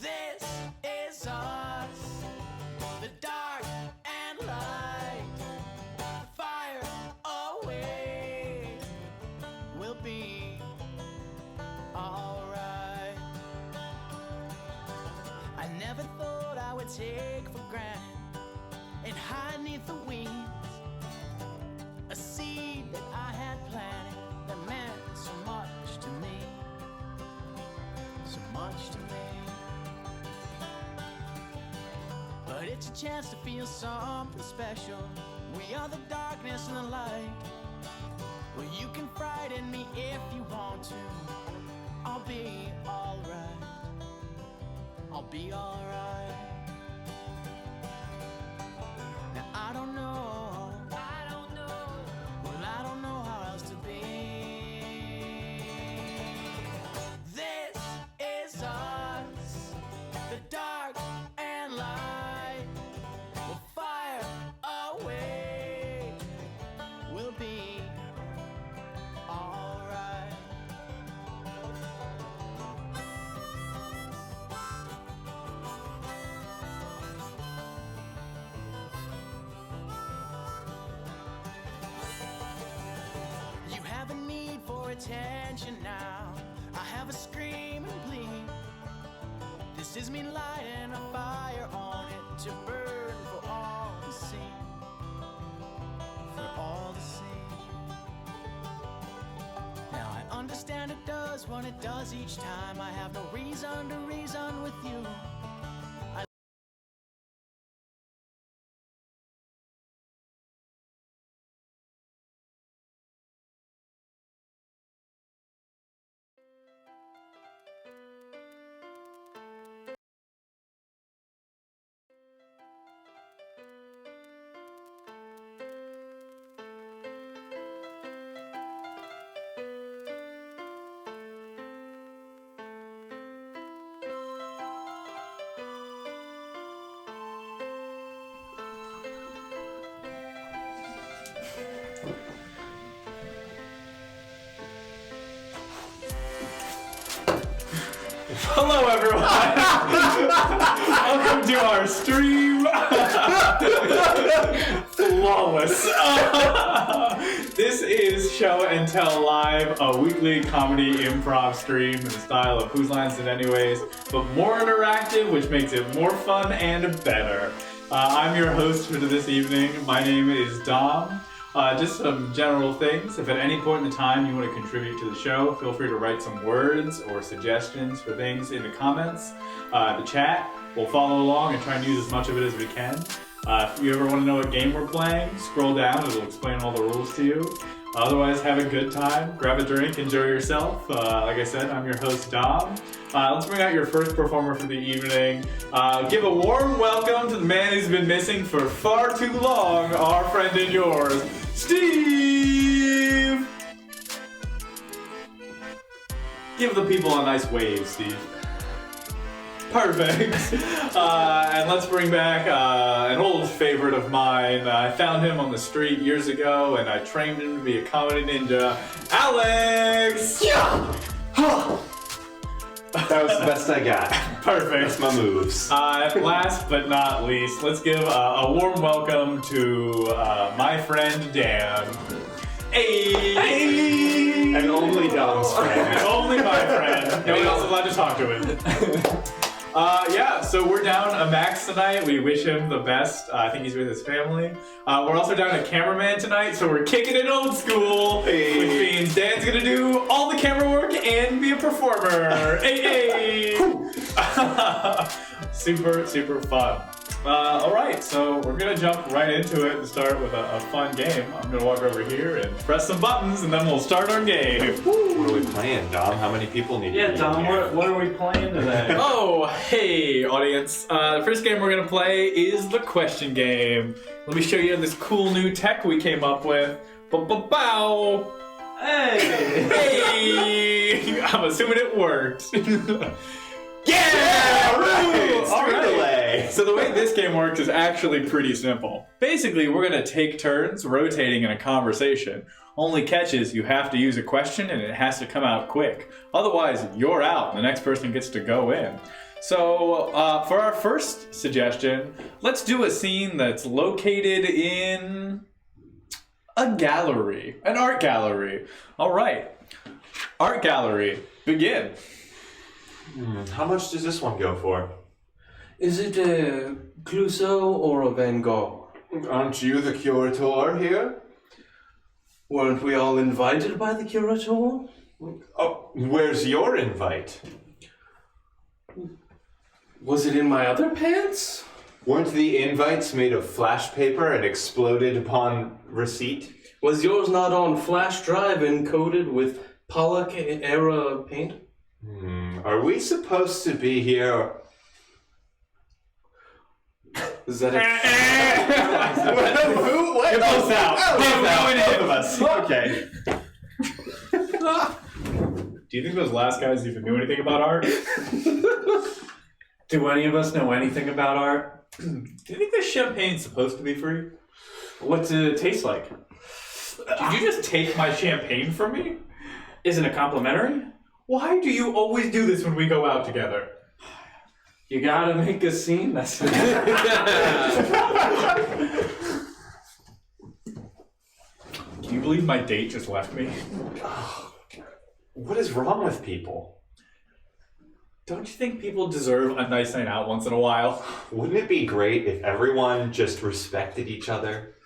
This is us, the dark and light, fire away, we'll be alright. I never thought I would take for granted and hide neath the weeds a seed that I had planted that meant so much to me, so much to me. But it's a chance to feel something special. We are the darkness and the light. Well, you can frighten me if you want to. I'll be alright. I'll be alright. Now I don't know. Well, I don't know how else to be. This is us, the dark and light. We'll fire away. We'll be alright. You have a need for attention now. I have a scream and plead. This is me lighting a fire on it to burn for all to see. For all to see. Now I understand it does what it does each time. I have no reason to reason with you. Hello, everyone. Welcome to our stream. Flawless. This is Show and Tell Live, a weekly comedy improv stream in the style of Whose Lines It Anyways, but more interactive, which makes it more fun and better. I'm your host for this evening. My name is Dom. Just some general things. If at any point in the time you want to contribute to the show, feel free to write some words or suggestions for things in the comments. The chat, we'll follow along and try and use as much of it as we can. If you ever want to know what game we're playing, scroll down, it'll explain all the rules to you. Otherwise, have a good time, grab a drink, enjoy yourself. Like I said, I'm your host, Dom. Let's bring out your first performer for the evening. Give a warm welcome to the man who's been missing for far too long, our friend and yours, Steve! Give the people a nice wave, Steve. Perfect. And let's bring back an old favorite of mine. I found him on the street years ago, and I trained him to be a comedy ninja. Alex! Yeah! That was the best I got. Perfect. That's my moves. And last but not least, let's give a warm welcome to my friend Dan. Hey! And only Dom's friend. And only my friend. No one else is allowed to talk to him. Yeah, so we're down a Max tonight. We wish him the best. I think he's with his family. We're also down a cameraman tonight, so we're kicking it old school, hey. Which means Dan's gonna do all the camera work and be a performer. Hey, hey! Super, super fun. All right, so we're gonna jump right into it and start with a fun game. I'm gonna walk over here and press some buttons, and then we'll start our game. What are we playing, Dom? How many people need to be Yeah, Dom, what are we playing today? Oh, hey, audience. The first game we're gonna play is the question game. Let me show you this cool new tech we came up with. Bow. Hey! Hey! I'm assuming it worked. Yeah! All right! All right. Delay. So the way this game works is actually pretty simple. Basically, we're going to take turns rotating in a conversation. Only catch is you have to use a question and it has to come out quick. Otherwise, you're out and the next person gets to go in. So for our first suggestion, let's do a scene that's located in a gallery, an art gallery. All right, art gallery, begin. How much does this one go for? Is it a Clouseau or a Van Gogh? Aren't you the curator here? Weren't we all invited by the curator? Oh, where's your invite? Was it in my other pants? Weren't the invites made of flash paper and exploded upon receipt? Was yours not on flash drive and coated with Pollock-era paint? Are we supposed to be here? Is that What? You're both out. Both of us. Okay. Do you think those last guys even knew anything about art? Do any of us know anything about art? Do you think this champagne's supposed to be free? What's it taste like? Did you just take my champagne from me? Isn't it complimentary? Why do you always do this when we go out together? You gotta make a scene, that's it. Can you believe my date just left me? What is wrong with people? Don't you think people deserve a nice night out once in a while? Wouldn't it be great if everyone just respected each other?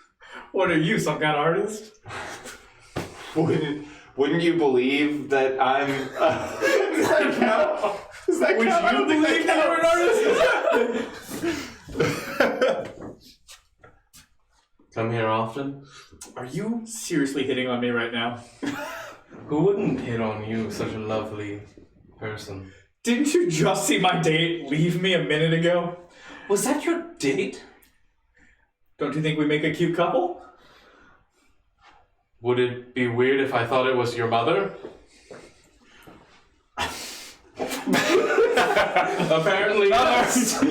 What are you, some kind of artist? Wouldn't you believe that I'm... Does that count? Does that Would count? you believe that you're an artist? Come here often? Are you seriously hitting on me right now? Who wouldn't hit on you, such a lovely person? Didn't you just see my date leave me a minute ago? Was that your date? Don't you think we make a cute couple? Would it be weird if I thought it was your mother? Apparently yes.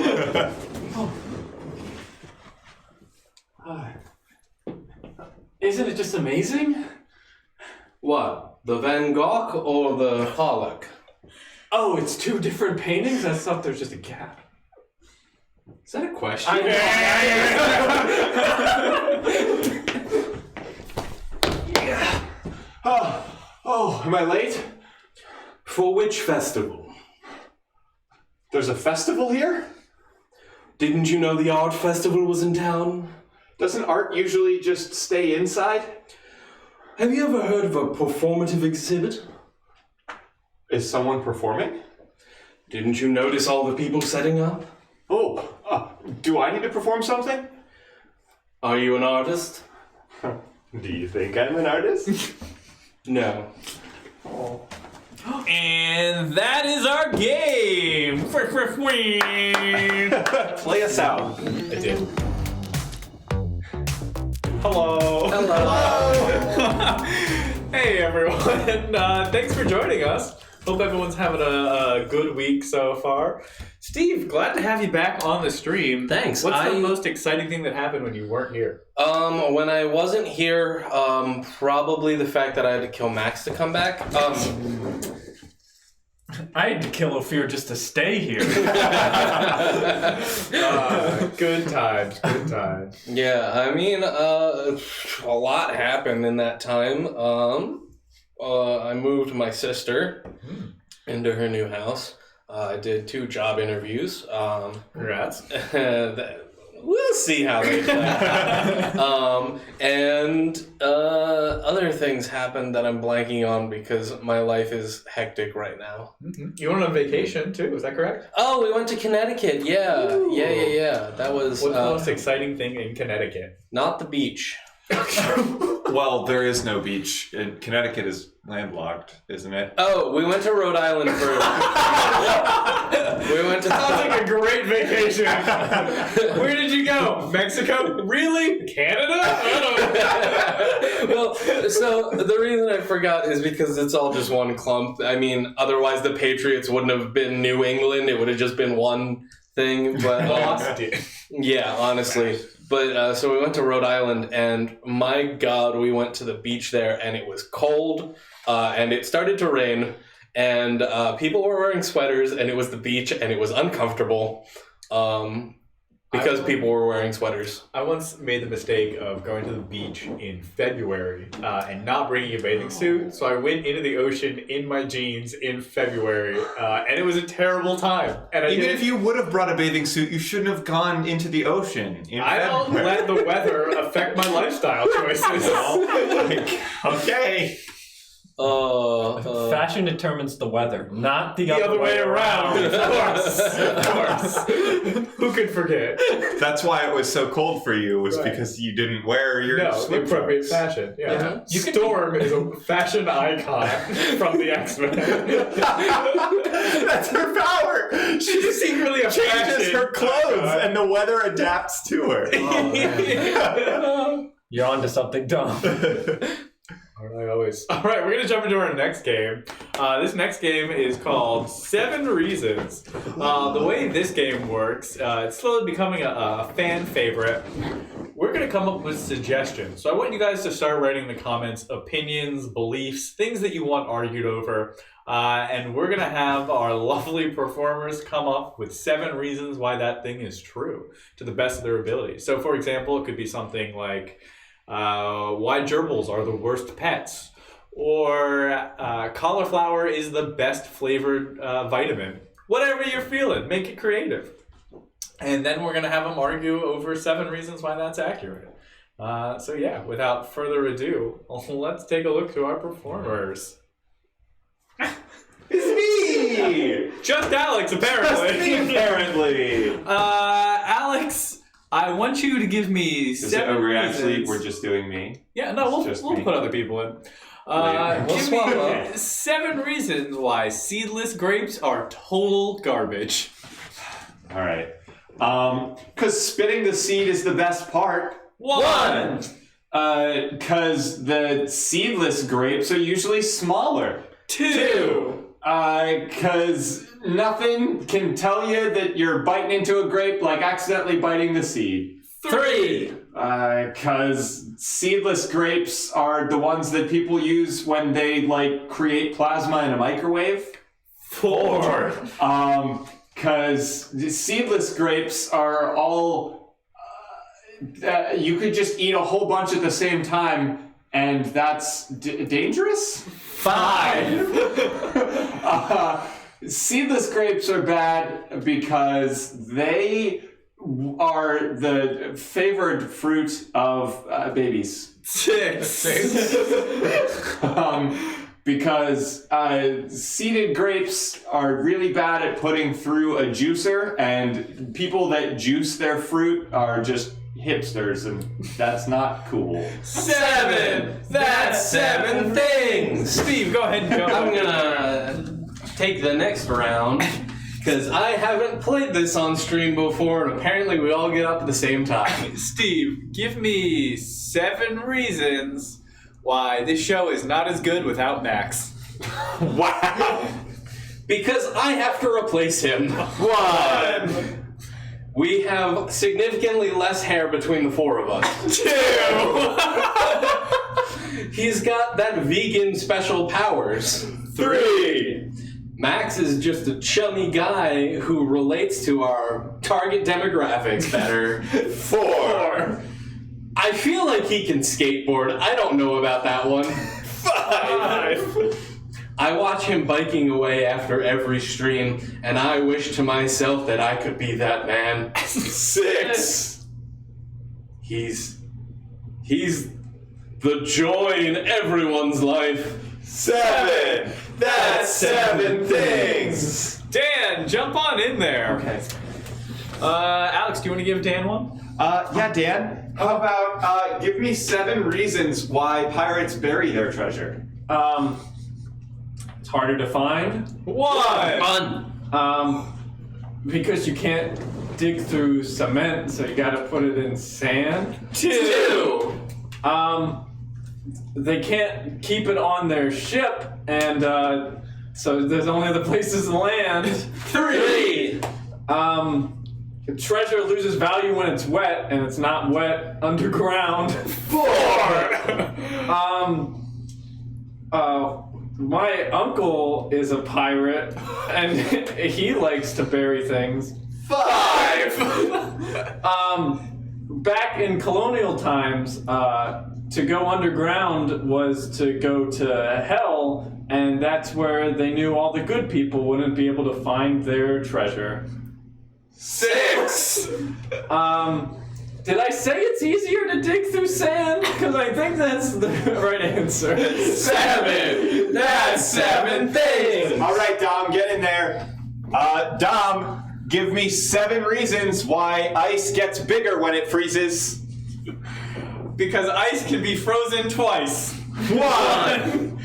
Isn't it just amazing? What? The Van Gogh or the Pollock? Oh, it's 2 different paintings? I thought there's just a gap. Is that a question? Oh, am I late? For which festival? There's a festival here? Didn't you know the art festival was in town? Doesn't art usually just stay inside? Have you ever heard of a performative exhibit? Is someone performing? Didn't you notice all the people setting up? Oh, do I need to perform something? Are you an artist? Do you think I'm an artist? No. And that is our game. Play us out. I did. Hello. Hey everyone. Thanks for joining us. Hope everyone's having a good week so far. Steve, glad to have you back on the stream. Thanks. What's the most exciting thing that happened when you weren't here? When I wasn't here, probably the fact that I had to kill Max to come back. I had to kill Ophir just to stay here. Good times. Yeah, I mean, a lot happened in that time. I moved my sister into her new house. I did 2 job interviews. Congrats. We'll see how they play. And other things happened that I'm blanking on because my life is hectic right now. Mm-hmm. You went on vacation too, is that correct? Oh, we went to Connecticut. Yeah. Ooh. Yeah. That was... What's the most exciting thing in Connecticut? Not the beach. Well, there is no beach. Connecticut is landlocked, isn't it? Oh, we went to Rhode Island for... we went to... Sounds like a great vacation. Where did you go? Mexico? Really? Canada? I don't know. Well, so the reason I forgot is because it's all just one clump. I mean, otherwise the Patriots wouldn't have been New England. It would have just been one thing. But yeah, honestly. But so we went to Rhode Island, and my God, we went to the beach there, and it was cold, and it started to rain, and people were wearing sweaters, and it was the beach, and it was uncomfortable because people were wearing sweaters. I once made the mistake of going to the beach in February and not bringing a bathing suit, so I went into the ocean in my jeans in February, and it was a terrible time. And Even if you would have brought a bathing suit, you shouldn't have gone into the ocean. I don't let the weather affect my lifestyle choices. Okay. Fashion determines the weather, not the other way around. Of course. Who could forget? That's why it was so cold for you, was because you didn't wear your the appropriate fashion. Yeah. Storm is a fashion icon from the X-Men. That's her power. She just secretly changes her clothes, and the weather adapts to her. You're onto something dumb. All right, we're going to jump into our next game. This next game is called 7 Reasons. The way this game works, it's slowly becoming a fan favorite. We're going to come up with suggestions. So I want you guys to start writing in the comments opinions, beliefs, things that you want argued over. And we're going to have our lovely performers come up with 7 reasons why that thing is true to the best of their ability. So, for example, it could be something like... why gerbils are the worst pets, or cauliflower is the best flavored vitamin. Whatever you're feeling, make it creative. And then we're going to have them argue over 7 reasons why that's accurate. So yeah, without further ado, let's take a look to our performers. It's me! Just Alex, apparently. Just me, apparently. Alex... I want you to give me 7 reasons. We're just doing me? Yeah, no, we'll put other people in. Give me 7 reasons why seedless grapes are total garbage. All right. Because spitting the seed is the best part. 1. Because the seedless grapes are usually smaller. 2. Because nothing can tell you that you're biting into a grape like accidentally biting the seed. 3. Because seedless grapes are the ones that people use when they, create plasma in a microwave. 4. Because seedless grapes are all. You could just eat a whole bunch at the same time, and that's dangerous? 5. Seedless grapes are bad because they are the favored fruit of babies. 6. Because seeded grapes are really bad at putting through a juicer, and people that juice their fruit are just hipsters, and that's not cool. 7. That's 7 things. Steve, go ahead and go. I'm gonna take the next round because I haven't played this on stream before, and apparently we all get up at the same time. Steve, give me 7 reasons why this show is not as good without Max. Wow! Because I have to replace him. 1. We have significantly less hair between the 4 of us. 2. He's got that vegan special powers. 3. Max is just a chummy guy who relates to our target demographics better. 4. I feel like he can skateboard. I don't know about that one. 5. I watch him biking away after every stream, and I wish to myself that I could be that man. 6. He's the joy in everyone's life. 7. That's 7 things. Dan, jump on in there. Okay. Alex, do you want to give Dan one? Yeah, Dan. How about give me 7 reasons why pirates bury their treasure? It's harder to find. 1. Because you can't dig through cement, so you gotta put it in sand. 2. They can't keep it on their ship, and so there's only other places to land. 3. Treasure loses value when it's wet, and it's not wet underground. 4. My uncle is a pirate, and he likes to bury things. 5. Back in colonial times, to go underground was to go to hell, and that's where they knew all the good people wouldn't be able to find their treasure. 6. Did I say it's easier to dig through sand? Because I think that's the right answer. 7. That's 7 things. All right, Dom, get in there. Dom, give me 7 reasons why ice gets bigger when it freezes. Because ice can be frozen twice. 1.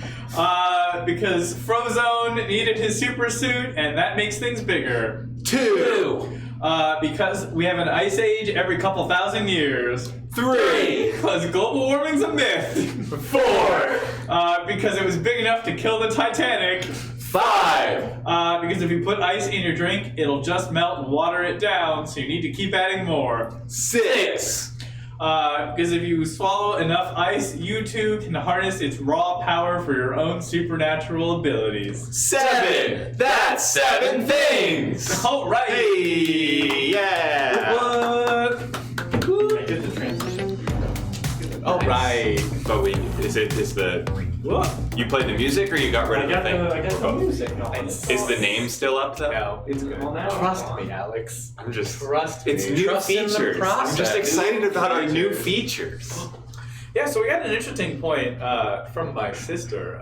Because Frozone needed his super suit, and that makes things bigger. 2. Because we have an ice age every couple thousand years. 3. Because global warming's a myth. 4. Because it was big enough to kill the Titanic. 5. Because if you put ice in your drink, it'll just melt and water it down, so you need to keep adding more. 6. Because if you swallow enough ice, you too can harness its raw power for your own supernatural abilities. 7. That's 7 things. All right. Hey, yeah. What? I did the transition. All right. But wait, is the What? you played the music or you got rid I of the got thing? the music. No, Is the name still up though? No, it's good. Well, now Trust it's on. me, Alex. I'm just Trust me. It's new Trust in the features. I'm process. just excited about our new features. Yeah, so we got an interesting point from my sister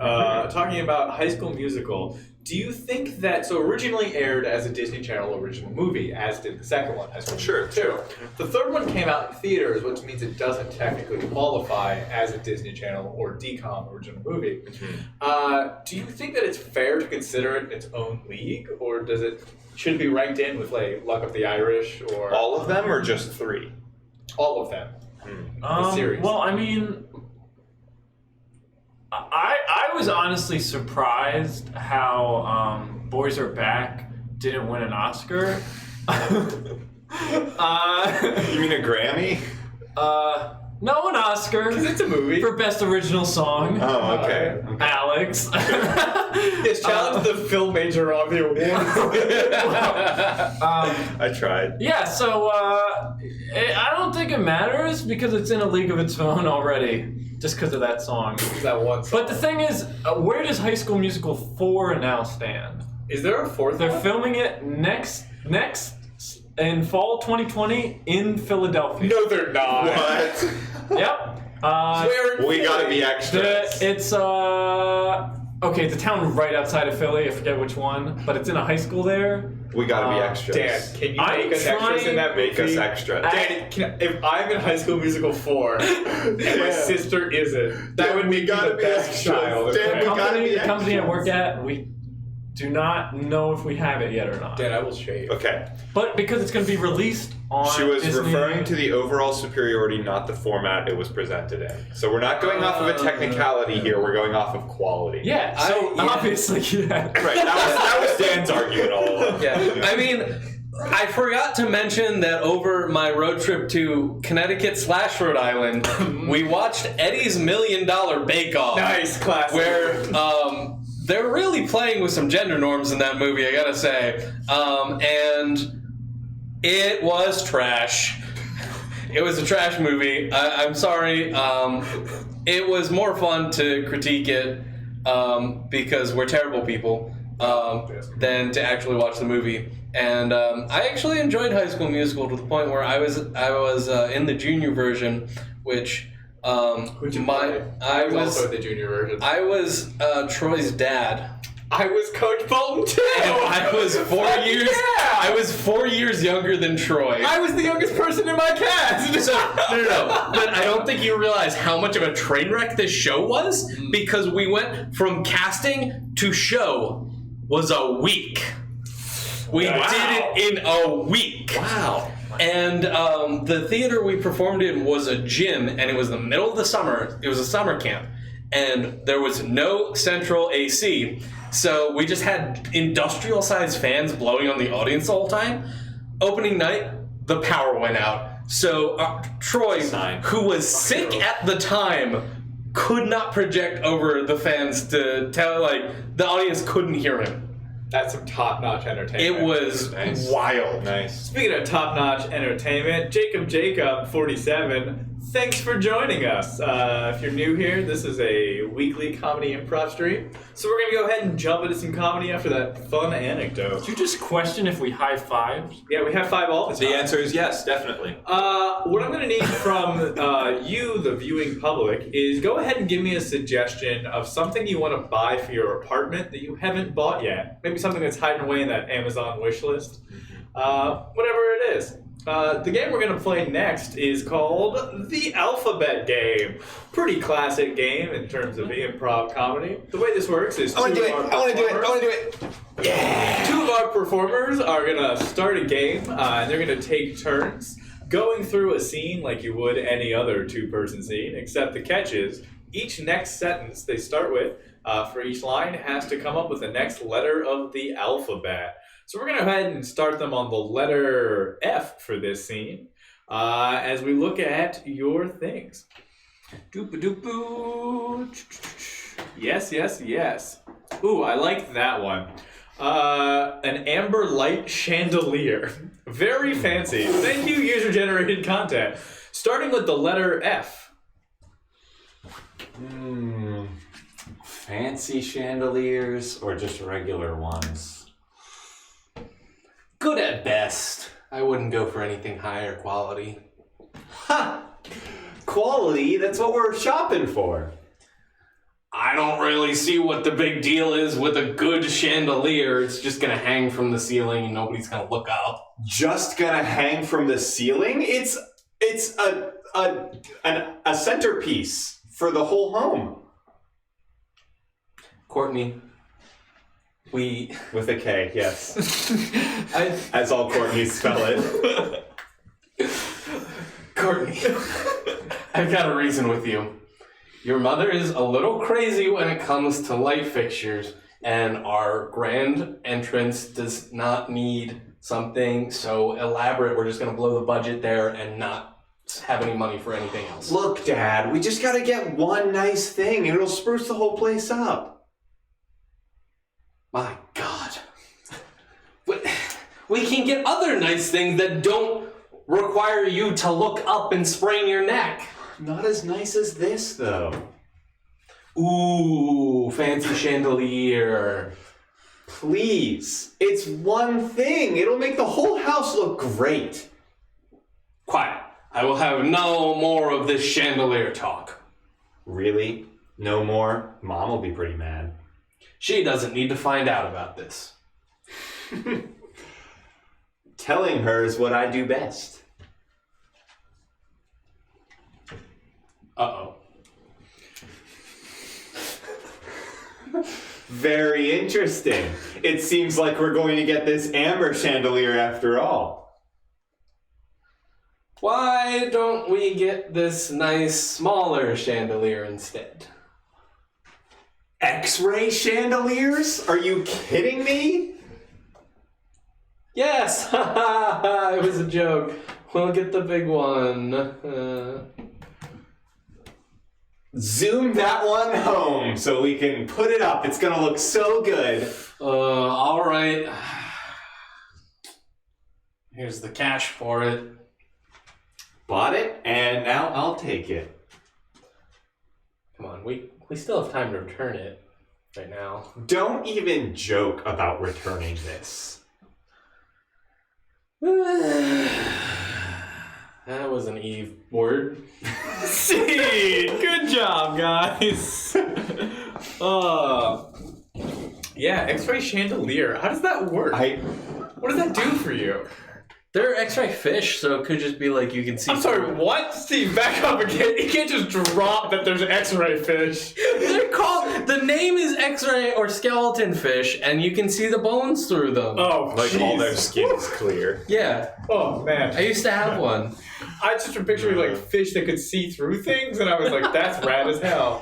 talking about High School Musical. Do you think that, so originally aired as a Disney Channel original movie, as did the second one, High School Musical 2. The third one came out in theaters, which means it doesn't technically qualify as a Disney Channel or DCOM original movie. Do you think that it's fair to consider it its own league, or should it be ranked in with like Luck of the Irish or All of them or just 3? all of them? The series. Well, I mean, I was honestly surprised how Boys Are Back didn't win an Oscar. You mean a Grammy? No, an Oscar Because it's a movie. for Best Original Song. Oh, okay. Alex. Alex. Yes, challenge the film major on the award. I tried. Yeah, so I don't think it matters because it's in a league of its own already, just because of that song. That one. But the thing is, where does High School Musical 4 now stand? Is there a fourth? They're filming it next in fall 2020 in Philadelphia. No, they're not. What? Yep. We gotta be extras. It's okay. It's a town right outside of Philly. I forget which one, but it's in a high school there. We gotta be extras. Dan, can you I'm make us extras in that Make movie? us extra. Dan, if I'm in High School Musical 4 and my sister isn't, that would make me gotta the be best extras. child. Dan, we gotta be The company I extras. work at, we do not know if we have it yet or not. Dan, I will shave. Okay. But because it's going to be released on She was Disney, referring to the overall superiority, not the format it was presented in. So we're not going off of a technicality here. We're going off of quality. Yeah, so obviously, yeah. Right. That was Dan's argument all along. Yeah, I mean, I forgot to mention that over my road trip to Connecticut/Rhode Island, we watched Eddie's $1 Million Bake Off. Nice, classic. Where they're really playing with some gender norms in that movie, I gotta say. And it was trash. It was a trash movie. I'm sorry. It was more fun to critique it because we're terrible people than to actually watch the movie. And I actually enjoyed High School Musical to the point where I was in the junior version, which Who'd you play? I was also the junior version. I was Troy's dad. I was Coach Bolton too. And I was 4 years. Yeah! I was 4 years younger than Troy. I was the youngest person in my cast. So, no. But I don't think you realize how much of a train wreck this show was, because we went from casting to show was a week. We did it in a week. Wow. And the theater we performed in was a gym, and it was the middle of the summer. It was a summer camp, and there was no central AC. So we just had industrial-sized fans blowing on the audience the whole time. Opening night, the power went out. So Troy, who was sick at the time, could not project over the fans to tell, like, the audience couldn't hear him. That's some top-notch entertainment. It was wild. Nice. Speaking of top-notch entertainment, Jacob 47, thanks for joining us. If you're new here, this is a weekly comedy improv stream. So we're going to go ahead and jump into some comedy after that fun anecdote. Did you just question if we high-fived? Yeah, we have 5 all the time. The answer is yes, definitely. What I'm going to need from you, the viewing public, is go ahead and give me a suggestion of something you want to buy for your apartment that you haven't bought yet. Maybe something that's hiding away in that Amazon wish list. Whatever it is. The game we're going to play next is called the Alphabet Game. Pretty classic game in terms of improv comedy. The way this works is I want to do it. Yeah. 2 of our performers are going to start a game, and they're going to take turns going through a scene like you would any other 2-person scene, except the catch is each next sentence they start with for each line has to come up with the next letter of the alphabet. So we're going to go ahead and start them on the letter F for this scene as we look at your things. Doop-a-doop-boo. Yes. Ooh, I like that one. An amber light chandelier. Very fancy. Thank you, user-generated content. Starting with the letter F. Fancy chandeliers or just regular ones? Good at best. I wouldn't go for anything higher quality. Ha! Quality, that's what we're shopping for. I don't really see what the big deal is with a good chandelier. It's just gonna hang from the ceiling and nobody's gonna look up. Just gonna hang from the ceiling? It's a centerpiece for the whole home. Courtney, we... With a K, yes. As all Courtneys spell it. Courtney, I've got a reason with you. Your mother is a little crazy when it comes to light fixtures, and our grand entrance does not need something so elaborate. We're just going to blow the budget there and not have any money for anything else. Look, Dad, we just gotta get one nice thing and it'll spruce the whole place up. My God. But we can get other nice things that don't require you to look up and sprain your neck. Not as nice as this, though. Ooh, fancy chandelier. Please. It's one thing. It'll make the whole house look great. Quiet. I will have no more of this chandelier talk. Really? No more? Mom will be pretty mad. She doesn't need to find out about this. Telling her is what I do best. Uh-oh. Very interesting. It seems like we're going to get this amber chandelier after all. Why don't we get this nice, smaller chandelier instead? X-ray chandeliers? Are you kidding me? Yes! It was a joke. We'll get the big one. Zoom that one home so we can put it up. It's gonna look so good. Alright. Here's the cash for it. Bought it, and now I'll take it. Come on, we still have time to return it right now. Don't even joke about returning this. That was an Eve word. See, good job, guys. Yeah, X-ray chandelier. How does that work? What does that do for you? They're X-ray fish, so it could just be like you can see. I'm sorry, what? Steve, back up again. You can't just drop that there's X-ray fish. They're called. The name is X-ray or skeleton fish, and you can see the bones through them. Oh, Like all their jeez. skin is clear. Yeah, Oh, man. I used to have one. I just pictured like fish that could see through things, and I was like, that's rad as hell.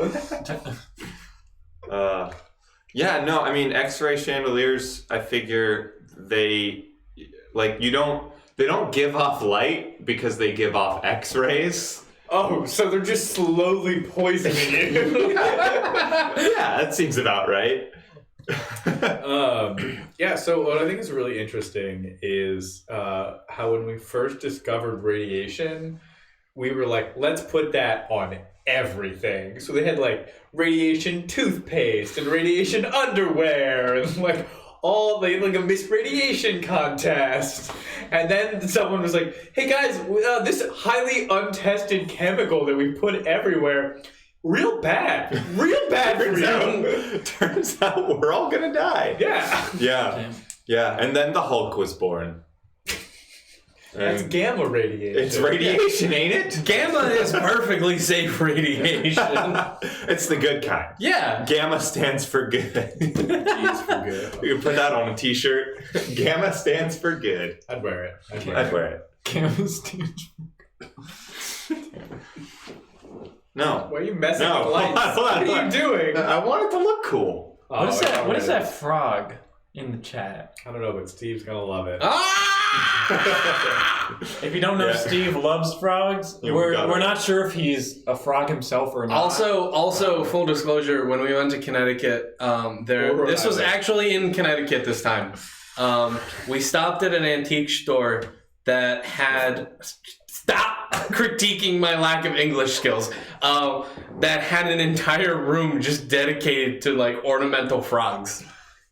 Yeah, no, I mean, X-ray chandeliers, I figure they don't give off light because they give off X-rays. Oh, so they're just slowly poisoning you. Yeah, that seems about right. Yeah, so what I think is really interesting is how when we first discovered radiation, we were like, let's put that on everything. So they had like radiation toothpaste and radiation underwear and like a Miss Radiation contest. And then someone was like, hey guys, this highly untested chemical that we put everywhere, real bad for you. Turns out we're all gonna die. Yeah. Yeah, and then the Hulk was born. That's gamma radiation. It's radiation, ain't it? Gamma is perfectly safe radiation. It's the good kind. Yeah. Gamma stands for good. Jeez, for good. You can put that on a t-shirt. Gamma stands for good. I'd wear it. I'd wear it. Gamma stands. No. Why are you messing No, with lights? hold on, What are you doing? I want it to look cool. What is Oh, that? What is alright. that frog in the chat? I don't know, but Steve's gonna love it. If you don't know, Yeah. Steve loves frogs. Yeah, we got We're it. not sure if he's a frog himself or not. Also, full disclosure, when we went to Connecticut, this was actually in Connecticut this time. We stopped at an antique store that had. Stop critiquing my lack of English skills. That had an entire room just dedicated to like ornamental frogs,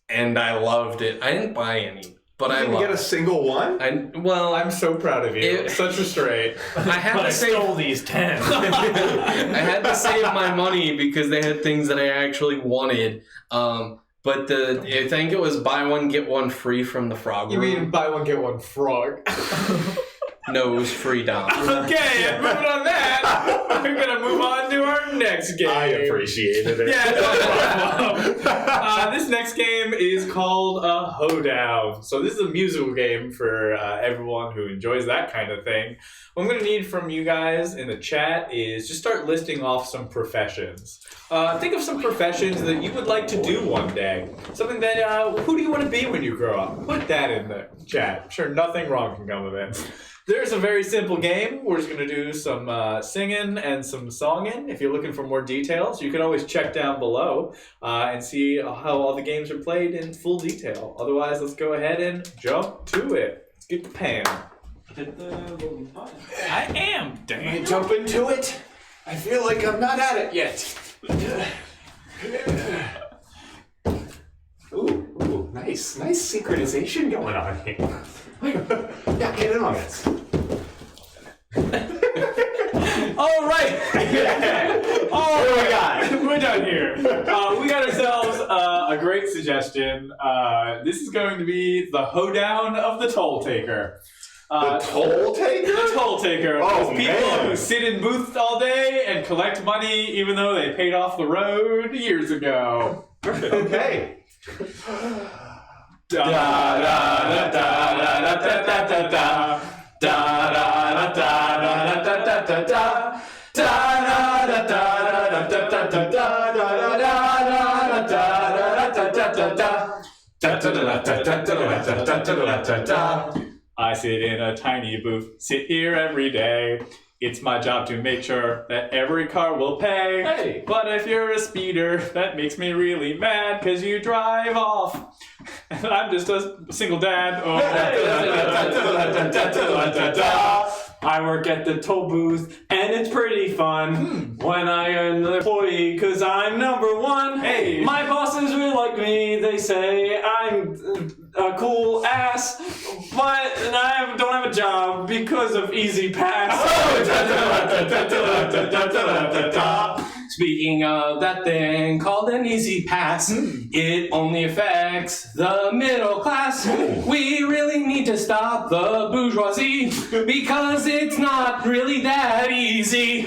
and I loved it. I didn't buy any, but I didn't loved get a it. single one? I'm so proud of you. Such restraint. I had but to I save. stole these 10. I had to save my money because they had things that I actually wanted. But I think it was buy one get one free from the frog You room. mean buy one get one frog? No, it was free down. Okay, and moving on that, we're gonna move on to our next game. I appreciated it. Yeah, no problem. This next game is called Hoedown. So this is a musical game for everyone who enjoys that kind of thing. What I'm going to need from you guys in the chat is just start listing off some professions. Think of some professions that you would like to do one day. Something that, who do you want to be when you grow up? Put that in the chat. I'm sure nothing wrong can come of it. There's a very simple game. We're just going to do some singing and some songing. If you're looking for more details, you can always check down below and see how all the games are played in full detail. Otherwise, let's go ahead and jump to it. Let's get the pan. Hit the little button. I am, I jump into it. I feel like I'm not at it yet. Ooh, nice synchronization going on here. Yeah, get in on this. All right. Oh my God. We're done here. We got ourselves a great suggestion. This is going to be the Hoedown of the Toll Taker. The toll taker? The Toll Taker. Oh, Those people man. who sit in booths all day and collect money even though they paid off the road years ago. Okay. Da da da da da da da da da. Da da da da da da da da. I sit in a tiny booth, sit here every day. It's my job to make sure that every car will pay. Hey. But if you're a speeder, that makes me really mad because you drive off. And I'm just a single dad. Oh. I work at the toll booth, and it's pretty fun when I am an employee, because I'm number one. Hey. My bosses really like me. They say I'm a cool ass, but I don't have a job because of Easy Pass. Speaking of that thing called an Easy Pass, it only affects the middle class. We really need to stop the bourgeoisie because it's not really that easy.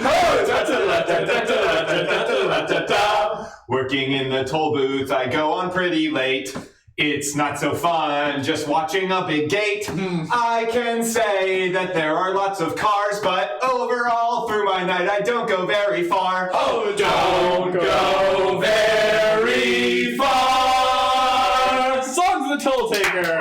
Working in the toll booth, I go on pretty late. It's not so fun just watching a big gate. I can say that there are lots of cars, but overall through my night I don't go very far. Oh, don't go very far. Songs of the Toll Taker.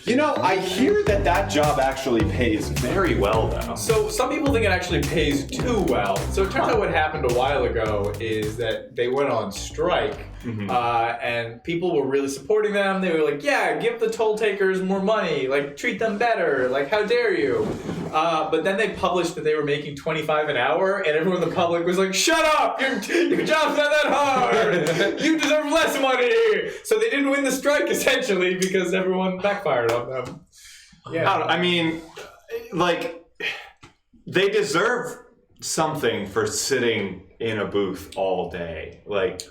You know, I hear that job actually pays very well, though. So some people think it actually pays too well. So it turns out what happened a while ago is that they went on strike, and people were really supporting them. They were like, "Yeah, give the toll takers more money. Like, treat them better. Like, how dare you?" But then they published that they were making $25 an hour, and everyone in the public was like, "Shut up! Your job's not that hard. You deserve less money." So they didn't win the strike essentially because everyone backfired on them. Yeah. I mean, like, they deserve something for sitting in a booth all day. Like,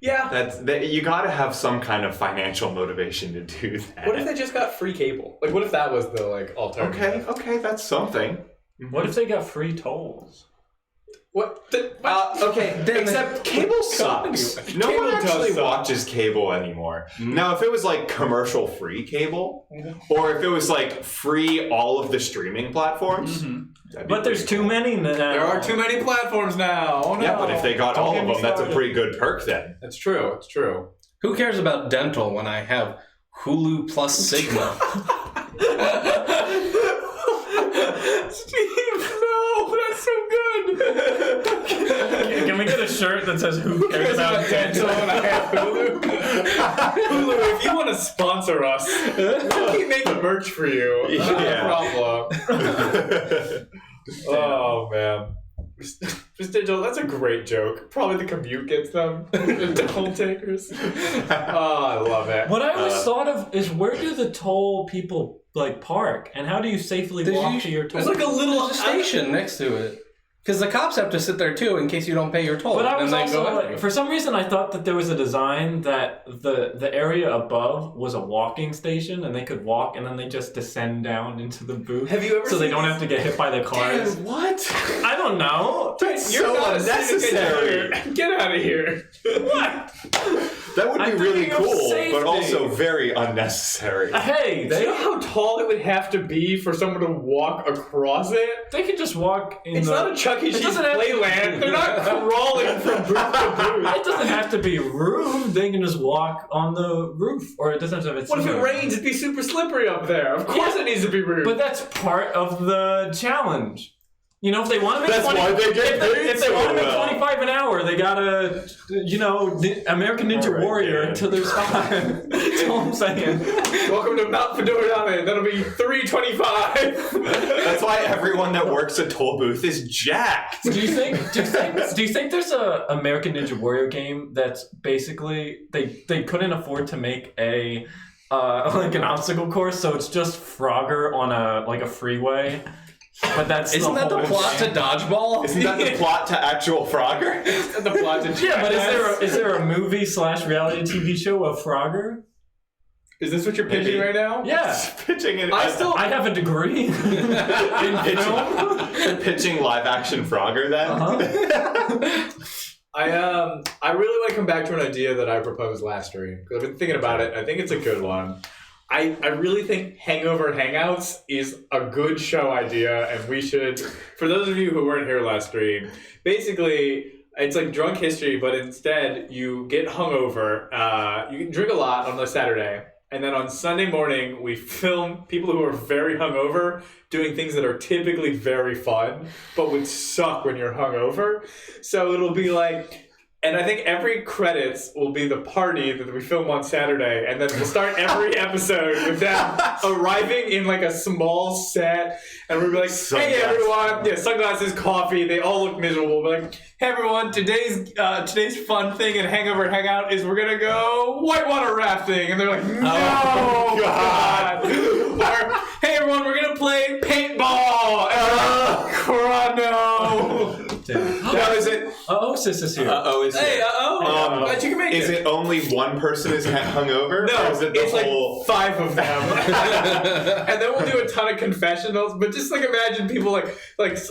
Yeah. you gotta have some kind of financial motivation to do that. What if they just got free cable? Like, what if that was the alternative? Okay, that's something. What if they got free tolls? What? Okay, except cable sucks. No Cable one does actually suck. watches cable anymore. Now, if it was like commercial free cable, or if it was like free all of the streaming platforms, that'd be But there's pretty too many now. There are too many platforms now. Oh no. Yeah, but if they got Don't all get of me them, that's a started. pretty good perk then. That's true. It's true. Who cares about dental when I have Hulu plus Sigma? Steve, no, that's so good. Can we get a shirt that says "Who cares about dental?" and I have Hulu. Hulu, if you want to sponsor us, we'll keep making merch for you. Not a problem. Oh man. Just digital, that's a great joke. Probably the commute gets them. The toll takers. Oh, I love it. What I always thought of is, where do the toll people like park, and how do you safely walk to your toll? There's like a little Station next to it. Because the cops have to sit there too in case you don't pay your toll. But I was and they also go after like, you. for some reason, I thought that there was a design that the area above was a walking station, and they could walk, and then they just descend down into the booth. Have you ever So they seen don't have to get hit by the cars. What? I don't know. That's You're so not unnecessary. Get out of here. What? That would be I'm really thinking of cool, safety. but also very unnecessary. Hey, Do you know how tall it would have to be for someone to walk across it? they can just walk in It's the... not a Chuck E. It Cheese doesn't have to- playland. They're not crawling from booth to booth. It doesn't have to be roof. They can just walk on the roof, or it doesn't have to. What if it rains? It'd be super slippery up there. Of course, Yeah. it needs to be roof. But that's part of the challenge. You know, if they want to make That's 20, why they get paid if they so want to make well. 25 an hour, they gotta, American Ninja Alright, Warrior Dan. to their spot. That's all I'm saying. Welcome to Mount Fedora. That'll be $3.25. That's why everyone that works a toll booth is jacked. Do you think there's a American Ninja Warrior game that's basically they couldn't afford to make a like an obstacle course, so it's just Frogger on a freeway. But that's Isn't that the whole plot to game. Dodgeball? Isn't that the plot to actual Frogger? The plot to Yeah, but is there a movie / reality TV show of Frogger? Is this what you're pitching right now? Yeah, Pitching it. I have a degree in film. They're pitching live action Frogger then. I really want to come back to an idea that I proposed last stream because I've been thinking about it. I think it's a good one. I really think Hangover Hangouts is a good show idea, and we should, for those of you who weren't here last stream, basically it's like drunk history, but instead you get hungover. You can drink a lot on a Saturday, and then on Sunday morning we film people who are very hungover doing things that are typically very fun, but would suck when you're hungover. So it'll be like. And I think every credits will be the party that we film on Saturday, and then we'll start every episode with them arriving in like a small set, and we'll be like, "Hey everyone, sunglasses, coffee." They all look miserable. We're like, "Hey everyone, today's fun thing and Hangover Hangout is we're gonna go whitewater rafting," and they're like, "No, God!" Or, "Hey everyone, we're gonna play paintball." And no. Now is it? Sis is here. Is Hey, it? but you can make Is it only one person is hungover? No, or is it the it's whole? like 5 of them. And then we'll do a ton of confessionals, but just like imagine people like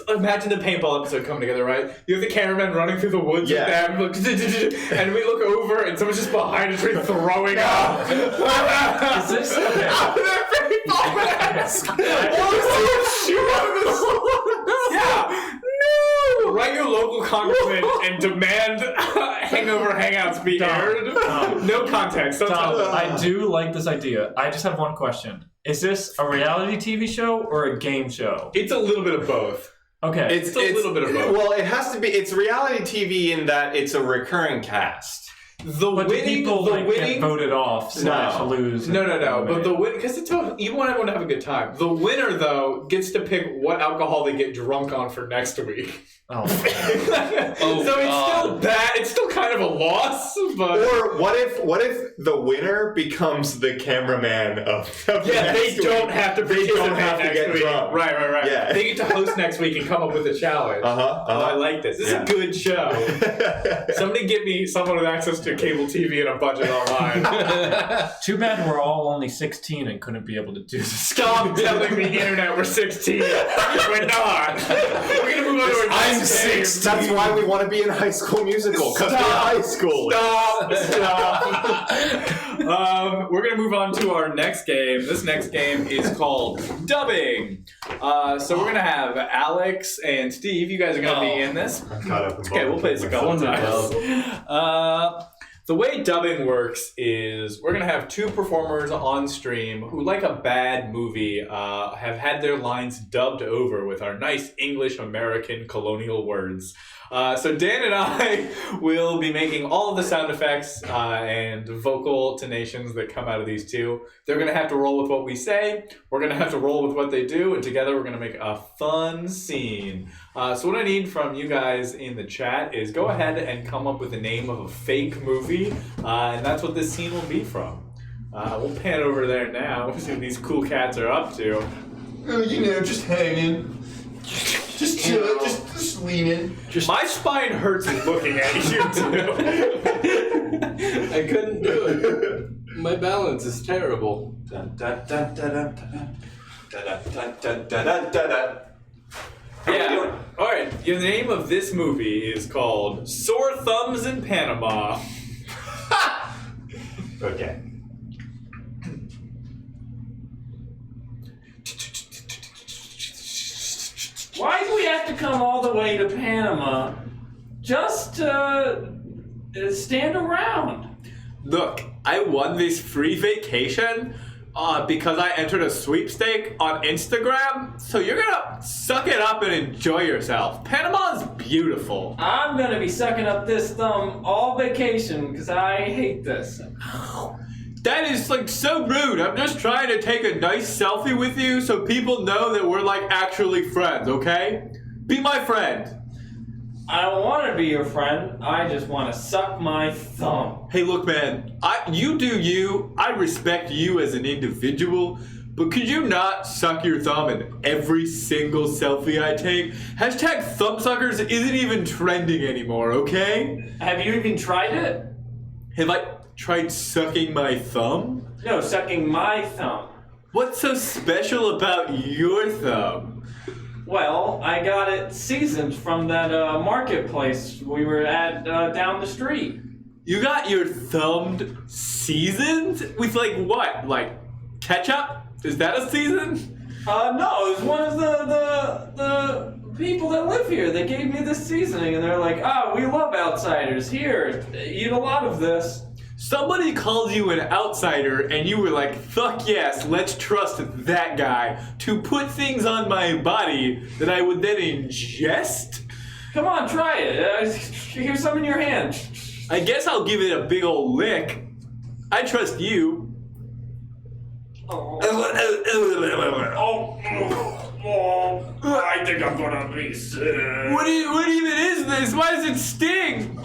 imagine the paintball episode coming together, right? You have the cameraman running through the woods with them, and we look over and someone's just behind a tree throwing up. Is this okay? That paintball mask! Yeah! No! Write your local congressman and demand Hangover Hangouts be aired. No context. Don't tell them. I do like this idea. I just have one question. Is this a reality TV show or a game show? It's a little bit of both. Okay. It's a little bit of both. Well, it has to be. It's reality TV in that it's a recurring cast. But the people get voted off / lose. No. But the win, because you want everyone to have a good time. The winner, though, gets to pick what alcohol they get drunk on for next week. Oh. So it's still bad. It's still kind of a loss. But Or what if the winner becomes the cameraman of the yeah, they next don't week? have to. They don't have to next get week. drunk. Right. Yeah. They get to host next week and come up with a challenge. I like this. This is a good show. Somebody get me someone with access to cable TV and a budget online. Too bad we're all only 16 and couldn't be able to do this. Stop telling the internet we're 16. We're not. We're gonna move on to our next game. That's why we want to be in High School Musical, because we're high school. Stop. We're gonna move on to our next game. This next game is called Dubbing. So we're gonna have Alex and Steve. You guys are gonna be in this. Okay, we'll play this a couple times. The way dubbing works is we're going to have 2 performers on stream who, like a bad movie, have had their lines dubbed over with our nice English American colonial words. So Dan and I will be making all of the sound effects and vocal tonations that come out of these 2. They're going to have to roll with what we say. We're going to have to roll with what they do. And together we're going to make a fun scene. So what I need from you guys in the chat is go ahead and come up with the name of a fake movie. And that's what this scene will be from. We'll pan over there now. We'll see what these cool cats are up to. Just hanging. Just chilling, just leaning. My spine hurts looking at you two. I couldn't do it. My balance is terrible. Yeah. All right. The name of this movie is called Sore Thumbs in Panama. Okay. Why do we have to come all the way to Panama just to stand around? Look, I won this free vacation because I entered a sweepstake on Instagram. So you're gonna suck it up and enjoy yourself. Panama's beautiful. I'm gonna be sucking up this thumb all vacation because I hate this. That is like so rude. I'm just trying to take a nice selfie with you so people know that we're like actually friends, okay? Be my friend. I don't want to be your friend. I just want to suck my thumb. Hey, look, man. You do you. I respect you as an individual, but could you not suck your thumb in every single selfie I take? Hashtag thumbsuckers isn't even trending anymore, okay? Have you even tried it? Have I tried sucking my thumb? No, sucking my thumb. What's so special about your thumb? Well, I got it seasoned from that marketplace we were at down the street. You got your thumb seasoned? With like what? Like ketchup? Is that a season? No, it was one of the people that live here. They gave me this seasoning and they're like, we love outsiders. Here, eat a lot of this. Somebody called you an outsider and you were like, fuck yes, let's trust that guy to put things on my body that I would then ingest? Come on, try it. Here's some in your hand. I guess I'll give it a big old lick. I trust you. I think I'm gonna be sick. What even is this? Why does it sting?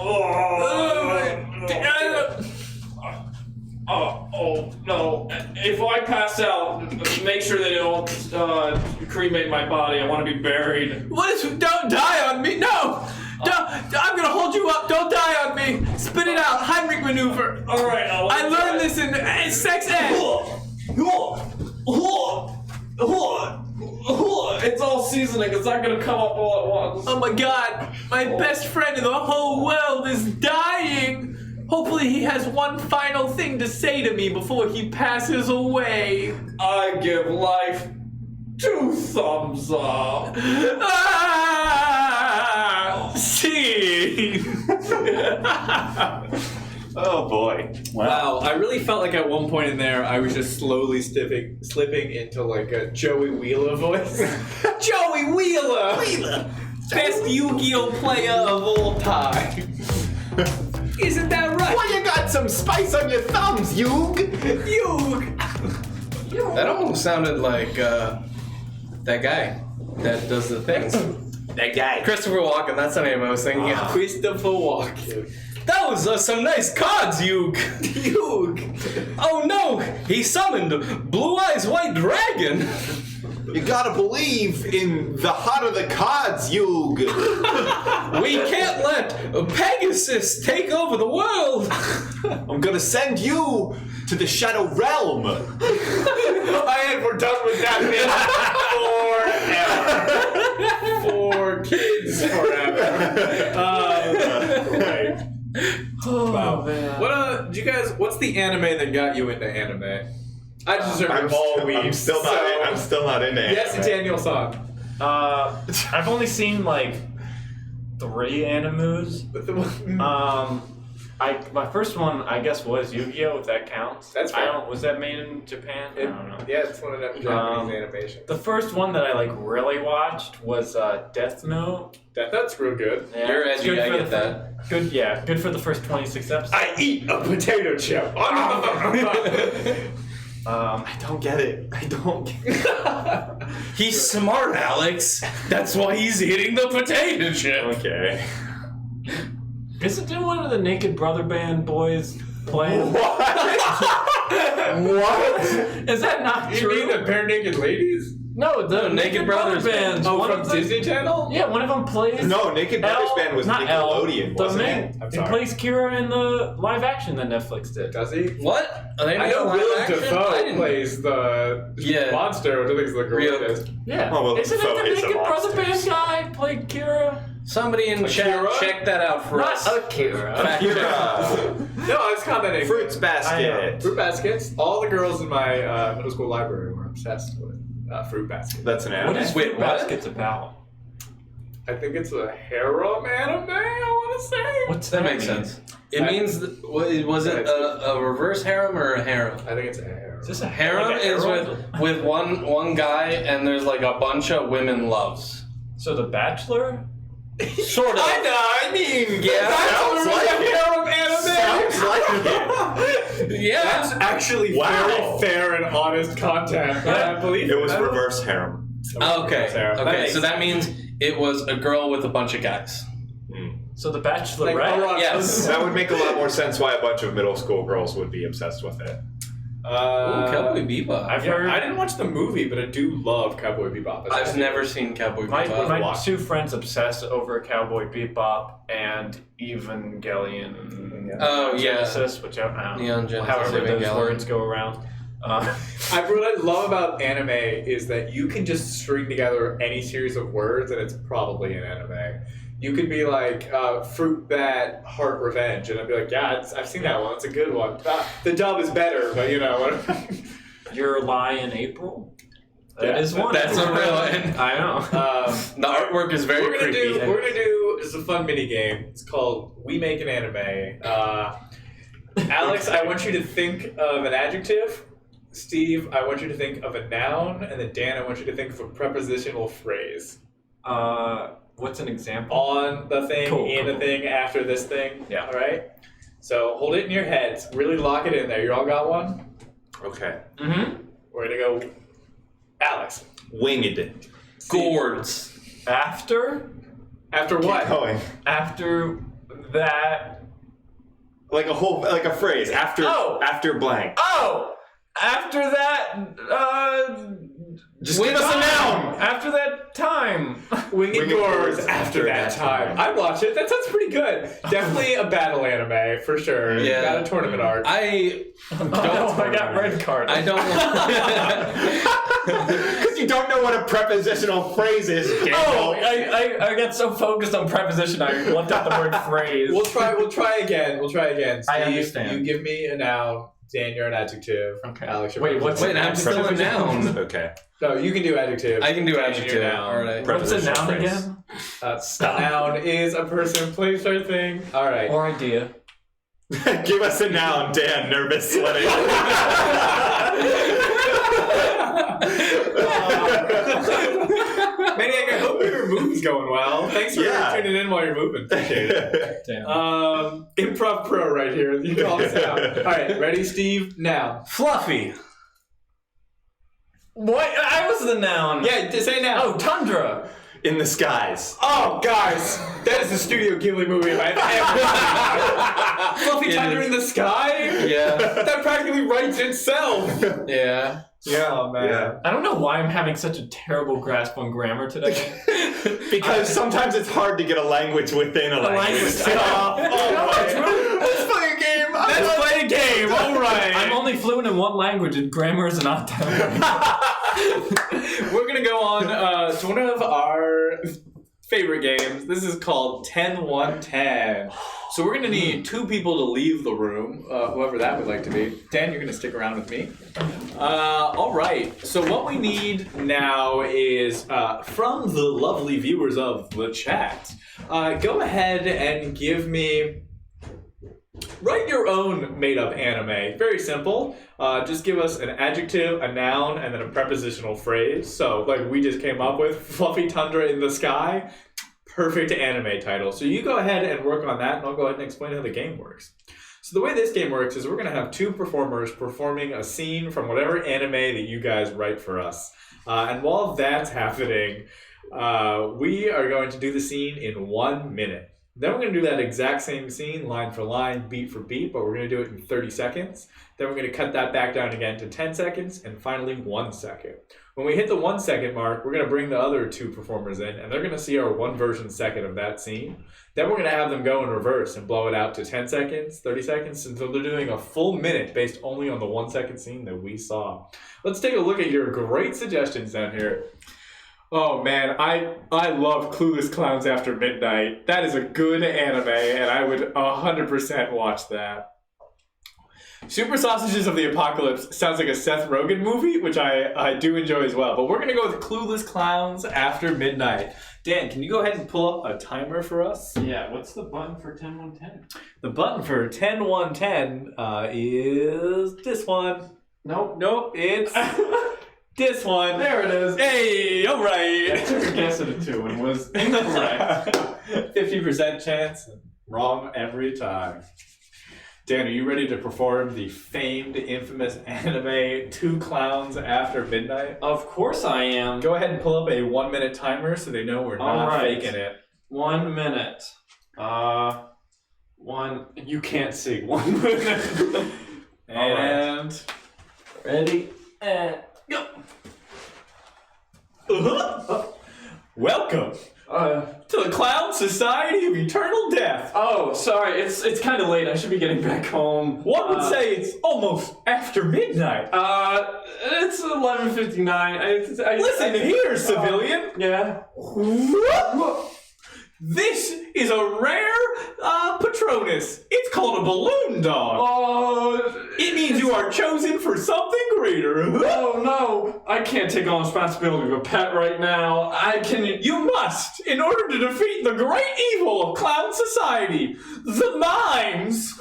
Oh no! If I pass out, make sure they don't cremate my body. I want to be buried. Don't die on me! No! I'm gonna hold you up. Don't die on me. Spit it out. Heimlich maneuver. All right. I learned this in sex ed. It's all seasoning. It's not gonna come up all at once. Oh my god, my best friend in the whole world is dying. Hopefully he has one final thing to say to me before he passes away. I give life 2 thumbs up. See. Oh boy. Wow, I really felt like at one point in there I was just slowly slipping into like a Joey Wheeler voice. Joey Wheeler! Best Yu-Gi-Oh player of all time. Isn't that right? Well, you got some spice on your thumbs, Yug. That almost sounded like that guy that does the things. That guy. Christopher Walken, that's the name I was thinking of. Christopher Walken. That was some nice cards, Yug. Oh no, he summoned Blue Eyes White Dragon. You gotta believe in the heart of the cards, Yug. We can't let Pegasus take over the world. I'm gonna send you to the Shadow Realm. And we're done with that bit forever. For kids forever. Right. Wow. Man. What's the anime that got you into anime? I deserve I'm still not into anime. Yes, Daniel-san. I've only seen like 3 animes. My first one, I guess, was Yu-Gi-Oh! If that counts. That's fair. Was that made in Japan? I don't know. Yeah, it's one of them Japanese animation. The first one that I like really watched was Death Note. That's real good. Yeah, You're it's edgy, good I for get the- that. Good, yeah, good for the first 26 episodes. I eat a potato chip. I don't get it. I don't get it. He's smart, Alex. That's why he's eating the potato chip. Okay. Isn't it one of the Naked Brother Band boys playing? What? Is that not You true? mean the Bare Naked Ladies? No, the Naked Brothers Band. Oh, One from of them- Disney Channel? Yeah, one of them plays. No, Naked Brothers Band was not Nickelodeon, wasn't it? I'm He sorry. plays Kira in the live action that Netflix did. Does he? What? Are they I making know live Willem action? I Dafoe didn't- plays the monster, which I think is the Real- greatest. Yeah. Oh, well, Isn't so it the it's a Naked Brother monster. Band guy played Kira? Somebody in chat, check that out for us. Akira. Fact check. No, I was commenting. Fruits basket. Fruit baskets. All the girls in my middle school library were obsessed with fruit baskets. That's an anime. What is Wait, Fruit what? Basket's about? I think it's a harem anime, I want to say. What's That that makes mean? sense. It means, was it a reverse harem or a harem? I think it's a harem. Is this a Harem like a is herald? with one guy and there's like a bunch of women loves. So The Bachelor? Sort of. I mean, Yeah. sounds like a harem anime. Sounds like it. Yeah. That's actually Wow. very fair and honest content. I believe It was reverse harem. Okay. That Okay. makes So that means it was a girl with a bunch of guys. So The Bachelor, Like, right? Barack Yes. That would make a lot more sense why a bunch of middle school girls would be obsessed with it. Cowboy Bebop. I've heard. I didn't watch the movie, but I do love Cowboy Bebop. I've never seen Cowboy My Bebop. two friends obsessed over Cowboy Bebop and Evangelion. Oh, yeah. Genesis, which I don't know. Neon Genesis However those Evangelion. words go around. What I love about anime is that you can just string together any series of words and it's probably an anime. You could be like, Fruit Bat Heart Revenge, and I'd be like, yeah, I've seen that one. It's a good one. The dub is better, but you know. Your Lie in April? That Yeah, is one. That's a real. I know. The artwork is very We're gonna creepy. do. It's a fun mini game. It's called We Make an Anime. Alex, I want you to think of an adjective. Steve, I want you to think of a noun, and then Dan, I want you to think of a prepositional phrase. What's an example? On the thing, Cool, in cool. the thing, after this thing. Yeah. All right. So hold it in your heads. Really lock it in there. You all got one? Okay. Mm-hmm. We're gonna go. Alex. Winged. Gourds. After After what? Keep going. that. Like a phrase. After Oh. after blank. Oh! After that. Just give us a noun. After that time. Winged Doors Doors after that time. time. I'd watch it. That sounds pretty good. Definitely a battle anime for sure. Yeah. Got a tournament arc. I I got red card. I don't. Because you don't know what a prepositional phrase is, Oh, Daniel. I got so focused on preposition, I left out the word phrase. We'll try again. I Steve, understand. You give me a noun. Dan, you're an adjective. Okay. Alex, you're Wait, what's Wait, I'm still a noun. Okay. No, you can do adjective. I can do Dan, adjective. you're noun. All right. What's a Prepositional noun phrase. again? A noun is a person, place, or thing. All right. Or idea. Give us a noun, Dan. Nervous sweating. Maniac, I hope your movie's going well. Thanks for Yeah. tuning in while you're moving. Appreciate it. Damn. Improv pro right here. You call us out. All right, ready, Steve? Now. Fluffy. What? I was the noun. Yeah, just say now. Oh, Tundra. In the skies. Oh, guys, that is the Studio Ghibli movie if I've ever seen. Fluffy It Tiger is. in the Sky? Yeah. That practically writes itself. Yeah. Oh, man. Yeah. I don't know why I'm having such a terrible grasp on grammar today. Because sometimes it's hard to get a language within a language. Let's play a game. Let's play a game. All right. I'm only fluent in one language, and grammar is not that. We're going to go on to one of our favorite games. This is called 10-1-10. So we're going to need two people to leave the room, whoever that would like to be. Dan, you're going to stick around with me. All right. So what we need now is from the lovely viewers of the chat, go ahead and give me... Write your own made-up anime. Very simple. Just give us an adjective, a noun, and then a prepositional phrase. So, like we just came up with, Fluffy Tundra in the Sky. Perfect anime title. So you go ahead and work on that, and I'll go ahead and explain how the game works. So the way this game works is we're going to have two performers performing a scene from whatever anime that you guys write for us. And while that's happening, we are going to do the scene in 1 minute. Then we're going to do that exact same scene, line for line, beat for beat, but we're going to do it in 30 seconds. Then we're going to cut that back down again to 10 seconds, and finally 1 second. When we hit the 1 second mark, we're going to bring the other two performers in, and they're going to see our 1 version second of that scene. Then we're going to have them go in reverse and blow it out to 10 seconds, 30 seconds, until they're doing a full minute based only on the 1 second scene that we saw. Let's take a look at your great suggestions down here. Oh man, I love Clueless Clowns After Midnight. That is a good anime, and I would 100% watch that. Super Sausages of the Apocalypse sounds like a Seth Rogen movie, which I do enjoy as well. But we're going to go with Clueless Clowns After Midnight. Dan, can you go ahead and pull up a timer for us? Yeah, what's the button for 10-1-10? The button for 10-1-10 is this one. Nope, it's this one. There it is. Hey, all right. I took a guess at a 2 and was incorrect. 50% chance, and wrong every time. Dan, are you ready to perform the famed, infamous anime 2 Clowns After Midnight? Of course I am. Go ahead and pull up a 1-minute timer so they know we're not faking it. 1 minute. You can't see. 1 minute. And Ready? And go. Welcome to the Clown Society of Eternal Death. Oh, sorry. It's kind of late. I should be getting back home. One would say it's almost after midnight. It's 11:59. Listen here, civilian. Yeah. This is a rare Patronus. It's called a balloon dog. Oh, It means you are chosen for something greater. oh no! I can't take on responsibility of a pet right now. You must, in order to defeat the great evil of clown society, the mimes.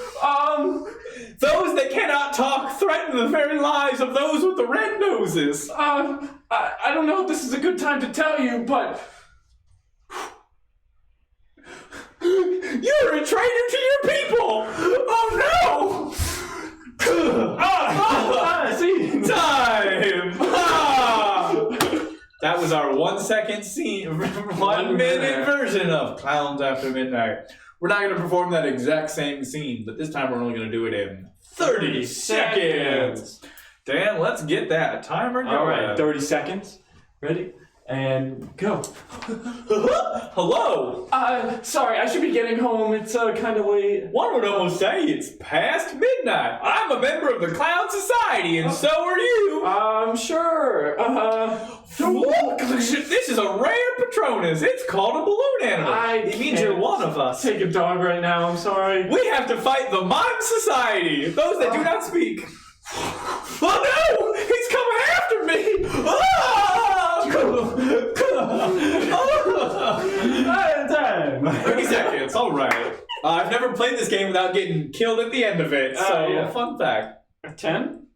Those that cannot talk threaten the very lives of those with the red noses. I don't know if this is a good time to tell you, but You're a traitor to your people! Oh no! see, Time! That was our 1 second scene, 1 minute version of Clowns After Midnight. We're not going to perform that exact same scene, but this time we're only going to do it in 30 seconds. Dan, let's get that timer going. all right, 30 seconds. Ready? And go. Hello! Sorry, I should be getting home. It's kind of late. One would almost say it's past midnight. I'm a member of the Clown Society, and so are you. Sure. This is a rare Patronus. It's called a balloon animal. It means you're one of us. Take a dog right now. I'm sorry. We have to fight the Mime Society, those that do not speak. Oh no! He's coming after me! Time. 30 seconds, alright. I've never played this game without getting killed at the end of it, so yeah. fun fact. 10?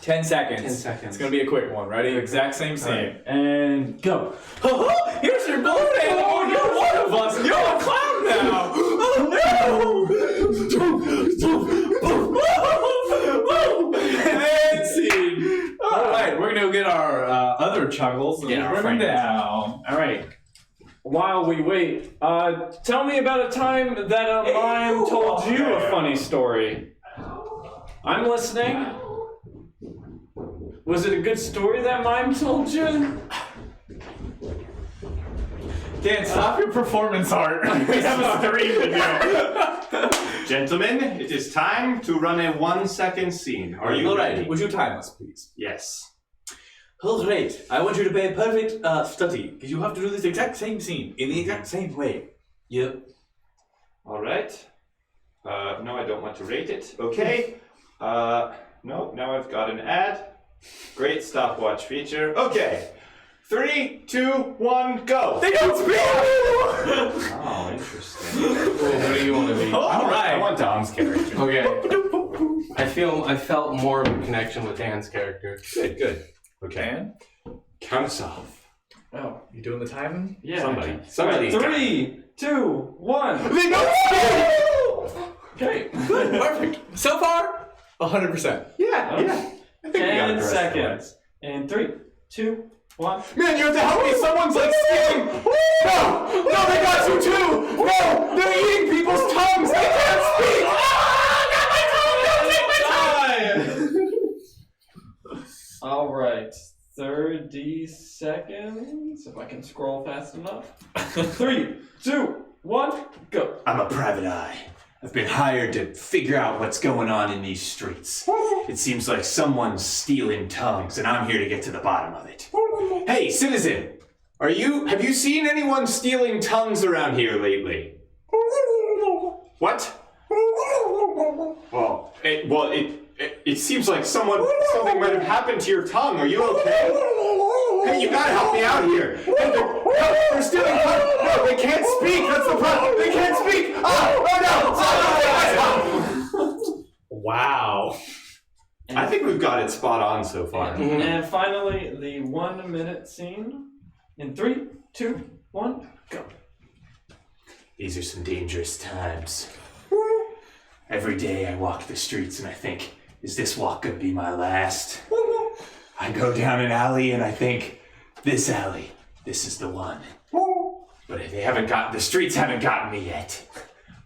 10 seconds. 10 seconds. It's gonna be a quick one. Ready? Exact same scene. Right. And go. Here's your balloon animal! You're one of us! You're a clown now! Oh no! And scene! Alright, we're gonna go get our other chuggles and bring them down. Alright. While we wait, tell me about a time that a mime told you a funny story. I'm listening. Was it a good story that mime told you? Dan, stop your performance art. We have a stream to do. Gentlemen, it is time to run a 1 second scene. Are you ready? Would you time us, please? Yes. Oh, great. I want you to pay perfect study, because you have to do this exact same scene, in the exact same way. Yep. All right. No, I don't want to rate it. Okay. No, now I've got an ad. Great stopwatch feature. Okay. 3, 2, 1, go. They don't speak! Oh, interesting. What do you want to be? I want Dom's character. Okay. I felt more of a connection with Dan's character. Good. Okay. Count us off. Oh, You doing the timing? yeah. Somebody. 3, 2, 1. They don't speak! Okay. Good, perfect. So far, 100%. Yeah. I think we got 10 the rest seconds. And 3, 2, 1. Man, you have to help me. Someone's like stealing. No, they got you too. No, they're eating people's tongues. They can't speak. All right. 30 seconds. If I can scroll fast enough. 3, 2, 1, go. I'm a private eye. I've been hired to figure out what's going on in these streets. It seems like someone's stealing tongues, and I'm here to get to the bottom of it. Hey, citizen! Have you seen anyone stealing tongues around here lately? What? Well, it seems like something might have happened to your tongue. Are you okay? Hey, you gotta help me out here. Hey, they're stealing tongues. No, they can't speak. That's the problem. They can't speak. Oh no! Wow. I think we've got it spot on so far. And finally, the 1 minute scene. In 3, 2, 1, go. These are some dangerous times. Every day I walk the streets and I think, is this walk gonna be my last? I go down an alley and I think, this alley, this is the one. But the streets haven't gotten me yet.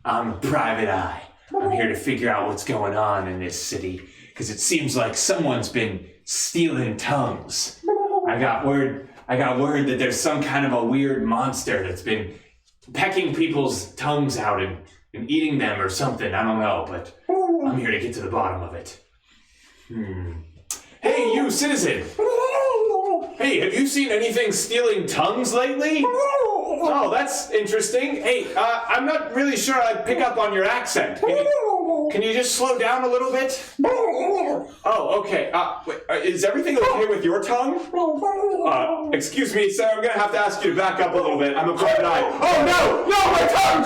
I'm a private eye. I'm here to figure out what's going on in this city, because it seems like someone's been stealing tongues. I got word that there's some kind of a weird monster that's been pecking people's tongues out and eating them or something. I don't know, but I'm here to get to the bottom of it. Hey, you citizen! Hey, have you seen anything stealing tongues lately? Oh, that's interesting. Hey, I'm not really sure I pick up on your accent. Can you just slow down a little bit? Oh, okay. Wait, is everything okay with your tongue? Excuse me, sir. I'm gonna have to ask you to back up a little bit. I'm a private eye. Oh no! No, my tongue!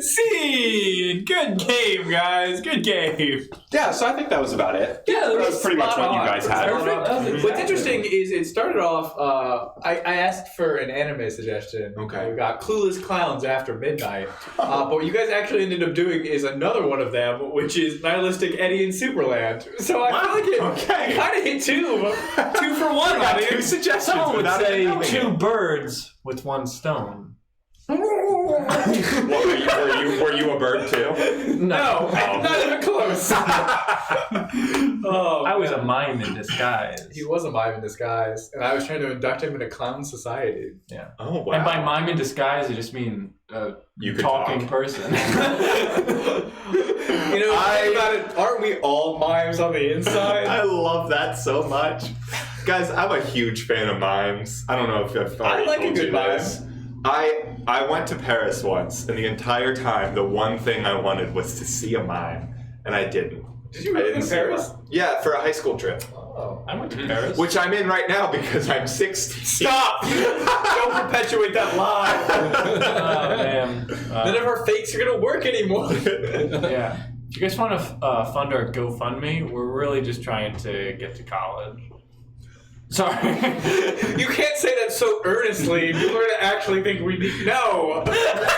Scene! Good game, guys. Good game. Yeah, so I think that was about it. Yeah, that was pretty much what you guys had. Perfect. What's interesting is it started off, I asked for an anime suggestion. Okay. We got Clueless Clowns After Midnight. But what you guys actually ended up doing is another one of them, which is Nihilistic Eddie in Superland. So I feel like it kind of hit two for one. I got two suggestions. Someone would without say even knowing two it. birds with one stone. Were you a bird too? No, not even close. I was a mime in disguise. He was a mime in disguise, and I was trying to induct him into clown society. Yeah. Oh wow. And by mime in disguise, I just mean You could talking talk. person. You know, think about it, aren't we all mimes on the inside? I love that so much. Guys, I'm a huge fan of mimes. I don't know if I've already like a told good you mime. this. I went to Paris once, and the entire time, the one thing I wanted was to see a mime, and I didn't. Did you really in see Paris? one. Yeah, for a high school trip. Oh. I went to Paris. Which I'm in right now because I'm 60. Stop! Don't perpetuate that lie. Oh, man. None of our fakes are gonna work anymore. Yeah. If you guys want to fund our GoFundMe, we're really just trying to get to college. Sorry. You can't say that so earnestly. People are gonna actually think we need. No!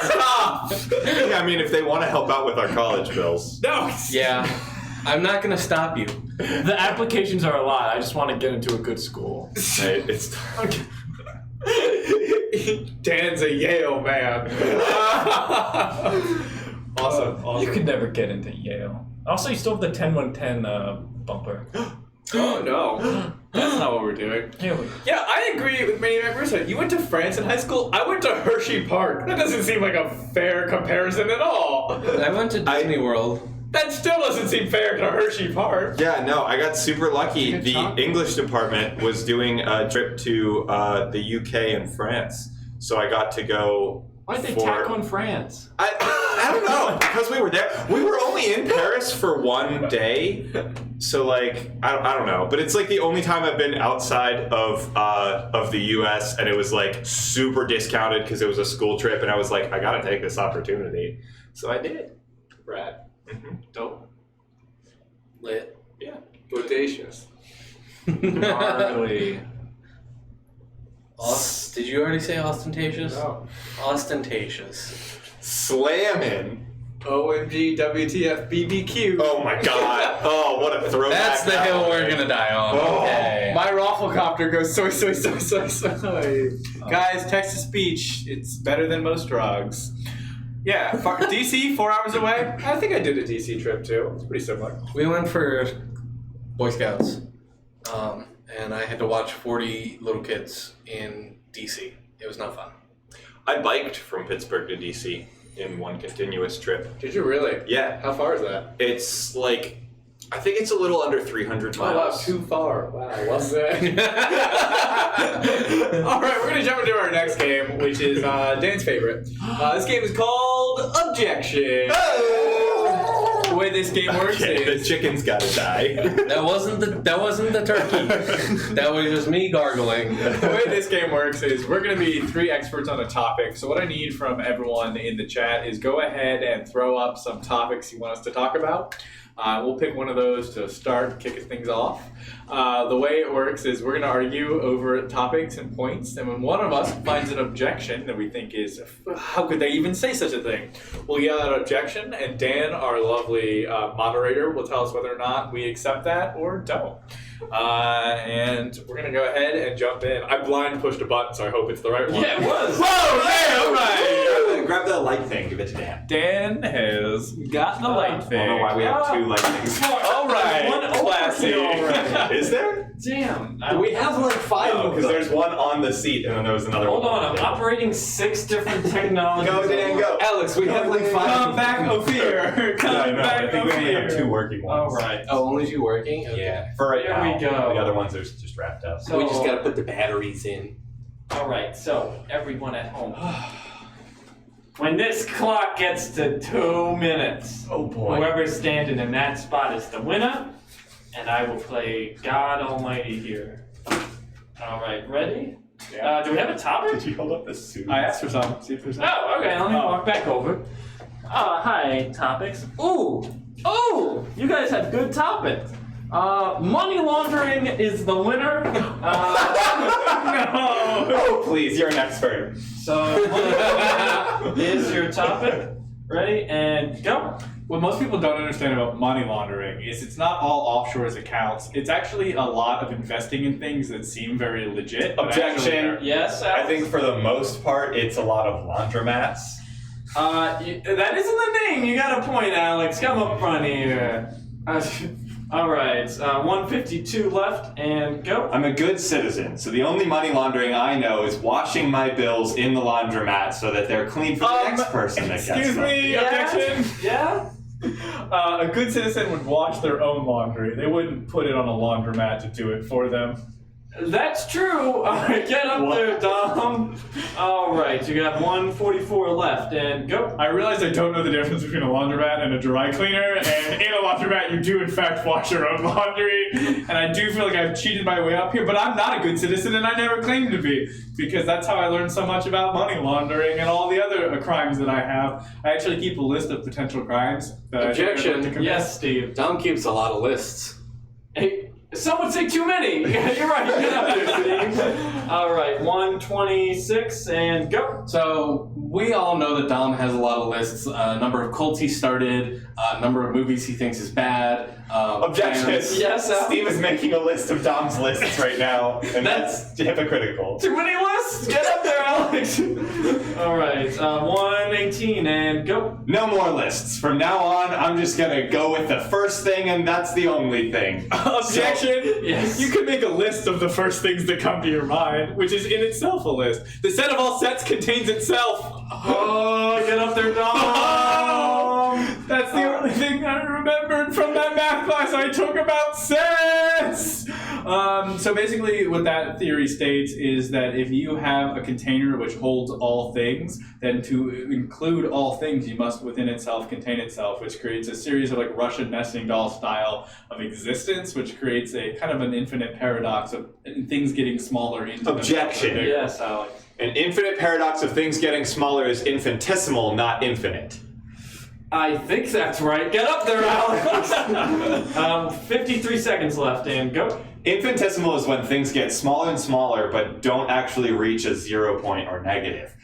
Stop! Yeah, I mean, if they want to help out with our college bills. No! Yeah. I'm not going to stop you. The applications are a lot. I just want to get into a good school. Hey, it's Dan's a Yale man. Awesome. You could never get into Yale. Also, you still have the 10-110 bumper. Oh no. That's not what we're doing. Yeah, I agree with many members. You went to France in high school. I went to Hershey Park. That doesn't seem like a fair comparison at all. I went to Disney World. That still doesn't seem fair to Hershey Park. Yeah, no, I got super lucky. The English department was doing a trip to the UK and France, so I got to go. Why did they tack on France? I don't know, because we were there. We were only in Paris for one day, so like I don't know. But it's like the only time I've been outside of the U.S. and it was like super discounted because it was a school trip, and I was like, I gotta take this opportunity, so I did. Brad. Mm-hmm. Dope. Lit. Yeah. Bodacious. Gnarly. Did you already say ostentatious? No. Ostentatious. Slamming. OMG, WTF, BBQ. Oh my god. Oh, what a throwback. That's the hill we're going to die on. Oh. Okay. My rafflecopter goes soy. Guys, text to speech. It's better than most drugs. Yeah, DC, 4 hours away. I think I did a DC trip too. It's pretty similar. We went for Boy Scouts, and I had to watch 40 little kids in DC. It was not fun. I biked from Pittsburgh to DC in one continuous trip. Did you really? Yeah. How far is that? It's like, I think it's a little under 300 miles. Oh, wow, too far. Wow, what's that? All right, we're going to jump into our next game, which is Dan's favorite. This game is called Objection. The way this game works The is... chicken's gotta die. That wasn't the turkey. That was just me gargling. The way this game works is we're going to be 3 experts on a topic. So what I need from everyone in the chat is go ahead and throw up some topics you want us to talk about. We'll pick one of those to start kicking things off. The way it works is we're going to argue over topics and points, and when one of us finds an objection that we think is, how could they even say such a thing? We'll yell out objection, and Dan, our lovely moderator, will tell us whether or not we accept that or don't. And we're going to go ahead and jump in. I blind pushed a button, so I hope it's the right one. Yeah, it was. Whoa, Dan, all right. Grab the light thing, give it to Dan. Dan has got the light I thing. don't know why we have 2 light things. All right, One classy. Is there? Damn. We have like 5 of Because them. there's one on the seat and then there was another Hold one. on, I'm operating 6 different technologies. Go, Dan, go. Alex, we have like 5. Come back, Ophir. Come Yeah, I know. I back, think we only have 2 Ophir. working All ones. right. Oh, only 2 working? Okay. Yeah, for right There now. we go. The other ones are just wrapped up. So We just gotta put the batteries in. All right, so everyone at home. When this clock gets to 2 minutes, Oh boy. whoever's standing in that spot is the winner, and I will play God Almighty here. All right, ready? Do we have a topic? Did you hold up the suit? I asked for some. See if there's some. Oh, okay, let me walk back over. Hi, topics. Ooh, you guys have good topics. Money laundering is the winner. Oh, please, you're an expert. So, money laundering is your topic. Ready, and go. What most people don't understand about money laundering is it's not all offshore accounts. It's actually a lot of investing in things that seem very legit. but actually Objection. are- Yes, I Alex? think for the most part, it's a lot of laundromats. That isn't the name. You got a point, Alex. Come up front here. All right, 152 left, and go. I'm a good citizen, so the only money laundering I know is washing my bills in the laundromat so that they're clean for the next person that gets Excuse them. me, Yeah? objection. Yeah? A good citizen would wash their own laundry. They wouldn't put it on a laundromat to do it for them. That's true. All right, get up there, Dom. All right, you got 144 left, and go. I realize I don't know the difference between a laundromat and a dry cleaner, and in a laundromat you do in fact wash your own laundry, and I do feel like I've cheated my way up here, but I'm not a good citizen and I never claimed to be, because that's how I learned so much about money laundering and all the other crimes that I have. I actually keep a list of potential crimes that I think I'd like to Objection. commit. Yes, Steve. Dom keeps a lot of lists. Hey, some would say too many. You're right. Get up there, Steve. All right, 126, and go. So we all know that Dom has a lot of lists. Number of cults he started, number of movies he thinks is bad. Objection. fans. Yes, Alex. Steve is making a list of Dom's lists right now, and that's hypocritical. Too many lists. Get up there, Alex. All right, 118, and go. No more lists. From now on, I'm just gonna go with the first thing, and that's the only thing. Objection! Yes. You could make a list of the first things that come to your mind, which is in itself a list. The set of all sets contains itself. Oh, get up there, Dom. That's the only thing I remembered from that math class I took about sets! So basically what that theory states is that if you have a container which holds all things, then to include all things you must within itself contain itself, which creates a series of like Russian nesting doll style of existence, which creates a kind of an infinite paradox of things getting smaller into Objection. Yes, Alex. An infinite paradox of things getting smaller is infinitesimal, not infinite. I think that's right. Get up there, Alex. 53 seconds left, and go. Infinitesimal is when things get smaller and smaller, but don't actually reach a 0 point or negative.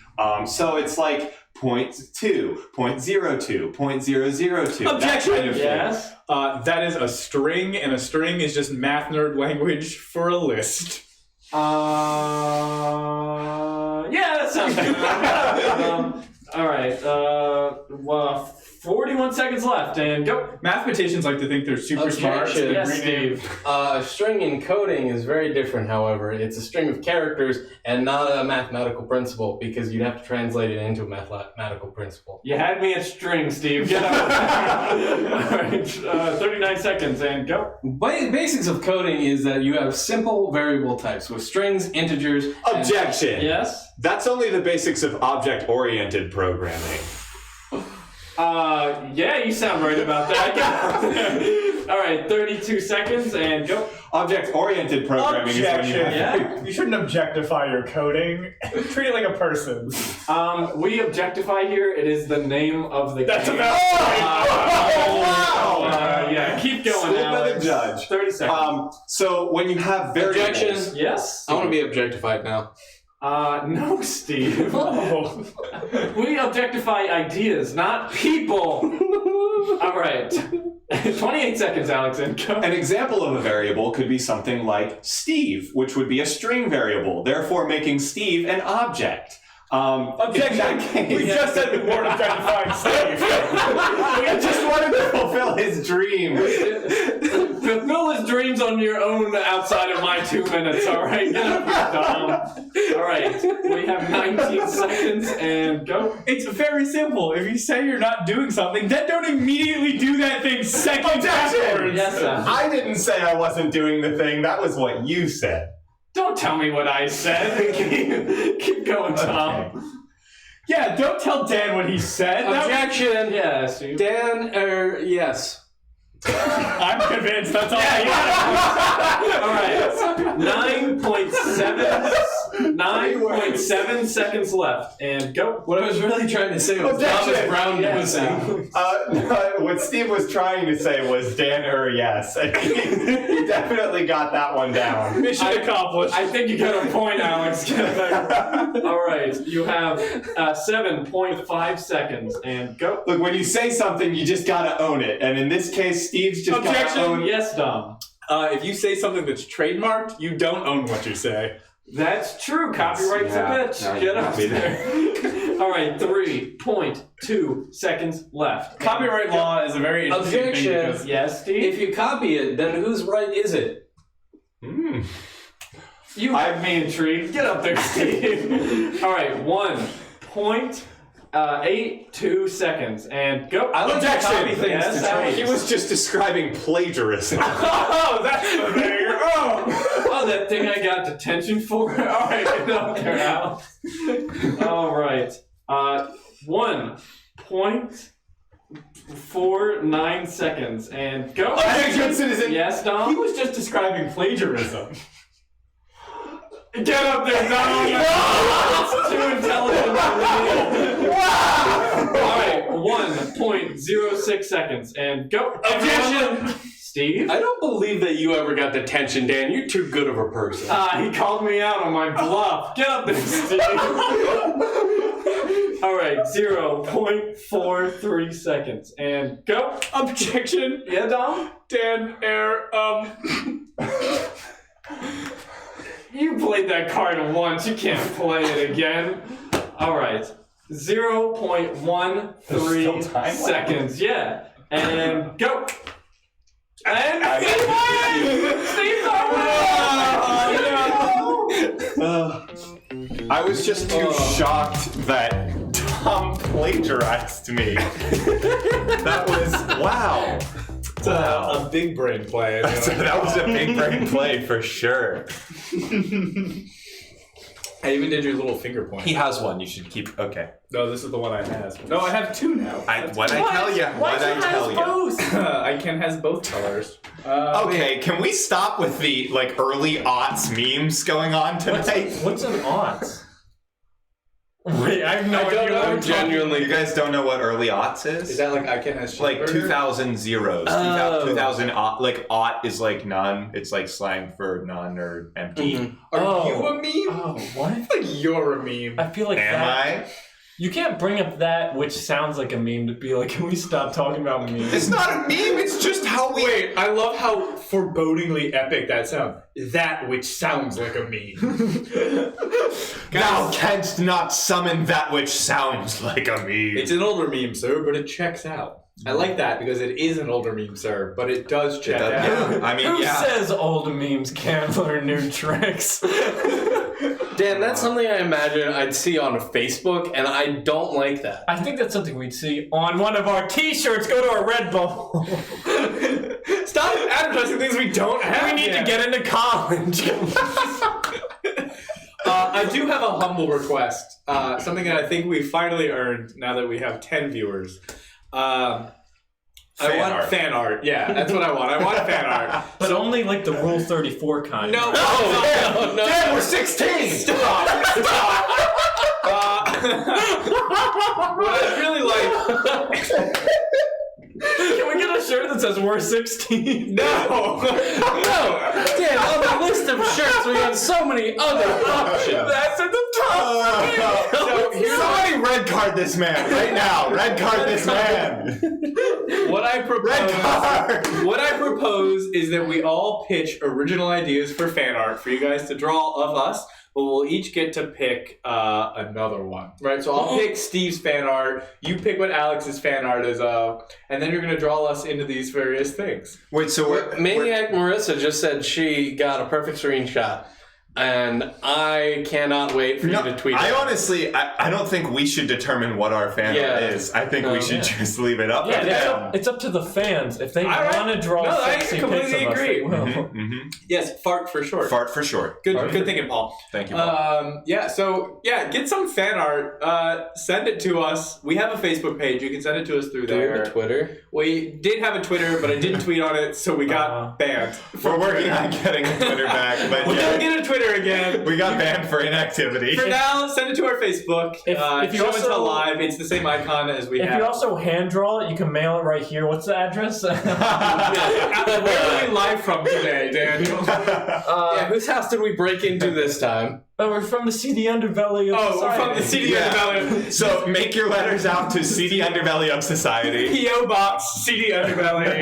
So it's like 0.2, 0.02, 0.002. that Objection! kind of thing. Yes. That is a string, and a string is just math nerd language for a list. Yeah, that sounds good. All right. 41 seconds left, and go. Mathematicians like to think they're super smart. Objection. Yes, Steve. A string in coding is very different, however. It's a string of characters and not a mathematical principle because you'd have to translate it into a mathematical principle. You had me at string, Steve. Get out. All right, 39 seconds, and go. Basics of coding is that you have simple variable types with strings, integers. Objection. Yes? That's only the basics of object-oriented programming. Yeah, you sound right about that. All right, 32 seconds, and go. Object-oriented programming is when you have... Yeah. You shouldn't objectify your coding. Treat it like a person. We objectify here. It is the name of the That's game. about wow! Yeah, keep going, Schooled by the Alex. judge. 30 seconds. So when you have variables... Objection. Yes? I want to be objectified now. No, Steve. Oh. We objectify ideas, not people. All right. 28 seconds, Alex, and go. An example of a variable could be something like Steve, which would be a string variable, therefore making Steve an object. Objection! We just said we weren't objectifying Steve. I just wanted to fulfill his dream. Fulfill his dreams on your own outside of my 2 minutes, all right? Get up here, Dom. All right, we have 19 seconds, and go. It's very simple. If you say you're not doing something, then don't immediately do that thing seconds afterwards. Yes, sir. I didn't say I wasn't doing the thing. That was what you said. Don't tell me what I said. Keep going, Tom. Yeah, don't tell Dan what he said. Objection. Yeah, Steve. Dan, yes. I'm convinced. That's all All right. 9.7 seconds left, and go. What I was really trying to say was Objection. Thomas Brown Yes. missing. What Steve was trying to say was Dan or yes. I think he definitely got that one down. Mission accomplished. I think you got a point, Alex. All right, you have 7.5 seconds, and go. Look, when you say something, you just gotta own it. And in this case, Steve's just gotta Objection. own... Yes, Dom. If you say something that's trademarked, you don't own what you say. That's true. Copyright's a bitch. no, Get you up can't be there. All right, 3.2 seconds left. Copyright law is a very interesting thing Objection. because Yes, Steve? If you copy it, then whose right is it? You have me intrigued. Get up there, Steve. All right, 1.82 seconds, and go. I like to copy things Yes, to Alex. He was just describing plagiarism. oh, that's the thing. Oh, that thing I got detention for? All right, get up there, Alex. All right. 1.49 seconds, and go. Objection, citizen. Yes, Dom? He was just describing plagiarism. Get up there, Dom! It's too intelligent for me. All right, 1.06 seconds, and go. Objection! Steve? I don't believe that you ever got detention, Dan. You're too good of a person. He called me out on my bluff. Get up there, Steve. All right, 0.43 seconds, and go. Objection. Yeah, Dom? Dan, You played that card once. You can't play it again. All right, 0.13 seconds. Yeah, and go. And Steve I was just too shocked that Tom plagiarized me. That was, wow. It's a big brain play. That was a big brain play for sure. I even did your little finger point. He has one. You should keep. Okay. No, this is the one I have. No, I have two now. What I tell you? What I tell you? Icon has both colors. Okay, can we stop with the early aughts memes going on tonight? What's an aught? Wait, I have no I don't idea. know, genuinely. You guys don't know what early aughts is? Is that like Icon has Like cheeseburger? 2000 zeros. 2000 aught. Like aught is like none. It's like slang for none or empty. Mhm. Are Oh. you a meme? Oh, what? Like you're a meme. I feel like Am that. I? You can't bring up that which sounds like a meme to be like, can we stop talking about memes? It's not a meme, it's just how we... Wait, I love how forebodingly epic that sounds. That which sounds like a meme. Thou canst not summon that which sounds like a meme. It's an older meme, sir, but it checks out. I like that because it is an older meme, sir, but it does check out. Yeah, I mean, Who says old memes can't learn new tricks? Dan, that's something I imagine I'd see on Facebook, and I don't like that. I think that's something we'd see on one of our t-shirts. Go to our Red Bull. Stop advertising things we don't have. We need to get into college. I do have a humble request. Something that I think we finally earned now that we have 10 viewers. I want fan art. Yeah, that's what I want. I want fan art. But only like the Rule 34 kind. No, no. Dad, we're 16! Stop! What I really like... Can we get a shirt that says we're 16? No! Dan, on the list of shirts, we have so many other options. That's at the top! So here's somebody red card this man right now. Red card this man. What I propose is that we all pitch original ideas for fan art for you guys to draw of us, but we'll each get to pick another one, right? So I'll pick Steve's fan art, you pick what Alex's fan art is of, and then you're going to draw us into these various things. Wait, so Maniac Marissa just said she got a perfect screenshot. And I cannot wait for you to tweet I it. honestly, I don't think we should determine what our fan art is. I think we should just leave it up to them. It's up to the fans. If they want to draw sexy pics of us, they will. Yes, fart for short. Fart for short. Good thinking, Paul. Thank you, Paul. Get some fan art. Send it to us. We have a Facebook page. You can send it to us through Do we there. have a Twitter? We did have a Twitter, but I didn't tweet on it, so we got banned. We're working on getting a Twitter back, but We'll get a Twitter again. We got banned for inactivity. For now, send it to our Facebook. If you show also- and tell live. It's the same icon as we If have. you also hand draw it, you can mail it right here. What's the address? Where are we live from today, Daniel? Whose house did we break into this time? We're from the seedy underbelly of We're society. from the CD Underbelly. So make your letters out to CD Underbelly of Society. P.O. Box, CD Underbelly.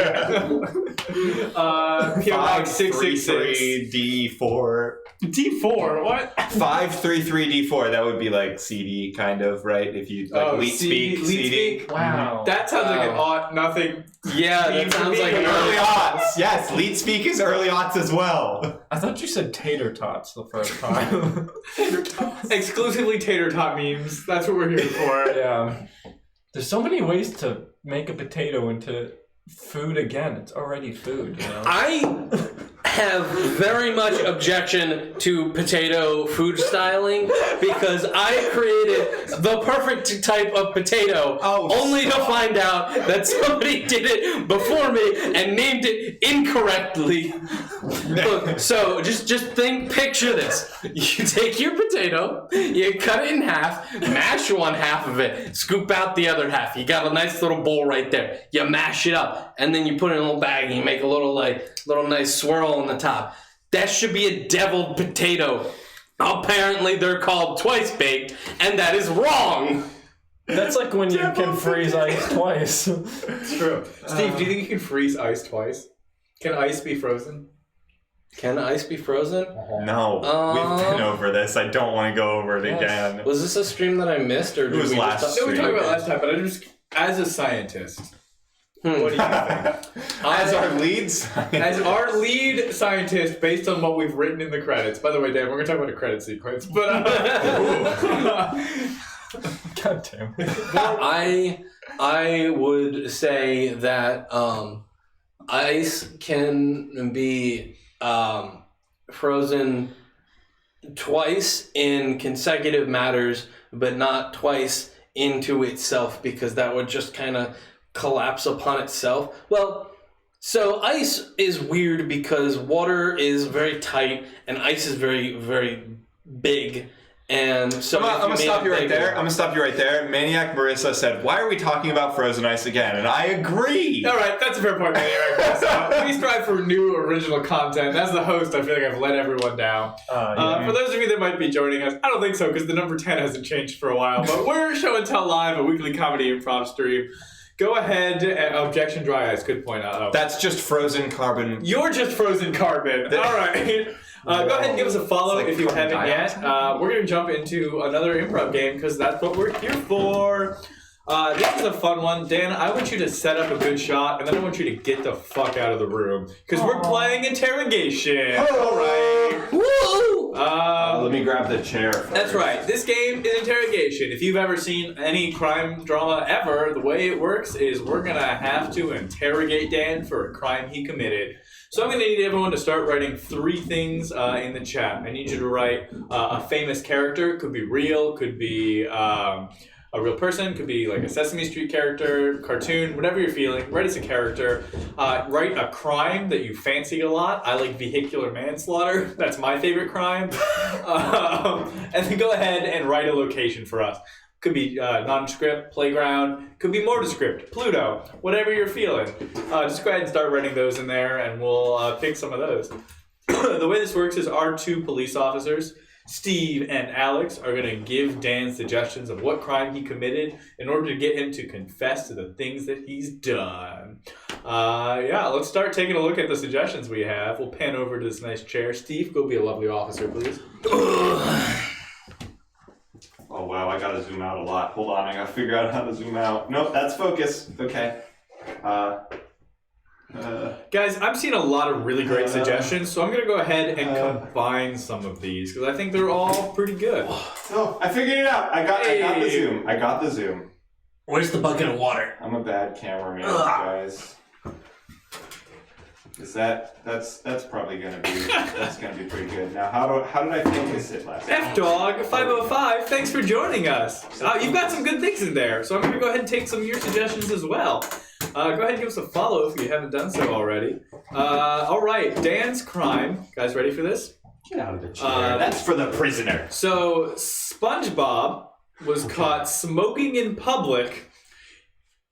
P.O. Box 666. D4. D4, what? 533D4. That would be like CD kind of, right? If you like Leet Speak CD. Wow. That sounds like an ought nothing. Yeah, that sounds like early aughts. Yes, Leet Speak is early aughts as well. I thought you said tater tots the first time. Tater tots. Exclusively tater tot memes. That's what we're here for. Yeah. There's so many ways to make a potato into food again. It's already food, you know? I have very much objection to potato food styling because I created the perfect type of potato only to find out that somebody did it before me and named it incorrectly. Look, so just picture this. You take your potato, you cut it in half, mash one half of it, scoop out the other half. You got a nice little bowl right there. You mash it up, and then you put it in a little bag and you make a little nice swirl on the top. That should be a deviled potato. Apparently they're called twice baked, and that is wrong. That's like when you can freeze ice twice. It's true. Steve, do you think you can freeze ice twice? Can ice be frozen? Can ice be frozen? No, we've been over this. I don't want to go over it again. Was this a stream that I missed, or did was we last just No, we talked about it last time, but I just, as a scientist, what do you think? As our leads, As our lead scientist, based on what we've written in the credits. By the way, Dan, we're going to talk about a credit sequence, but God damn it. I would say that ice can be frozen twice in consecutive matters, but not twice into itself, because that would just kind of collapse upon itself. Well, so ice is weird because water is very tight and ice is very, very big. And so I'm gonna stop you right there. I'm gonna stop you right there. Maniac Marissa said, "Why are we talking about Frozen Ice again?" And I agree. All right, that's a fair point, Maniac. So we strive for new original content. As the host, I feel like I've let everyone down. For those of you that might be joining us, I don't think so because the number 10 hasn't changed for a while. But we're Show and Tell Live, a weekly comedy improv stream. Go ahead and Objection Dry Ice. Good point. That's just frozen carbon. You're just frozen carbon. All right. Go ahead and give us a follow if you haven't yet. We're going to jump into another improv game because that's what we're here for. This is a fun one. Dan, I want you to set up a good shot, and then I want you to get the fuck out of the room because we're playing Interrogation. All right. Woo! Let me grab the chair. That's right. This game is Interrogation. If you've ever seen any crime drama ever, the way it works is we're going to have to interrogate Dan for a crime he committed. So I'm going to need everyone to start writing 3 things in the chat. I need you to write a famous character. Could be real, could be a real person, could be like a Sesame Street character, cartoon, whatever you're feeling. Write as a character. Write a crime that you fancy a lot. I like vehicular manslaughter. That's my favorite crime. And then go ahead and write a location for us. Could be nondescript, playground. Could be more descript, Pluto. Whatever you're feeling. Just go ahead and start writing those in there, and we'll pick some of those. The way this works is our 2 police officers, Steve and Alex, are going to give Dan suggestions of what crime he committed in order to get him to confess to the things that he's done. Let's start taking a look at the suggestions we have. We'll pan over to this nice chair. Steve, go be a lovely officer, please. Oh wow, I gotta zoom out a lot. Hold on, I gotta figure out how to zoom out. Nope, that's focus. Okay. Guys, I'm seeing a lot of really great suggestions, so I'm going to go ahead and combine some of these because I think they're all pretty good. Oh, I figured it out. I got the zoom. I got the zoom. Where's the bucket of water? I'm a bad cameraman, guys. Is that's probably gonna be pretty good. Now how did I focus it last time? F-Dog 505, thanks for joining us. You've got some good things in there, so I'm going to go ahead and take some of your suggestions as well. Go ahead and give us a follow if you haven't done so already. All right, Dan's crime. Guys, ready for this? Get out of the chair. That's for the prisoner. So SpongeBob was caught smoking in public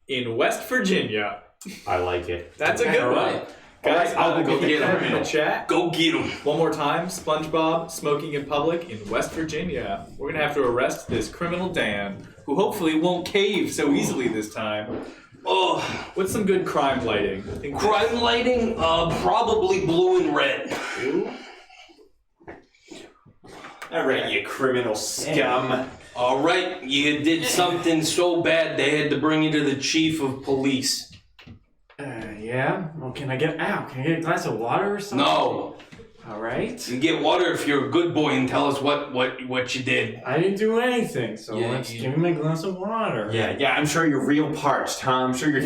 in West Virginia. I like it. That's a good one. Guys, I'll go get him in the chat. Go get him. One more time. SpongeBob smoking in public in West Virginia. We're going to have to arrest this criminal Dan, who hopefully won't cave so easily this time. Oh, what's some good crime lighting? Crime lighting? Probably blue and red. Ooh. All right, you criminal scum. All right, you did something so bad they had to bring you to the chief of police. Yeah? Well, can I get a glass of water or something? No. All right. You get water if you're a good boy and tell us what you did. I didn't do anything, so Yeah, let's give me a glass of water. Yeah, I'm sure you're real parched, huh? I'm sure your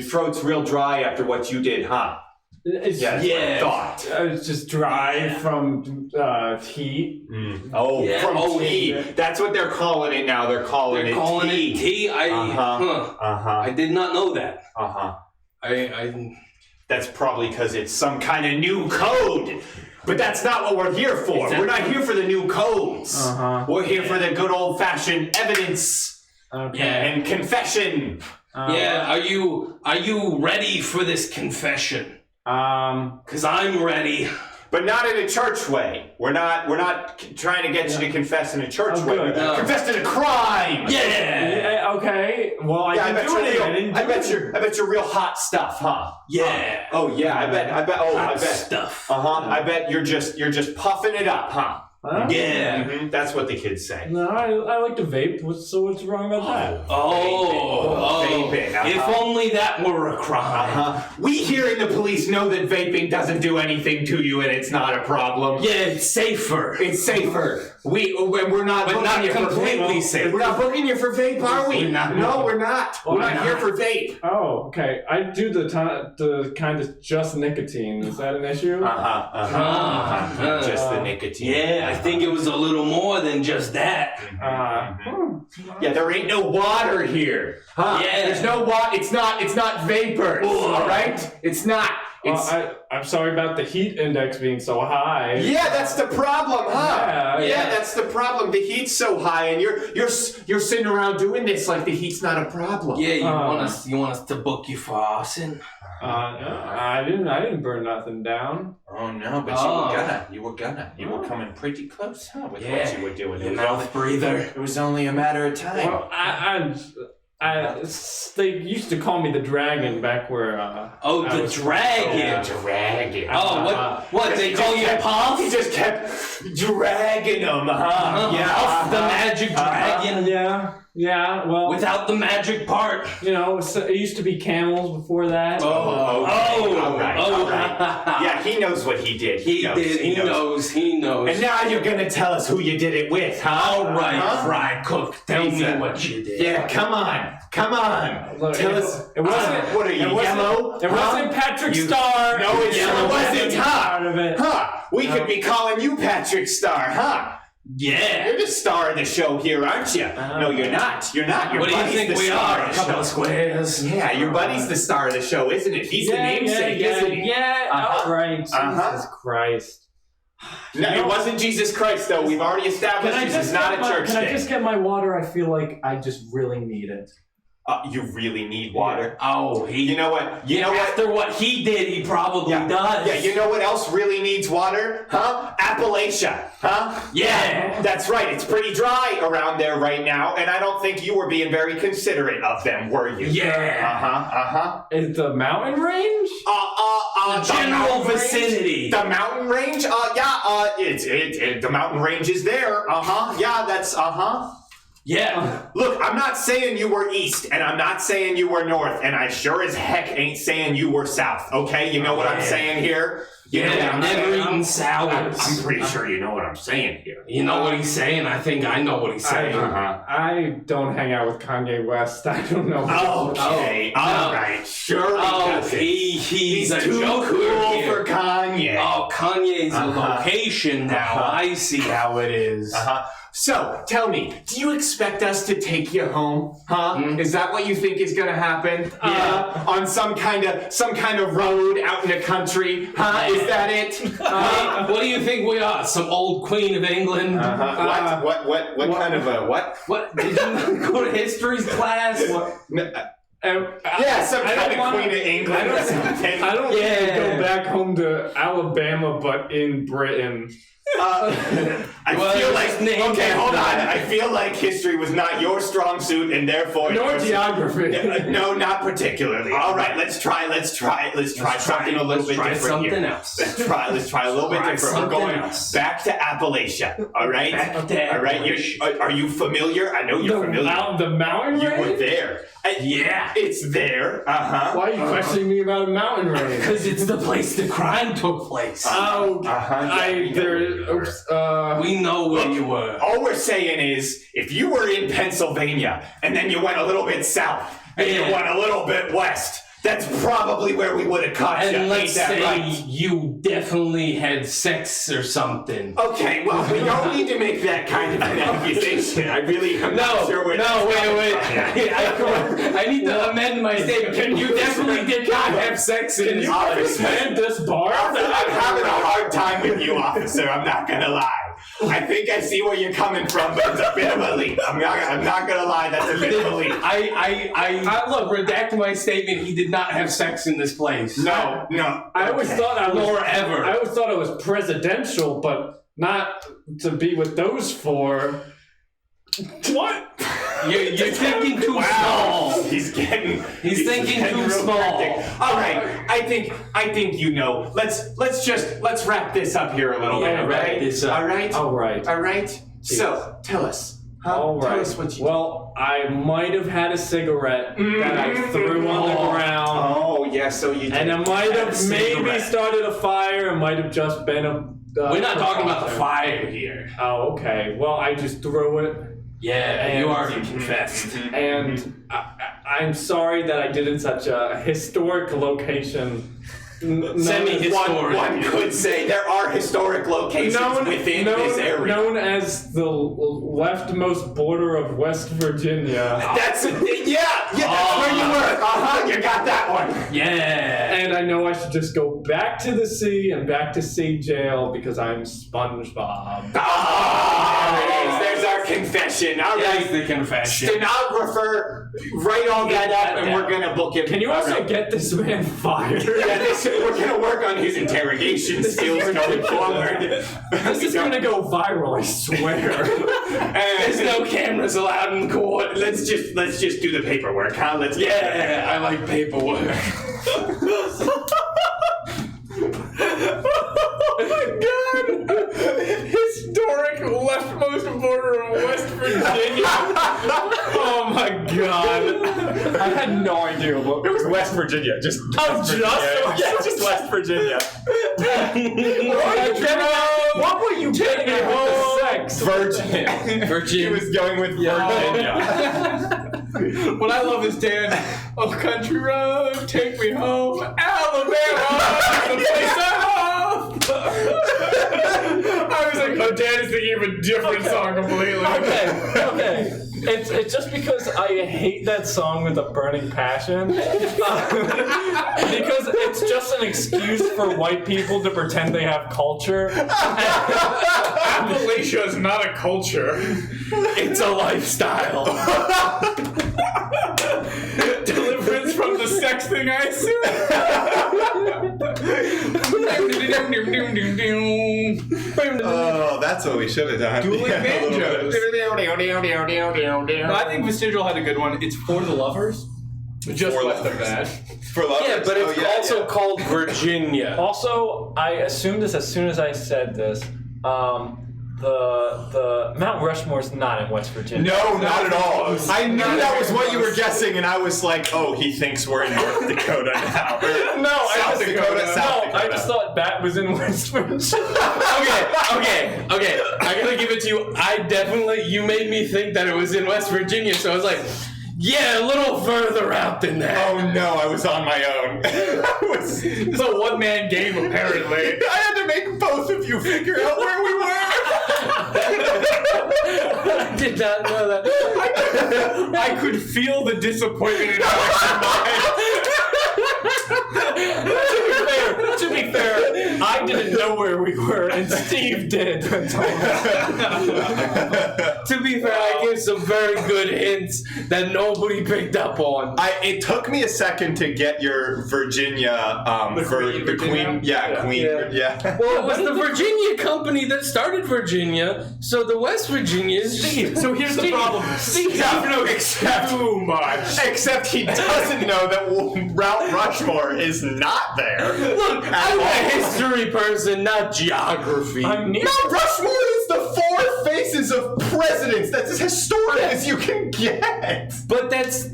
throat's real dry after what you did, huh? It's That's what I thought. It's just dry from heat. Oh, Yeah. from tea. That's what they're calling it now. They're calling it tea. Tea? I did not know that. I That's probably because it's some kind of new code. But that's not what we're here for. We're not here for the new codes. We're here for the good old-fashioned evidence and confession. Are you ready for this confession? Cause I'm ready. But not in a church way. We're not trying to get you to confess in a church way. Good. Confess in a crime. Okay. Well, I didn't do anything. I bet you're real hot stuff, huh? Yeah. Oh yeah. I bet. Stuff. I bet you're just puffing it up, huh? Yeah. Mm-hmm. That's what the kids say. No, I like to vape. So what's wrong about that? Vaping. If only that were a crime. We here in the police know that vaping doesn't do anything to you and it's not a problem. Yeah, it's safer. It's safer. We're not, But not completely safe. We're not booking you for vape, are we? No, we're not. We're not here for vape. Oh, okay. I do the kind of just nicotine. Is that an issue? Just the nicotine. Yeah, I think it was a little more than just that. Yeah, there ain't no water here. Yeah. There's no water. It's not vapors. All right? It's not. I'm sorry about the heat index being so high. Yeah, that's the problem, huh? Yeah. That's the problem. The heat's so high, and you're sitting around doing this like the heat's not a problem. Yeah, you want us to book you for arson? I didn't burn nothing down. Oh no, but you were gonna. You were coming pretty close, huh? With what you were doing. You mouth breather. It was only a matter of time. Well, they used to call me the dragon back where. The dragon. Dragging. Oh, what? They call you Puff? He just kept dragging them, huh? Puff the magic dragon. Yeah. Well, Without the magic part. It used to be camels before that. All right. Yeah, he knows what he did. He knows. And now you're gonna tell us who you did it with, huh? All right, Fry Cook, tell me what you did. Yeah, come on. Look, Tell us. It wasn't. What are you, yellow? It wasn't Patrick Star. No, it sure wasn't, Part of it. Huh? We could be calling you Patrick Star, huh? Yeah. You're the star of the show here, aren't you? No, you're not. Your What do you buddy's think the we star are? of A the couple show. of squares? Yeah, your buddy's the star of the show, isn't it? He's the namesake, isn't he? All right. Jesus Christ. No, it wasn't Jesus Christ, though. We've already established this is not a church Can thing. I just get my water? I feel like I just really need it. You really need water. Oh, You know what? After what he did, he probably does. Yeah, you know what else really needs water? Huh? Appalachia. Huh? Yeah. That's right. It's pretty dry around there right now, and I don't think you were being very considerate of them, were you? Yeah. Is the mountain range? The General mountain vicinity. Range? The mountain range? The mountain range is there. Yeah, that's Yeah. Look, I'm not saying you were east, and I'm not saying you were north, and I sure as heck ain't saying you were south, okay? You know what I'm saying here? You know what I'm never saying? eaten sours. I'm pretty sure you know what I'm saying here. You know what he's saying? I think I know what he's saying. I don't hang out with Kanye West. I don't know. Okay, all right, sure. He's a too joker cool here. for Kanye. Oh, Kanye's a location now. I see how it is. So, tell me, do you expect us to take you home? Huh? Is that what you think is gonna happen? On some kind of road out in the country? Huh? Is that it? What do you think we are? Some old Queen of England? What kind of a what? What? Did you go to history class? Yeah, some kind of Queen of England or something. I don't want to go back home to Alabama, but in Britain. I feel like history was not your strong suit, and therefore nor geography. No, not particularly. All right, let's try something a little bit different here. Else. Let's try a little bit different. We're going back to Appalachia. All right, all right. Are you familiar? I know you're familiar. The mountain range. You were there. Yeah, it's there. Why are you questioning me about a mountain range? Because it's the place the crime took place. We know where you were. All we're saying is, if you were in Pennsylvania and then you went a little bit south and you went a little bit west, that's probably where we would have caught you. And let's say you definitely had sex or something. Okay, well, we don't need to make that kind of an accusation. I really am not sure where wait. I need to amend my statement. You definitely did not have sex in this place. Expand this bar? I'm having a hard time with you, officer. I'm not gonna lie. I think I see where you're coming from, but it's a bit of a leap. I'm not gonna lie. That's a bit of a leap. I look, redact my statement. He did not have sex in this place. No. I always thought I always thought it was presidential, but not to be with those four. What? You're thinking too small. He's thinking too small. All right, I think you know. Let's wrap this up here a little bit. All right. This up. All right. So tell us. All right. Tell us what you. Well, I might have had a cigarette that I threw on the ground. Oh yeah, so you did. And it might have maybe started a fire. It might have just been a. We're not talking about the fire here. Oh, okay. Well, I just threw it. Yeah, you already confessed. And I'm sorry that I did in such a historic location. Semi-historic. One could say there are historic locations within this area. Known as the leftmost border of West Virginia. That's where you were. You got that one. Yeah. And I know I should just go back to the sea and back to sea jail because I'm SpongeBob. There's our confession. All right. The confession. Stenographer, write all that up, and we're gonna book him. Can you also get this man fired? We're gonna work on his interrogation skills going forward. This is gonna go viral, I swear. There's no cameras allowed in court. Let's just do the paperwork, huh? Yeah, I like paperwork. Oh my god! Historic leftmost border of West Virginia. Oh my god. I had no idea what It was West Virginia. Just West Virginia. What were you getting at with the sex? Virgin. He was going with Virginia. What I love is Dan. Oh, country road, take me home, Alabama, the place I love. I was like, oh, Dan is thinking of a different song completely. Okay. It's just because I hate that song with a burning passion. Because it's just an excuse for white people to pretend they have culture. Appalachia is not a culture. It's a lifestyle. Deliverance from the sex thing, I assume. Oh, that's what we should have done. Dueling Yeah, a little banjos. bit. No, I think Vestigial had a good one. It's For the Lovers. Just For west of Lovers. that. For lovers. Yeah, but it's also called Virginia. Also, I assumed this as soon as I said this. The Mount Rushmore's not in West Virginia. No, not at all. I knew that was what you were guessing, and I was like, oh, he thinks we're in North Dakota now. South Dakota. I just thought that was in West Virginia. Okay. I gotta give it to you. You made me think that it was in West Virginia, so I was like, yeah, a little further out than that. Oh no, I was on my own. It's a one-man game, apparently. I had to make both of you figure out where we were. I did not know that. I could feel the disappointment in Alex's mind. To be fair, I didn't know where we were, and Steve did. To be fair, I gave some very good hints that nobody picked up on. It took me a second to get your Virginia, The Queen. Queen. Yeah. Well, it was the Virginia company that started Virginia, so the West Virginians. So here's the problem. Steve knows too much. Except he doesn't know that Mount Rushmore is not there. Look, I'm a history person, not geography. Mount Rushmore is the four faces of presidents. That's as historic as you can get. But that's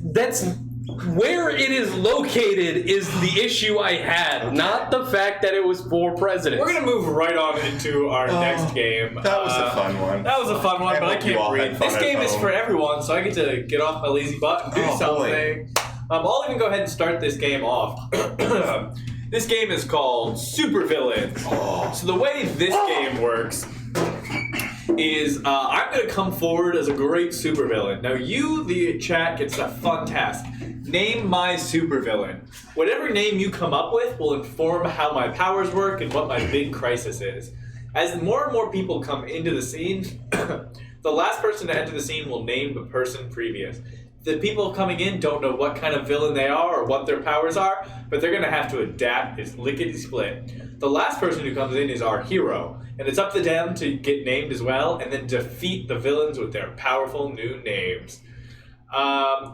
where it is located is the issue I had, not the fact that it was four presidents. We're gonna move right on into our next game. That was a fun one. That was a fun one, but I hope you can't all breathe. had fun This at game is home. for everyone, so I get to get off my lazy butt and do something. I'll even go ahead and start this game off. This game is called Supervillains. So the way this game works is I'm going to come forward as a great supervillain. Now you, the chat, gets a fun task. Name my supervillain. Whatever name you come up with will inform how my powers work and what my big crisis is. As more and more people come into the scene, the last person to enter the scene will name the person previous. The people coming in don't know what kind of villain they are or what their powers are, but they're going to have to adapt. It's lickety-split. The last person who comes in is our hero, and it's up to them to get named as well and then defeat the villains with their powerful new names.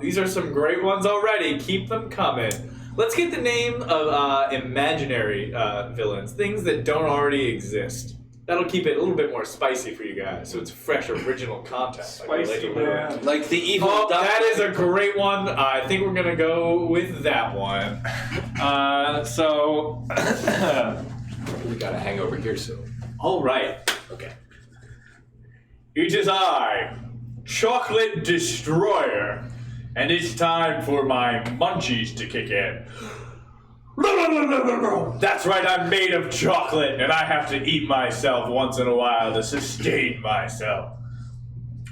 These are some great ones already. Keep them coming. Let's get the name of imaginary villains, things that don't already exist. That'll keep it a little bit more spicy for you guys, so it's fresh, original content. Like the evil doctor. That is a great one. I think we're gonna go with that one. We got a hangover here, so. All right. Okay. It is I, Chocolate Destroyer, and it's time for my munchies to kick in. That's right, I'm made of chocolate, and I have to eat myself once in a while to sustain myself.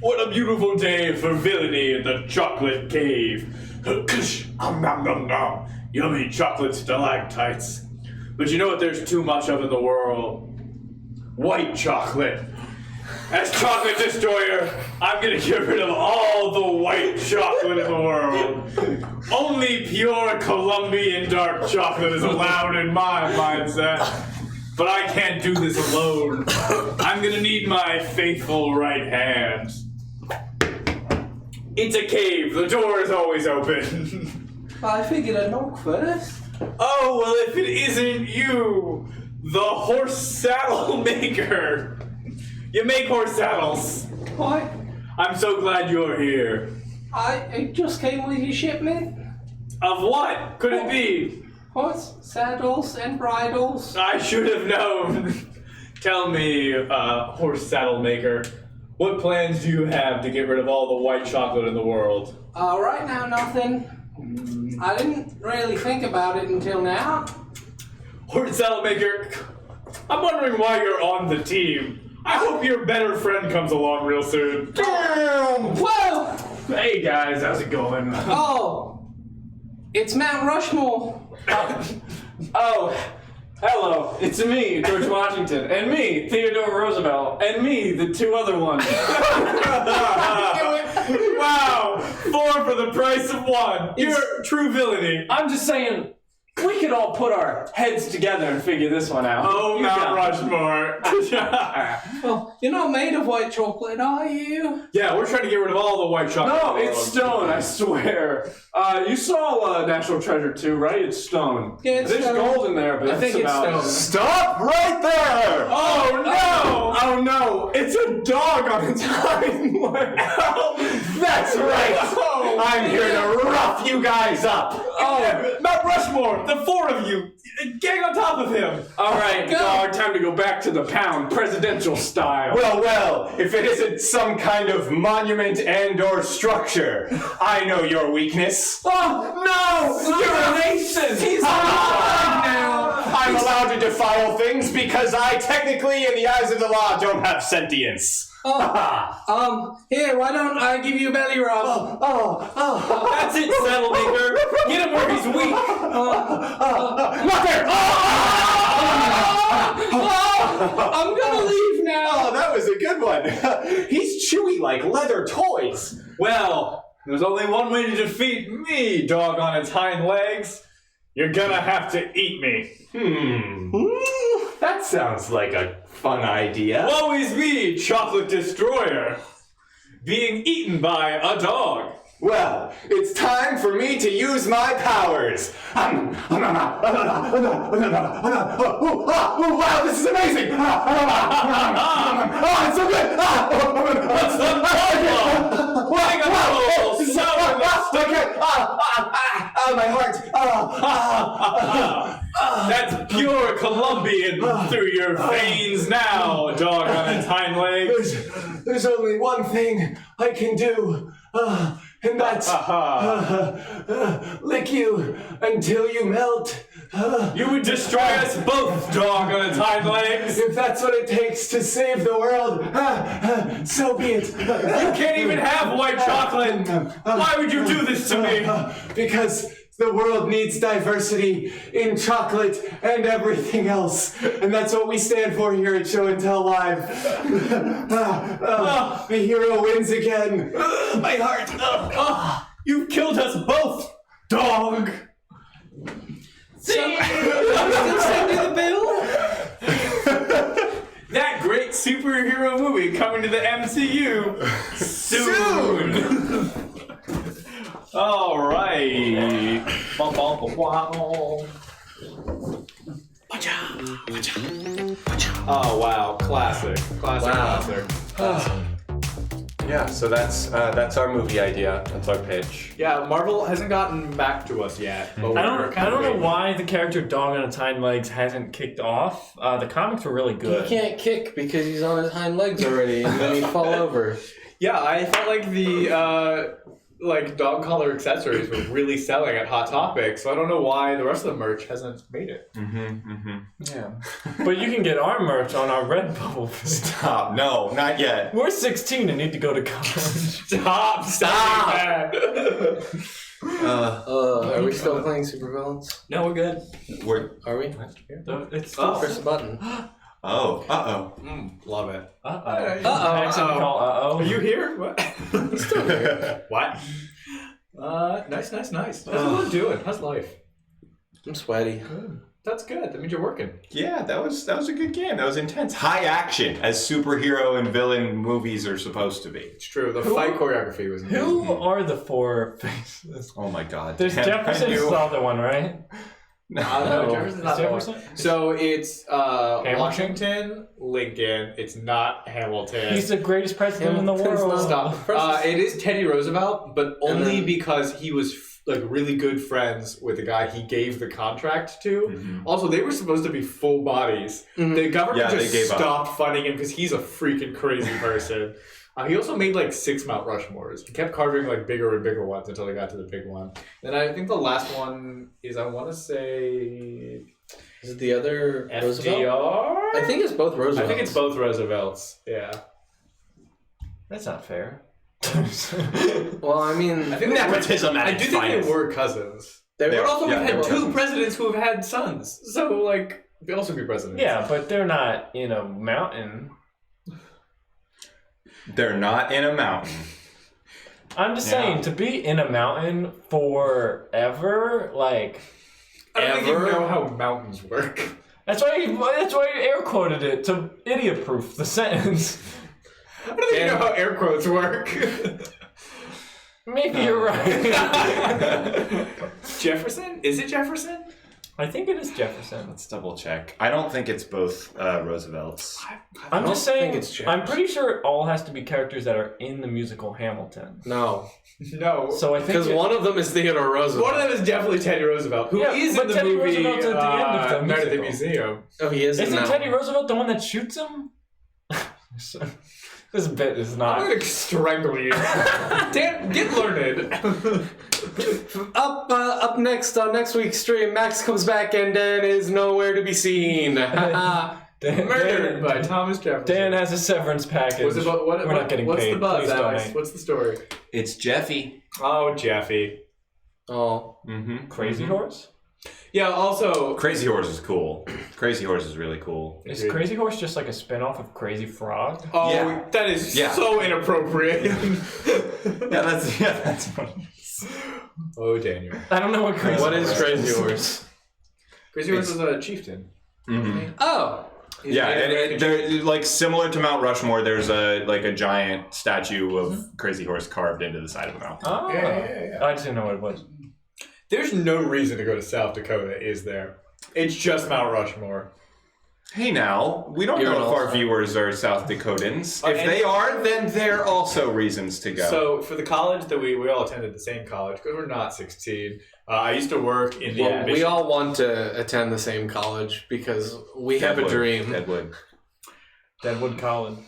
What a beautiful day for villainy in the chocolate cave. yummy chocolate stalactites. But you know what there's too much of in the world? White chocolate. As chocolate destroyer, I'm gonna get rid of all the white chocolate in the world. Only pure Colombian dark chocolate is allowed in my mindset. But I can't do this alone. I'm gonna need my faithful right hand. It's a cave. The door is always open. I figured I'd knock first. Oh, well, if it isn't you, the horse saddle maker. You make horse saddles. What? I'm so glad you're here. I just came with your shipment. Of what could it be? Horse saddles and bridles. I should have known. Tell me, horse saddle maker, what plans do you have to get rid of all the white chocolate in the world? Right now, nothing. I didn't really think about it until now. Horse saddle maker, I'm wondering why you're on the team. I hope your better friend comes along real soon. Whoa! Hey guys, how's it going? Oh, it's Mount Rushmore. Oh, hello. It's me, George Washington, and me, Theodore Roosevelt, and me, the two other ones. Wow, 4 for the price of 1. You're true villainy. I'm just saying, we could all put our heads together and figure this one out. Oh, You Mount got it. Rushmore. Well, you're not made of white chocolate, are you? Yeah, we're trying to get rid of all the white chocolate. No, in the it's world. stone, I swear. You saw National Treasure 2, right? It's stone. Yeah, it's There's stone. gold in there, but I think it's about stone. Stop right there! Oh no! Oh no, it's a dog on its hind leg. That's right! I'm here to rough you guys up! Oh, Mount Rushmore, the 4 of you, gang on top of him. All right, dog, time to go back to the pound, presidential style. Well, if it isn't some kind of monument and or structure, I know your weakness. Oh, no! You're a racist! He's I'm allowed to defile things because I technically, in the eyes of the law, don't have sentience. Here, why don't I give you a belly rub? That's it, saddle maker. Get him where he's weak. Not there! I'm gonna leave now. Oh, that was a good one. He's chewy like leather toys. Well, there's only one way to defeat me, dog on its hind legs. You're gonna have to eat me. That sounds like a fun idea. Woe is me, chocolate destroyer. Being eaten by a dog. Well, it's time for me to use my powers. Wow, this is amazing. Oh, it's so good. What's the problem? My heart. That's pure Colombian through your veins now, dog on its hind legs. There's only one thing I can do. And that's lick you until you melt. You would destroy us both, dog on its hind legs. If that's what it takes to save the world, so be it. You can't even have white chocolate. Why would you do this to me? Because the world needs diversity in chocolate and everything else. And that's what we stand for here at Show and Tell Live. The hero wins again. My heart. You've killed us both, dog. I'm still sending the bill. That great superhero movie coming to the MCU soon. All right. Oh wow, classic. Yeah, so that's our movie idea. That's our pitch. Yeah, Marvel hasn't gotten back to us yet. But I don't know why the character dog on its hind legs hasn't kicked off. The comics were really He good. can't kick because he's on his hind legs already, and then he'd fall over. Yeah, I felt like the dog collar accessories were really selling at Hot Topic, so I don't know why the rest of the merch hasn't made it. Yeah, but you can get our merch on our Redbubble. Stop. No, not yet. We're 16 and need to go to college. Stop! Are we still playing Supervillains? No, we're good. Are we? It's Press the button. Oh, Love it. Accident call. Are you here? What? He's still here. What? Nice. How's everyone doing? How's life? I'm sweaty. That's good. That means you're working. yeah, that was a good game. That was intense. High action, as superhero and villain movies are supposed to be. It's true. The fight choreography was amazing. Who are the four faces? Oh my god. There's Dan, Jefferson's the other one, right? No, Jefferson's not Jefferson? So it's Hamilton? Washington, Lincoln. It's not Hamilton. He's the greatest president in the Hamilton's world. Stop. It is Teddy Roosevelt, but only then- because he was like really good friends with the guy he gave the contract to. Mhm. Also, they were supposed to be full bodies. Mhm. The government Yeah, they just gave up. stopped funding him because he's a freaking crazy person. He also made like 6 Mount Rushmores. He kept carving like bigger and bigger ones until they got to the big one. Then I think the last one is, I want to say, Is it the other Roosevelt? FDR? I think it's both Roosevelts. I think it's both Roosevelts. Yeah. That's not fair. Well, I mean, I think Nepotism at I its do think finest. they were cousins. they But were. also, yeah, we've they had were 2 cousins. presidents who have had sons. So, like, they also be presidents. Yeah, but they're not in a mountain. They're not in a mountain. I'm just Yeah. saying, to be in a mountain forever, like, I don't think you Ever? know how mountains work. that's why you air quoted it to idiot proof the sentence. I don't think you know how air quotes work. Maybe you're right. Jefferson? Is it Jefferson? I think it is Jefferson. Let's double check. I don't think it's both Roosevelts. I'm just don't saying, think it's I'm pretty sure it all has to be characters that are in the musical Hamilton. No, No. So I think because one of them is Theodore Roosevelt. One of them is definitely Teddy Roosevelt, who Yeah, is but in the Teddy movie Roosevelt's at the end of the Night at the musical. Museum. Oh, he is. in Isn't that Teddy one. Roosevelt the one that shoots him? This bit is I'm not. gonna strangle you. Dan, get learned. Up next on next week's stream, Max comes back and Dan is nowhere to be seen. Murdered by Thomas Jefferson. Dan has a severance package. What's about, what, We're not getting what's paid. the buzz, Please Alex? donate. What's the story? It's Jeffy. Oh, Jeffy. Oh, Mm-hmm. Crazy Horse? Yeah, also... Crazy Horse is cool. Crazy Horse is really cool. Is Crazy Horse just like a spin-off of Crazy Frog? Oh, Yeah. that is Yeah. so inappropriate. That's funny. Oh, Daniel. I don't know what Crazy what Horse is Crazy Horse? Crazy Horse is a chieftain. Mm-hmm. Oh, Yeah, and they're like similar to Mount Rushmore. There's a giant statue of Crazy Horse carved into the side of the mountain. Oh. Yeah. I just didn't know what it was. There's no reason to go to South Dakota, is there? It's just Mount Rushmore. Hey now, we don't You're know if our also- viewers are South Dakotans. If and- they are, then there are also reasons to go. So for the college that we all attended the same college, because we're not 16. I used to work in the well, admission. we all want to attend the same college because we have a dream. Deadwood. Deadwood College.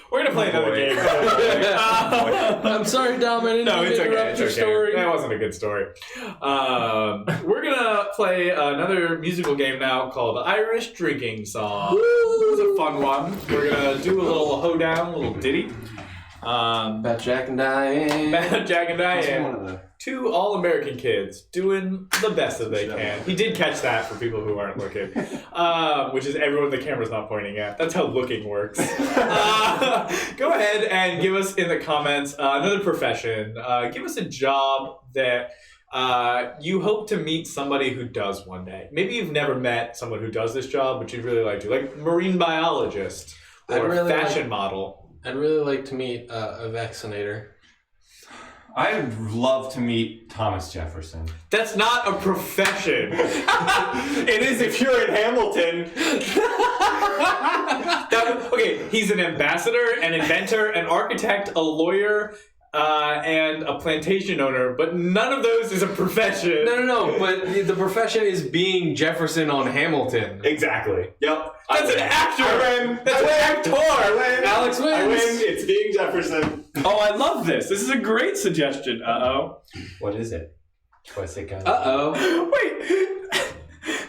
We're gonna play another game. I'm sorry, Dom. I didn't No, mean it's to okay. interrupt It's your okay. story. That wasn't a good story. We're gonna play another musical game now called Irish Drinking Song. This is a fun one. We're gonna do a little hoedown, a little ditty. About Jack and Diane. Bad Jack and Diane. 2 all-American kids doing the best that they can. He did catch that for people who aren't looking, which is everyone the camera's not pointing at. That's how looking works. Go ahead and give us in the comments another profession. Give us a job that you hope to meet somebody who does one day. Maybe you've never met someone who does this job, but you'd really like to. Like marine biologist I'd or really fashion model. I'd really like to meet a vaccinator. I'd love to meet Thomas Jefferson. That's not a profession. It is if you're in Hamilton. Okay, he's an ambassador, an inventor, an architect, a lawyer, and a plantation owner, but none of those is a profession. No. But the profession is being Jefferson on Hamilton. Exactly. Yep. That's an actor. I win. That's an actor. Alex wins. I win. It's being Jefferson. Oh, I love this. This is a great suggestion. Uh-oh. What is it? What's it gonna Uh-oh. Wait.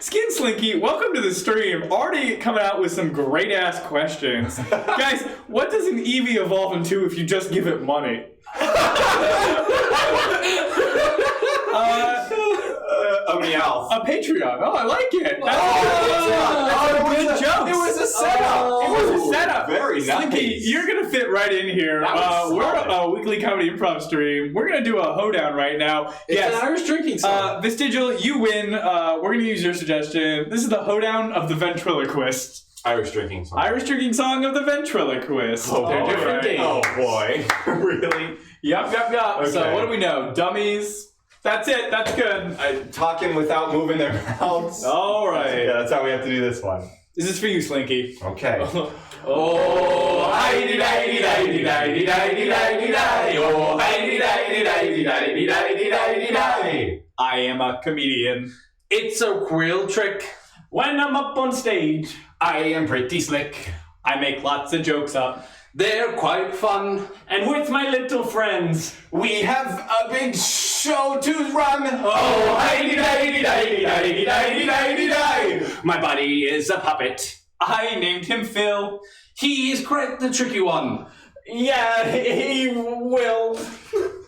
Skin Slinky, welcome to the stream. Already coming out with some great ass questions. Guys, what does an Eevee evolve into if you just give it money? A Meowth. A Patreon. Oh, I like it. That's a good joke. It was a setup. It was a setup. Very Slinky, nice. you're gonna fit right in here. We're a weekly comedy improv stream. We're gonna do a hoedown right now. It's an Irish drinking song. Vestigial, you win. We're gonna use your suggestion. This is the hoedown of the ventriloquist. Irish drinking song. Irish drinking song of the ventriloquist. Oh, They're boy. different games. Oh boy. Really? Yep. Okay. So what do we know? Dummies. That's it. That's good. Talking without moving their mouths. All right. Yeah, that's how we have to do this one. This is for you, Slinky. Okay. Oh, Heidi, heidi, heidi, heidi, heidi, heidi, heidi. Oh, heidi, heidi, heidi, heidi, heidi, heidi, heidi. I am a comedian. It's a real trick. When I'm up on stage, I am pretty slick. I make lots of jokes up. They're quite fun. and with my little friends, We have a big show to run. Oh, heidi, heidi, heidi, heidi, heidi, heidi, heidi. My buddy is a puppet. I named him Phil. He's quite the tricky one. yeah, he will.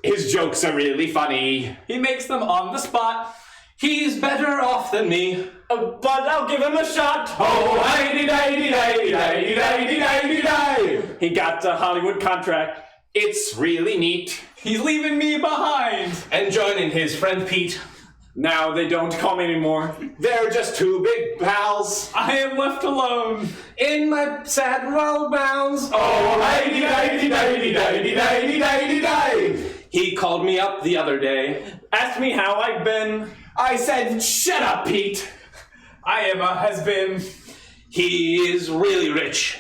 His jokes are really funny. He makes them on the spot. He's better off than me. But I'll give him a shot. Oh, heidi, heidi, heidi, heidi, heidi, heidi, heidi. He got a Hollywood contract. It's really neat. He's leaving me behind. And joining his friend Pete. Now they don't call me anymore. They're just two big pals. I am left alone. In my sad world bounds. Oh, heidi, heidi, heidi, heidi, heidi, heidi, heidi. He called me up the other day. Asked me how I've been. I said, shut up, Pete. I am a has-been. He is really rich.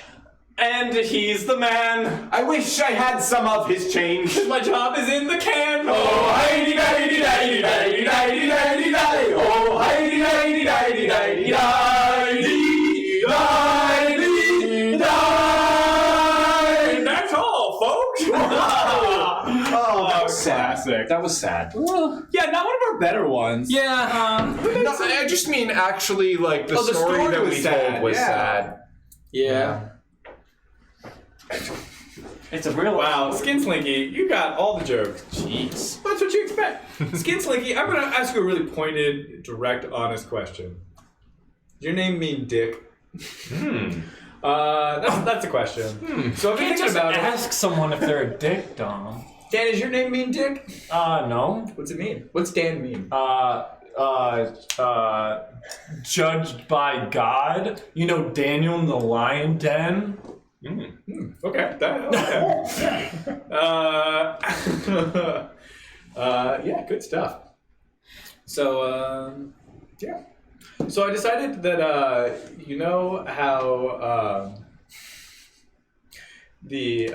And he's the man. I wish I had some of his change. My job is in the can. Oh, heidi, heidi, heidi, heidi, heidi, heidi, heidi. Oh, heidi, heidi, heidi, heidi, heidi, heidi, heidi. That's all, folks. Oh, that was classic. That was sad. Yeah, not one of our better ones. Yeah. No, I just mean actually, like, the story that was we sad, told was yeah. sad. Yeah. It's a real Wow, Skin Slinky, you got all the jokes. Jeez. That's what you expect. Skin Slinky, I'm going to ask you a really pointed, direct, honest question. Does your name mean dick? That's a question. So I've been thinking Just about it. ask someone if they're a dick, Dom. Dan, does your name mean dick? No. What's it mean? What's Dan mean? Judged by God. You know Daniel in the lion den? Okay. Yeah, good stuff. So, yeah. So I decided that, you know how the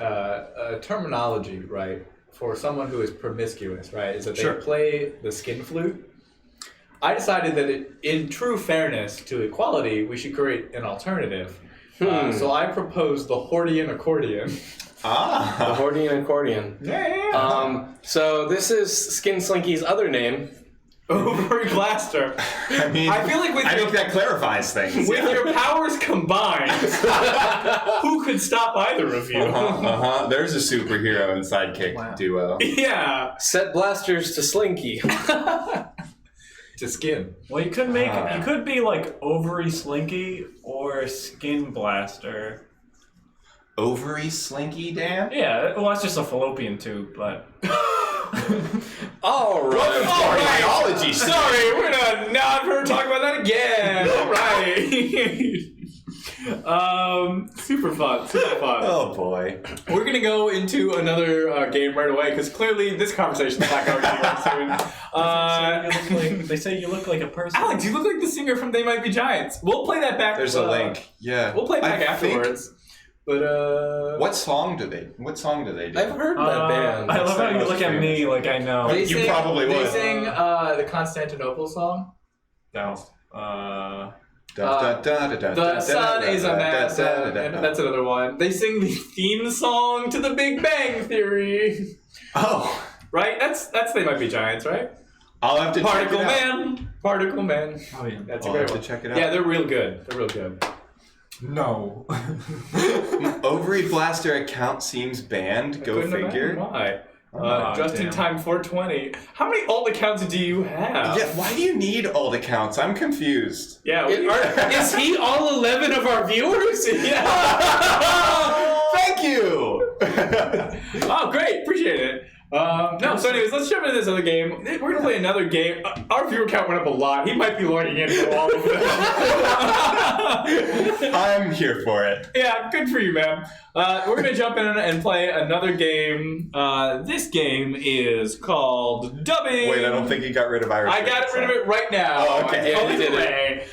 terminology, right, for someone who is promiscuous, right, is that they play the skin flute. I decided that in true fairness to equality, we should create an alternative. So I proposed the Hoedown accordion. The Hoedown accordion. Yeah. So this is Skin Slinky's other name. Over Blaster. I mean, I feel like with I your, think that clarifies things. with your powers combined, who could stop either of you? There's a superhero and sidekick duo. Yeah. Set blasters to Slinky. To skin. Well, you could make you could be like Ovary Slinky or Skin Blaster. Ovary Slinky, Dan? Yeah, well, that's just a fallopian tube, but. All right. Biology. Sorry, we're gonna not ever talk about that again. All right. Super fun. Oh boy. We're gonna go into another game right away because clearly this conversation is not going anywhere soon. They say you look like a person. Alex, you look like the singer from They Might Be Giants. We'll play that back. There's a link. Yeah. We'll play it back I think- afterwards. But What song do they do? I've heard that band. I love how you look at me like I know. They You sing, probably They would. sing the Constantinople song. No. The sun is a mass, and that's another one. They sing the theme song to The Big Bang Theory. Oh. Right? That's They Might Be Giants, right? I'll have to Particle check it out. Man. Particle Man. Oh yeah. That's a I'll great have one. to check it out. Yeah, they're real good. They're real good. No. Overeat Blaster account seems banned. Go Couldn't figure. imagine why. Oh, Just in damn. time 420. How many alt accounts do you have? Yeah, why do you need alt accounts? I'm confused. Yeah. Is he all 11 of our viewers? Thank you! Oh, great. Appreciate it. No, so anyways, let's jump into this other game. We're going to play another game. Our viewer count went up a lot. He might be logging in for all of them. I'm here for it. Yeah, good for you, man. We're going to jump in and play another game. This game is called Dubbing. Wait, I don't think you got rid of Irish. I got rid of it right now. Oh, okay. I Yeah, you did it. it.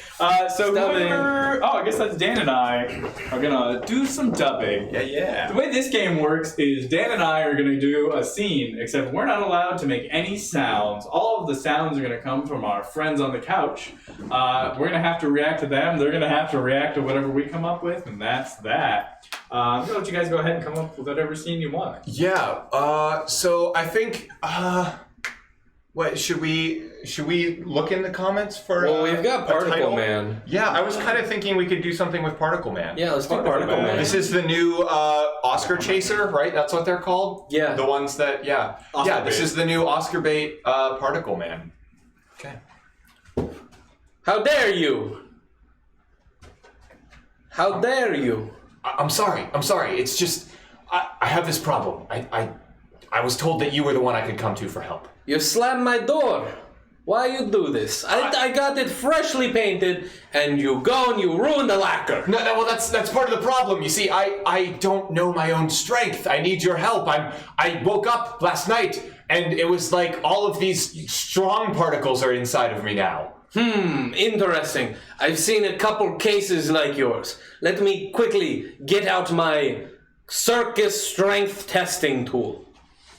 So whoever, I guess that's Dan and I are gonna do some dubbing. Yeah. The way this game works is Dan and I are gonna do a scene, except we're not allowed to make any sounds. All of the sounds are gonna come from our friends on the couch. We're gonna have to react to them. They're gonna have to react to whatever we come up with, and that's that. I'm gonna let you guys go ahead and come up with whatever scene you want. Yeah. So I think. What should we look in the comments for? Well, we've got a Particle title? Man. Yeah, I was kind of thinking we could do something with Particle Man. Yeah, let's do Particle Man. This is the new Oscar chaser, right? That's what they're called. Yeah. The ones that Oscar This bait. is the new Oscar bait Particle Man. Okay. How dare you? How dare you? I'm sorry. It's just I have this problem. I was told that you were the one I could come to for help. You slammed my door. Why you do this? I got it freshly painted, and you go and you ruin the lacquer. No, well, that's part of the problem. You see, I don't know my own strength. I need your help. I woke up last night, and it was like all of these strong particles are inside of me now. Interesting. I've seen a couple cases like yours. Let me quickly get out my circus strength testing tool.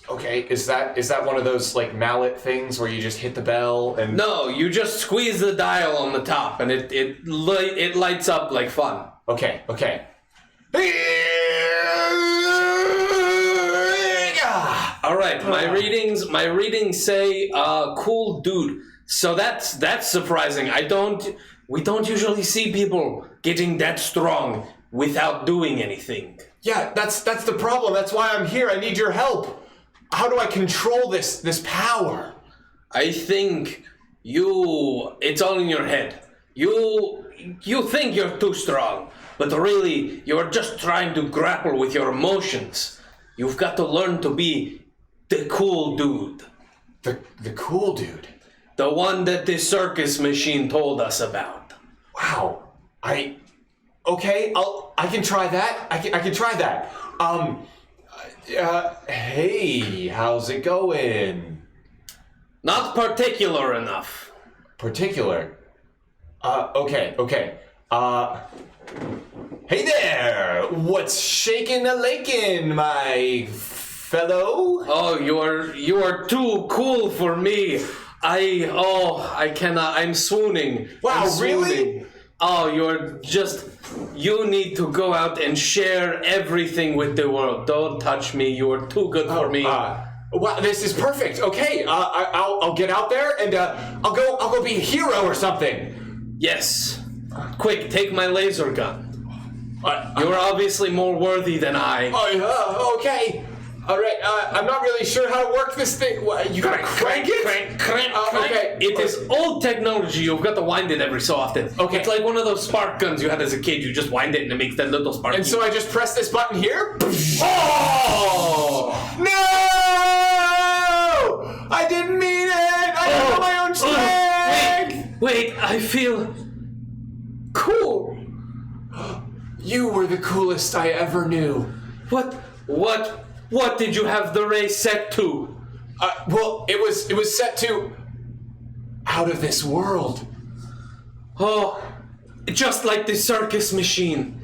Okay, is that one of those like mallet things where you just hit the bell and? No, you just squeeze the dial on the top, and it lights up like fun. Okay. All right, my readings say cool dude. So that's surprising. We don't usually see people getting that strong without doing anything. Yeah, that's the problem. That's why I'm here. I need your help. How do I control this power? I think it's all in your head. You think you're too strong, but really you're just trying to grapple with your emotions. You've got to learn to be the cool dude. The cool dude. The one that the circus machine told us about. Wow. Okay, I can try that. I can try that. Hey, how's it going? Not particular enough. Particular? Okay. Hey there! What's shakin' a lakin', my fellow? Oh, you are too cool for me. I cannot. I'm swooning. Wow, I'm swooning. really? Oh, you need to go out and share everything with the world. Don't touch me. You are too good for me. Wow, this is perfect. Okay, I'll get out there and I'll go be a hero or something. Yes. Quick, take my laser gun. You're obviously more worthy than I. Okay. All right. I'm not really sure how to work this thing. You gotta crank it. Crank. Okay. It is old technology. You've got to wind it every so often. Okay. It's like one of those spark guns you had as a kid. You just wind it and it makes that little spark. And so I just press this button here. Oh! No! I didn't mean it. I don't know my own strength. Wait, I feel cool. You were the coolest I ever knew. What did you have the ray set to? Well, it was set to out of this world. Oh, just like the circus machine.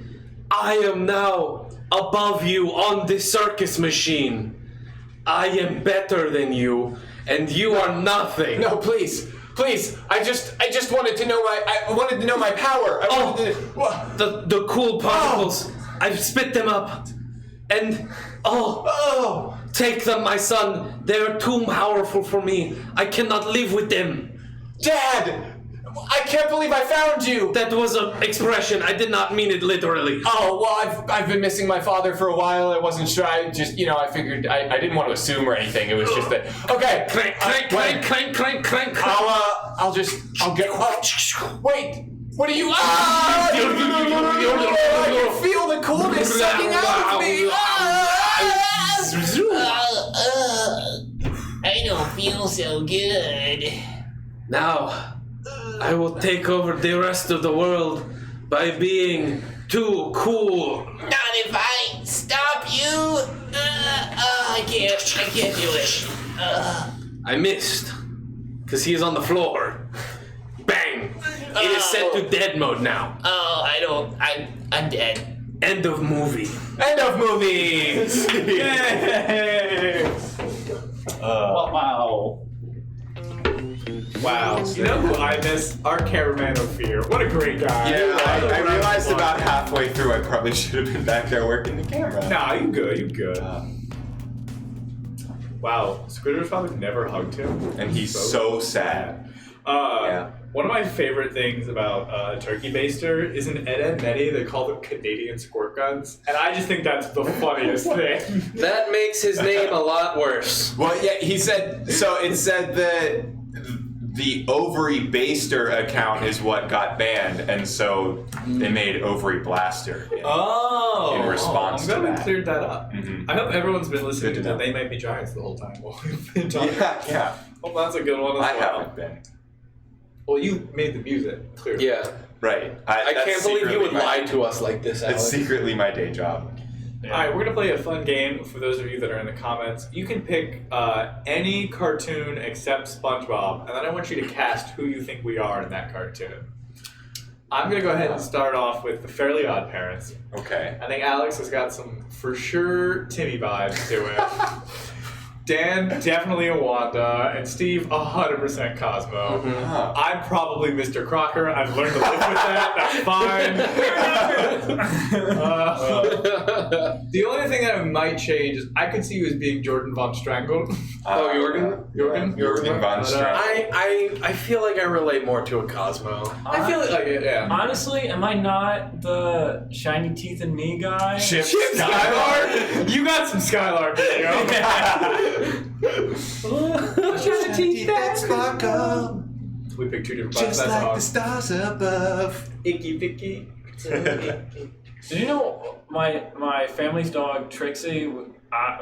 I am now above you on the circus machine. I am better than you, and you are nothing. No, please. I just wanted to know my power. The cool particles. I've spit them up, and Take them, my son. They are too powerful for me. I cannot live with them. Dad! I can't believe I found you! That was an expression. I did not mean it literally. Oh, well, I've been missing my father for a while. I wasn't sure. I just, I figured I didn't want to assume or anything. It was just that. Okay. Clank, clank, clank, clank, clank, clank. I'll get. Wait. What are you? I can feel the coolness sucking out of me. I don't feel so good. Now, I will take over the rest of the world by being too cool. Not if I stop you. I can't do it. I missed, because he is on the floor. Bang! It is set to dead mode now. I'm dead. End of movie. End of movie. Yay! Wow. Wow. You know who I miss? Our cameraman Ophir. What a great guy. Yeah, I realized about halfway through I probably should have been back there working the camera. Nah, you good. You good. Wow. Squidward's probably never hugged him. And he's so sad. One of my favorite things about Turkey Baster is in Ed, Edd n Eddy, they call them Canadian squirt guns. And I just think that's the funniest thing. That makes his name a lot worse. Well, yeah, he said, so it said that the Ovary Baster account is what got banned, and so they made Ovary Blaster in response to I'm glad that. we cleared that up. I hope everyone's been listening to They Might Be Giants the whole time while we've been talking. Yeah. Hope that's a good one as I well. haven't been. Well, you made the music, clearly. Yeah. Right. I that's can't believe you would secretly lie to us like this, Alex. It's secretly my day job. Yeah. Alright, we're going to play a fun game for those of you that are in the comments. You can pick any cartoon except SpongeBob, and then I want you to cast who you think we are in that cartoon. I'm going to go ahead and start off with the Fairly Odd Parents. Okay. I think Alex has got some, for sure, Timmy vibes to it. Dan, definitely a Wanda, and Steve, 100% Cosmo. I'm probably Mr. Crocker. I've learned to live with that. That's fine. The only thing that I might change is I could see you as being Jordan von Strangled. Jorgen von Strangled. I feel like I relate more to a Cosmo. I feel like it, yeah. Honestly, am I not the shiny teeth and me guy? Chip Skylark? You got some Skylark video. Shiny that sparkle, We picked two different just buttons. like the That's stars above. Icky Picky. Did you know my family's dog Trixie?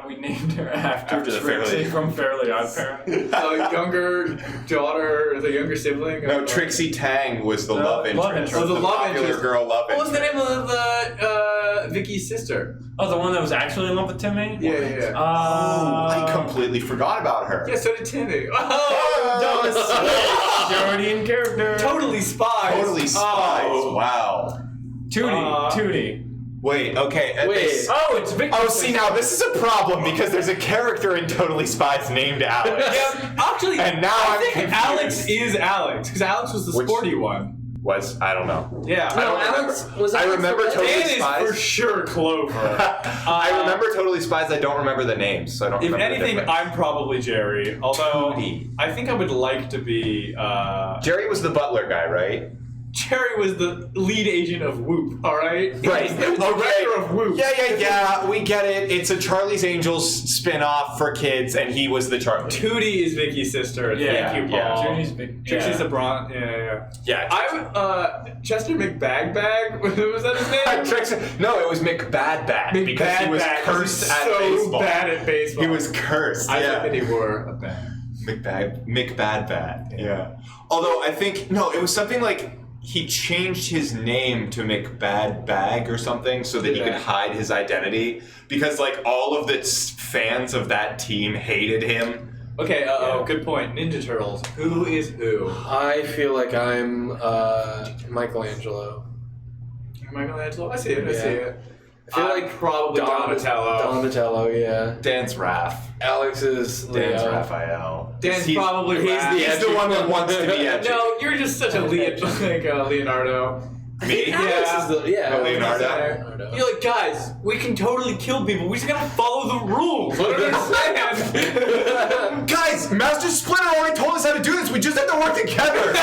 We named her after the Trixie Fairly- from Fairly Odd Parents. The younger daughter, or the younger sibling? No, Trixie Tang was the love interest. Oh, the love popular interest. girl love What was interest. the name of Vicky's sister? Oh, the one that was actually in love with Timmy? Yeah. I completely forgot about her. Yeah, so did Timmy. Already in character. Totally Spies. Totally Spies. Oh. Wow. Tootie. Wait, okay. It's Victor. Oh, see, now this is a problem because there's a character in Totally Spies named Alex. Yeah, actually, And now I I'm think confused. Alex is Alex, because Alex was the sporty one. I don't know. Yeah. No, Alex was. I remember Totally Dan Spies. is for sure Clover. I remember Totally Spies. I don't remember the names, so I don't If remember anything, the difference. I'm probably Jerry. Although, Tootie. I think I would like to be... Jerry was the butler guy, right? Jerry was the lead agent of Whoop, alright? Right. The director of Whoop. Yeah. We get it. It's a Charlie's Angels spin-off for kids, and he was the Charlie. Tootie is Vicky's sister. Yeah, Thank you, yeah. Paul. Toonie's big. Trixie's Yeah. a Bron. Yeah. Yeah. I would, Chester McBagbag, was that his name? No, it was McBadbat because he was McBadbat, cursed he's at so baseball. bad at baseball. He was cursed. I yeah. think that he wore a bag. McBadbat. Yeah. Although I think it was something like he changed his name to McBadbag or something so that he could hide his identity because like all of the fans of that team hated him. Okay, good point. Ninja Turtles. Who is who? I feel like I'm Michelangelo. Michelangelo? I see it. I see it. I feel like probably Donatello. Donatello, yeah. Dan's Raph. Alex is Leo. Dan's Raphael. Dan's probably he's Raph. the one that wants to be edgy. No, you're just such a Leonardo. Me? Alex is the Leonardo. You're like, guys, we can totally kill people. We just gotta follow the rules. What do you understand? Guys, Master Splinter already told us how to do this. We just have to work together.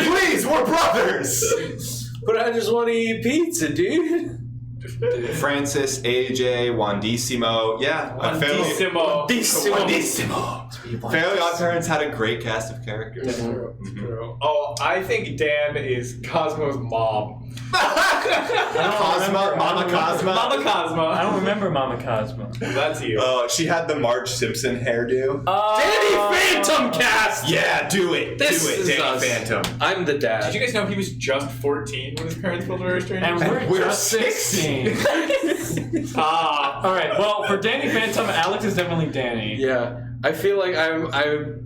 Please, we're brothers. But I just want to eat pizza, dude. Francis, AJ, Wandissimo. Yeah. Wandissimo. Fairly Odd Parents had a great cast of characters. True. Oh, I think Dan is Cosmo's mom. Cosma, Mama Cosma. Mama Cosmo. I don't remember Mama Cosmo. That's you. Oh, she had the Marge Simpson hairdo. Danny Phantom cast! Yeah, do it. This do it, is Danny us. Phantom. I'm the dad. Did you guys know he was just 14 when his parents pulled away restraining And we're just 16. All right. Well, for Danny Phantom, Alex is definitely Danny. Yeah. I feel like I'm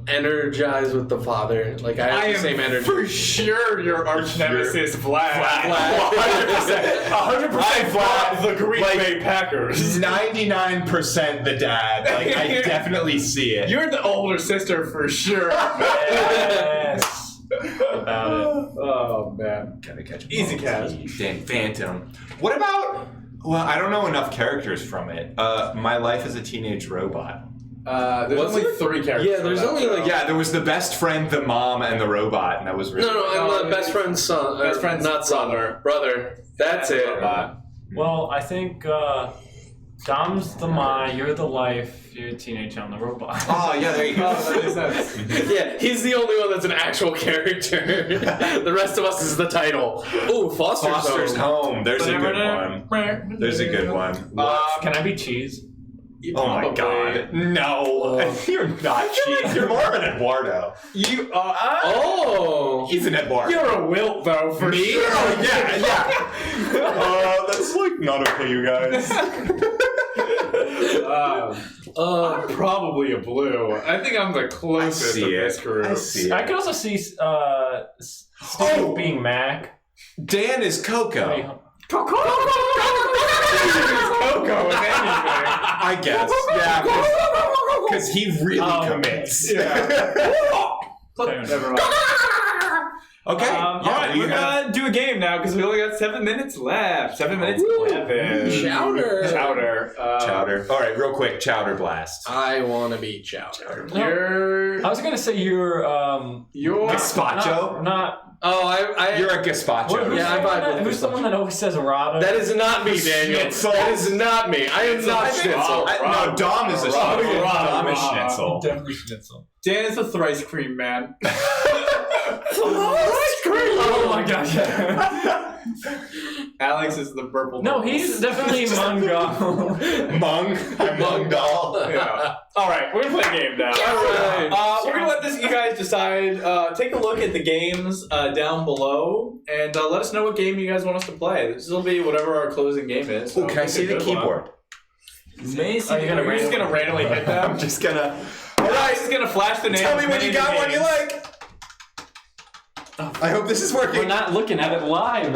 energized with the father. Like I have the same energy. For sure your arch nemesis Vlad. 100% Vlad. The Green Bay Packers. 99% the dad. Like, I definitely see it. You're the older sister for sure. Yes. About it. Oh man. Gotta catch Easy cast. Danny Phantom. What about... Well, I don't know enough characters from it. My Life as a Teenage Robot. There's only 3 characters. Yeah, there's only like Yeah, there was the best friend, the mom, and the robot, and that was really I'm the best friend's son. Best friend's not son, brother. That's it. Robot. Well, I think Dom's the mind, you're the life, you're the teenage, I'm the robot. Oh, yeah, there you go. That makes sense. Yeah, he's the only one that's an actual character. The rest of us is the title. Ooh, Foster's Home. There's a good one. There's a good one. Can I be cheese? Oh my god. No. You're not cheese. You're more of an Eduardo. You He's an Eduardo. You're a wilt though, for Me? sure. Oh, yeah. That's like not okay, you guys. I'm probably a blue. I think I'm the closest of this group. I see it. I could also see Steve being Mac. Dan is Coco. Coco if anything. I guess. Yeah, because he really commits. Yeah. Never mind. Okay. All right, we're gonna do a game now because we only got 7 minutes left. 7 minutes 11. Chowder. All right, real quick. Chowder blast. I want to be Chowder. I was gonna say you're Gazpacho. Not. You're a gazpacho. Who's the one that always says rada? That is not me, Daniel. Schnitzel. That is not me. I am not Schnitzel. No, Dom is a Schnitzel. Dom is Schnitzel. Definitely Schnitzel. Dan is the thrice cream man. Oh my gosh. Alex is the purple. No, he's definitely Mungal. I'm Mung Doll. Yeah. All right, we're gonna play a game now. All right. We're gonna let you guys decide. Take a look at the games down below, and let us know what game you guys want us to play. This will be whatever our closing game is. Can I see the keyboard? Amazing. You're just gonna randomly hit them. I'm just gonna. All right, just gonna flash the name. Tell me when you got one you like. I hope this is working. We're not looking at it live.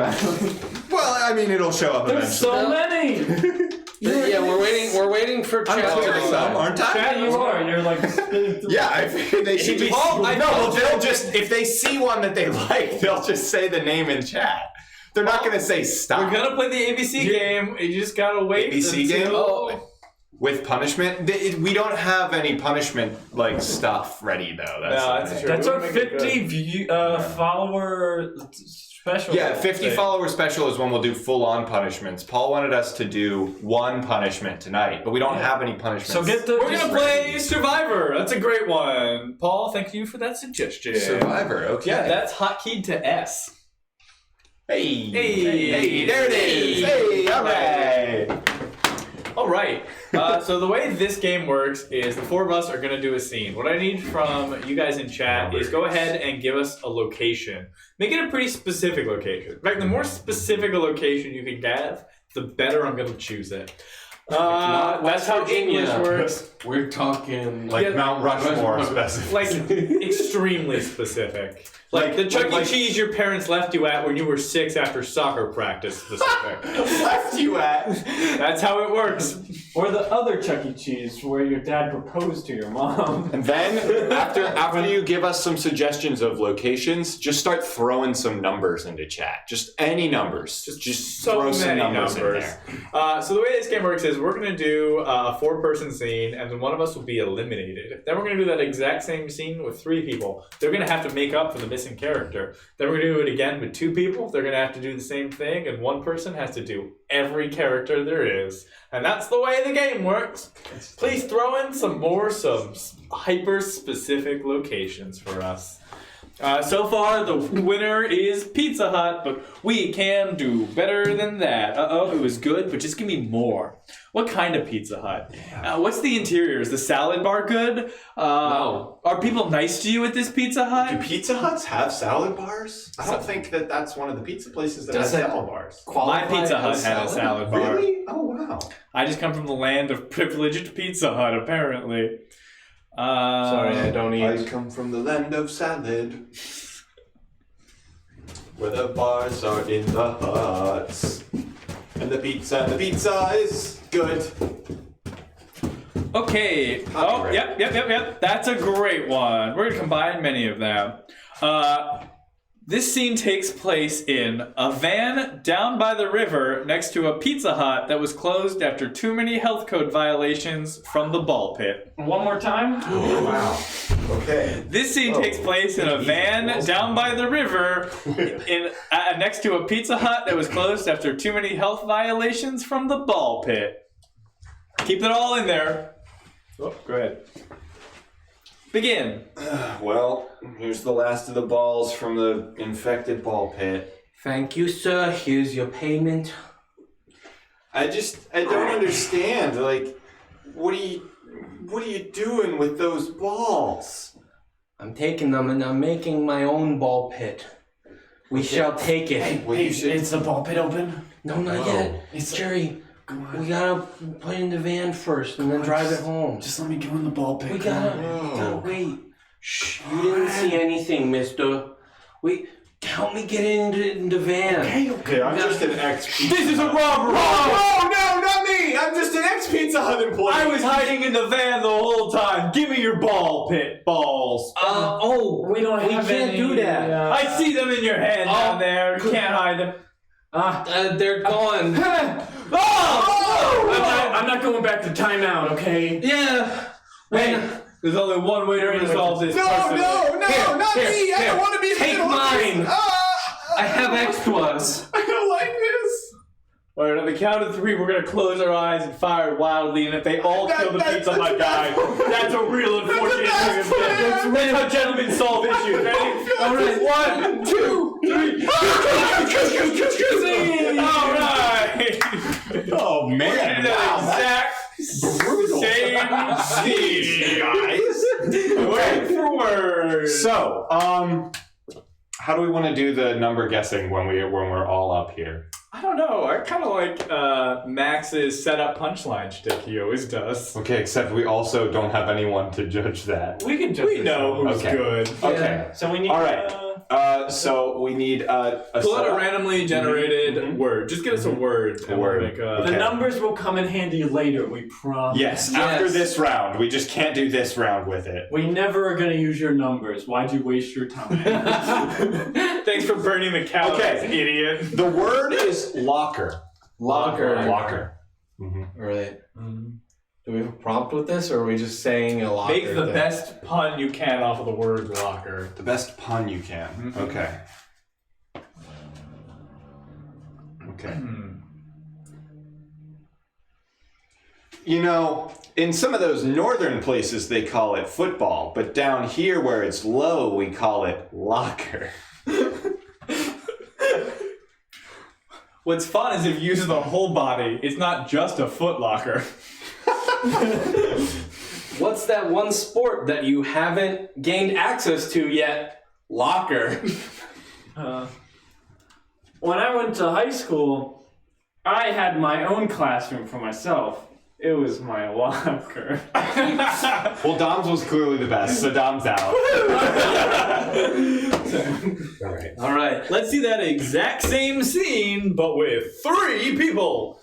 Well, I mean, it'll show up There's so many. Yeah, we're waiting for chat to decide. Aren't I? Chat, you are. You're like. Yeah, I figured they should be. They'll just if they see one that they like, they'll just say the name in chat. They're not gonna say stop. We're gonna play the ABC game. You just gotta wait. ABC game with punishment. We don't have any punishment like stuff ready though. That's true. That's our 50 follower special. Yeah, 50 follower special is when we'll do full-on punishments. Paul wanted us to do one punishment tonight, but we don't have any punishments. So We're gonna play Survivor. That's a great one. Paul, thank you for that suggestion. Survivor, okay. Yeah, that's hotkeyed to S. Hey, Hey, there it is. Hey, all right. All right. So the way this game works is the 4 of us are going to do a scene. What I need from you guys in chat is go ahead and give us a location. Make it a pretty specific location. In fact, the more specific a location you can get, the better I'm going to choose it. That's how English works. We're talking Like Mount Rushmore specific. Like extremely specific. Like the Chuck E. Cheese your parents left you at when you were 6 after soccer practice specific. Left you at? That's how it works. Or the other Chuck E. Cheese where your dad proposed to your mom. And then, after you give us some suggestions of locations, just start throwing some numbers into chat. Just any numbers. Just So throw some many numbers in numbers. there. So the way this game works is we're going to do a 4-person scene, and then one of us will be eliminated. Then we're going to do that exact same scene with 3 people. They're going to have to make up for the missing character. Then we're going to do it again with 2 people. They're going to have to do the same thing, and one person has to do every character there is. And that's the way the game works. Please throw in some hyper-specific locations for us. So far, the winner is Pizza Hut, but we can do better than that. It was good, but just give me more. What kind of Pizza Hut? What's the interior? Is the salad bar good? No. Are people nice to you at this Pizza Hut? Do Pizza Huts have salad bars? I don't think that's one of the pizza places that has salad bars. My Pizza Hut had a salad bar. Really? Oh, wow. I just come from the land of privileged Pizza Hut, apparently. Sorry, I don't eat. I come from the land of salad, where the bars are in the huts, and the pizza is good. Okay. Oh, yep. That's a great one. We're gonna combine many of them. This scene takes place in a van down by the river next to a Pizza Hut that was closed after too many health code violations from the ball pit. One more time. Oh, wow. Okay. This scene takes place in a van down by the river next to a Pizza Hut that was closed after too many health violations from the ball pit. Keep it all in there. Oh, go ahead. Begin. Well, here's the last of the balls from the infected ball pit. Thank you, sir. Here's your payment. I don't understand. Like, what are you doing with those balls? I'm taking them and I'm making my own ball pit. We shall take it. Is the ball pit open? No, not yet. Jerry, we gotta put it in the van first and then drive it home. Just let me go in the ball pit. We gotta wait. Shh, you didn't see anything, mister. Help me get in the van. Okay, I'm just an ex-Pizza This is a robbery! Oh, no, not me! I'm just an ex-Pizza Hut employee! I was hiding in the van the whole time. Give me your ball pit balls. We don't have we can't any, do that. I see them in your hand down there. You can't hide them. They're gone. I'm not going back to timeout, okay? Yeah. Hey, there's only one way to resolve this. No, not me! I don't want to be in the Take middle of mine. this. I have extras. I don't like this. All right, on the count of 3, we're gonna close our eyes and fire wildly, and if they all kill the Pizza Hut guy, that's a real unfortunate thing. That's how gentlemen solve issues. Ready? All right, 1, 2, 3. All right. Oh, man. We're gonna do that exact Brutal. same scene, guys. word for word. So, how do we want to do the number guessing when we're all up here? I don't know. I kind of like Max's setup punchline shtick he always does. Okay, except we also don't have anyone to judge that. We can We know who's Okay. good. Okay. So we need. All right. So we need a Pull out a setup. randomly generated word. Just give us a word. And word. We'll make The Okay. numbers will come in handy later. We promise. Yes, after this round. We just can't do this round with it. We never are gonna use your numbers. Why'd you waste your time? Thanks for burning the calories, Okay. idiot. The word is locker. Locker. Mm-hmm. Right. Do we have a prompt with this, or are we just saying a locker? Make the thing? best pun you can off of the word locker. The best pun you can. Mm-hmm. Okay. Okay. You know, in some of those northern places they call it football, but down here where it's low, we call it locker. What's fun is if you use the whole body. It's not just a foot locker. What's that one sport that you haven't gained access to yet? Locker. When I went to high school, I had my own classroom for myself. It was my locker. Well, Dom's was clearly the best, so Dom's out. All right. Let's see that exact same scene, but with 3 people.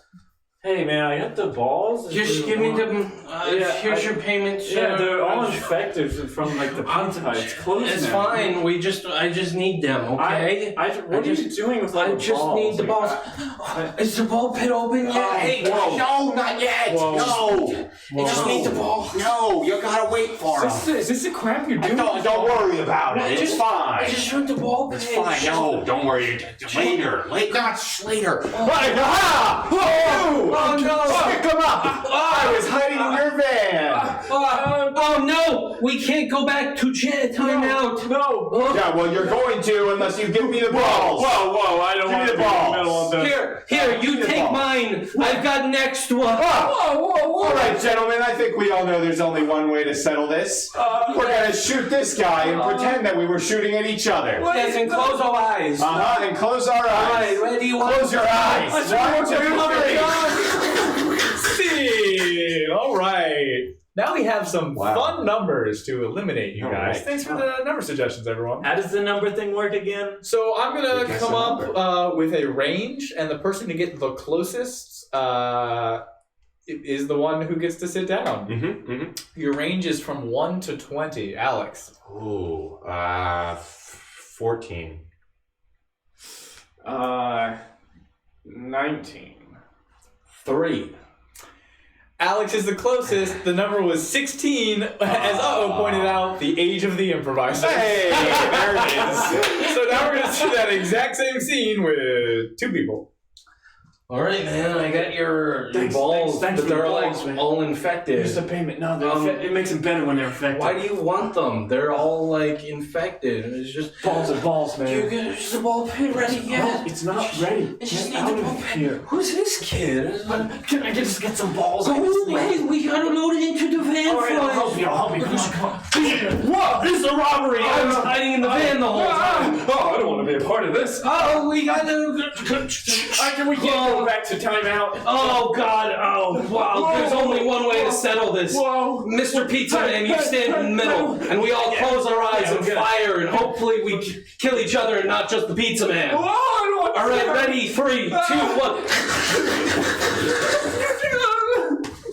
Hey man, I got the balls. Just give me the. Here's your payment, sir. Yeah, they're all infected from like the pizza. It's closed. It's now. fine. I just need them, okay? What are you doing with all the balls? I just need the balls. Is the ball pit open yet? Hey, no, not yet. Whoa. No. I just need the ball. No, you gotta wait for him. Is this the crap you're doing? Don't worry about it. It's fine. I just want the ball pit. It's fine. No, don't worry. Later. Not later. Oh no! Pick him up! I was hiding in your van! Oh no! We can't go back to timeout. No. Yeah, well, you're going to unless you give me the balls. Whoa! I don't want to be in the middle of this. Here, you take mine. I've got next one. Whoa! All right, gentlemen, I think we all know there's only one way to settle this. We're gonna shoot this guy and pretend that we were shooting at each other. Yes, and close our eyes. And close our eyes. All right, ready? Close your eyes. 1, 2, 3. Scene! All right. Now we have some fun numbers to eliminate you guys. Right. Thanks for the number suggestions, everyone. How does the number thing work again? So I'm going to come up with a range, and the person to get the closest is the one who gets to sit down. Your range is from 1 to 20. Alex. Ooh, 14. 19. 3. Alex is the closest. The number was 16. As pointed out, the age of the improviser. Hey, there it is. So now we're going to see that exact same scene with 2 people. All right, man. I got your balls, thanks but for the they're balls, like man. all infected. Here's the payment. No, it makes them better when they're infected. Why do you want them? They're all like infected. It's just balls and balls, man? Is the ball pit ready yet? It's not ready. I just Get need out the of ball pit. here. Who's this kid? Can I just get some balls? Oh, wait, we gotta load it into the van All right, I'll first. help you. Come on. What? This is a robbery. I was hiding in the van the whole time. Oh, I don't want to be a part of this. Oh, we gotta. Can we go back to timeout? Oh, God. Oh, wow. There's only one way to settle this. Whoa. Mr. Pizza Man, you stand in the middle, and we all close our eyes and fire, and hopefully we kill each other and not just the Pizza Man. Whoa, I don't want to All right, ready? 3, 2, 1.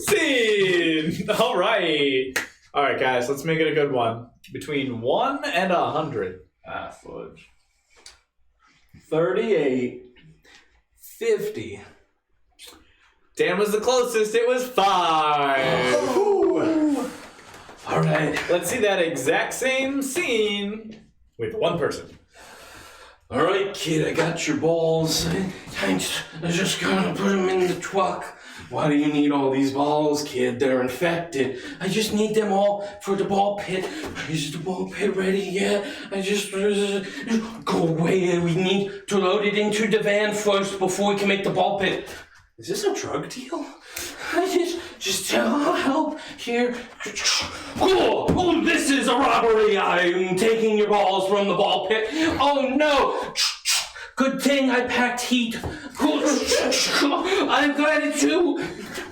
Scene! All right. All right, guys, let's make it a good one. Between 1 and 100. Fudge. 38. 50. Dan was the closest. It was 5. All right. Let's see that exact same scene with 1 person. All right, kid, I got your balls. I'm just gonna put them in the truck. Why do you need all these balls, kid? They're infected. I just need them all for the ball pit. Is the ball pit ready yet? I just... Go away. We need to load it into the van first before we can make the ball pit. Is this a drug deal? I just help here. Oh, this is a robbery. I'm taking your balls from the ball pit. Oh, no. Good thing I packed heat. I'm glad it too.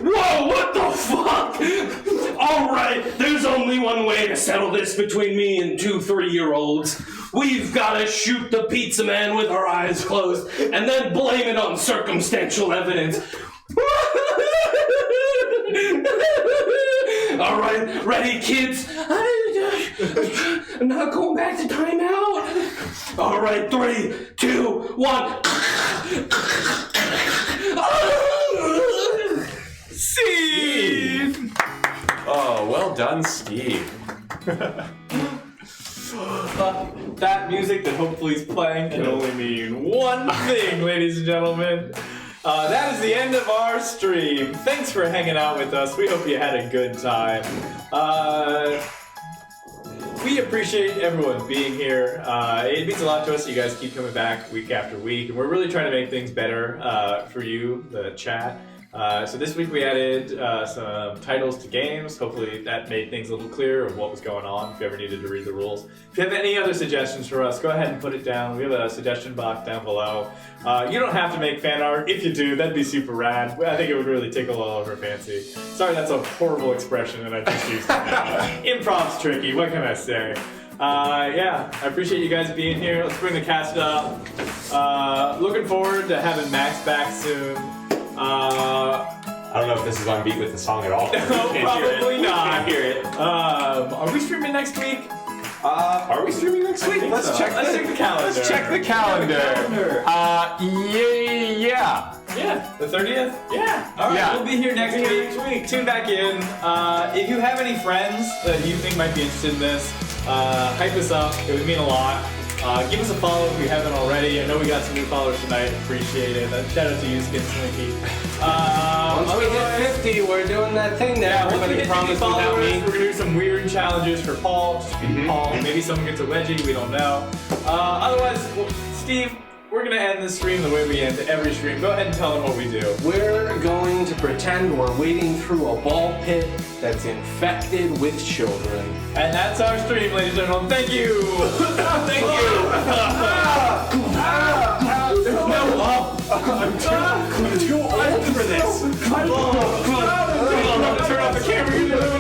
Whoa, what the fuck? All right, there's only one way to settle this between me and 2 3-year-olds. We've got to shoot the pizza man with our eyes closed and then blame it on circumstantial evidence. All right, ready, kids? I'm not going back to timeout. All right, 3, 2, 1. Scene! Oh, well done, Steve. That music that hopefully is playing can only mean one thing, ladies and gentlemen. That is the end of our stream. Thanks for hanging out with us. We hope you had a good time. We appreciate everyone being here. It means a lot to us that you guys keep coming back week after week. And we're really trying to make things better for you, the chat. So this week we added some titles to games. Hopefully that made things a little clearer of what was going on if you ever needed to read the rules. If you have any other suggestions for us, go ahead and put it down. We have a suggestion box down below. You don't have to make fan art. If you do, that'd be super rad. I think it would really tickle all of our fancy. Sorry, that's a horrible expression and I just used it. Improv's tricky, what can I say? Yeah, I appreciate you guys being here. Let's bring the cast up. Looking forward to having Max back soon. I don't know if this is on beat with the song at all. Probably not. Can't hear it. Are we streaming next week? Are we streaming next week? Let's check the calendar. Let's check the calendar. Yeah. Yeah, the 30th? Yeah. All right, Yeah. we'll be here next week. Tune back in. If you have any friends that you think might be interested in this, hype us up. It would mean a lot. Give us a follow if you haven't already. I know we got some new followers tonight. Appreciate it. Shout out to you, Skin Slinky. Once we hit 50, we're doing that thing that Once we everybody hit 50 promised without followers, me. we're gonna do some weird challenges for Paul. Just be Paul. Maybe someone gets a wedgie. We don't know. Otherwise, well, Steve, we're gonna end this stream the way we end every stream. Go ahead and tell them what we do. We're going to pretend we're wading through a ball pit that's infected with children. And that's our stream, ladies and gentlemen. Thank you. Thank you. I'm too old for this. Turn off the camera.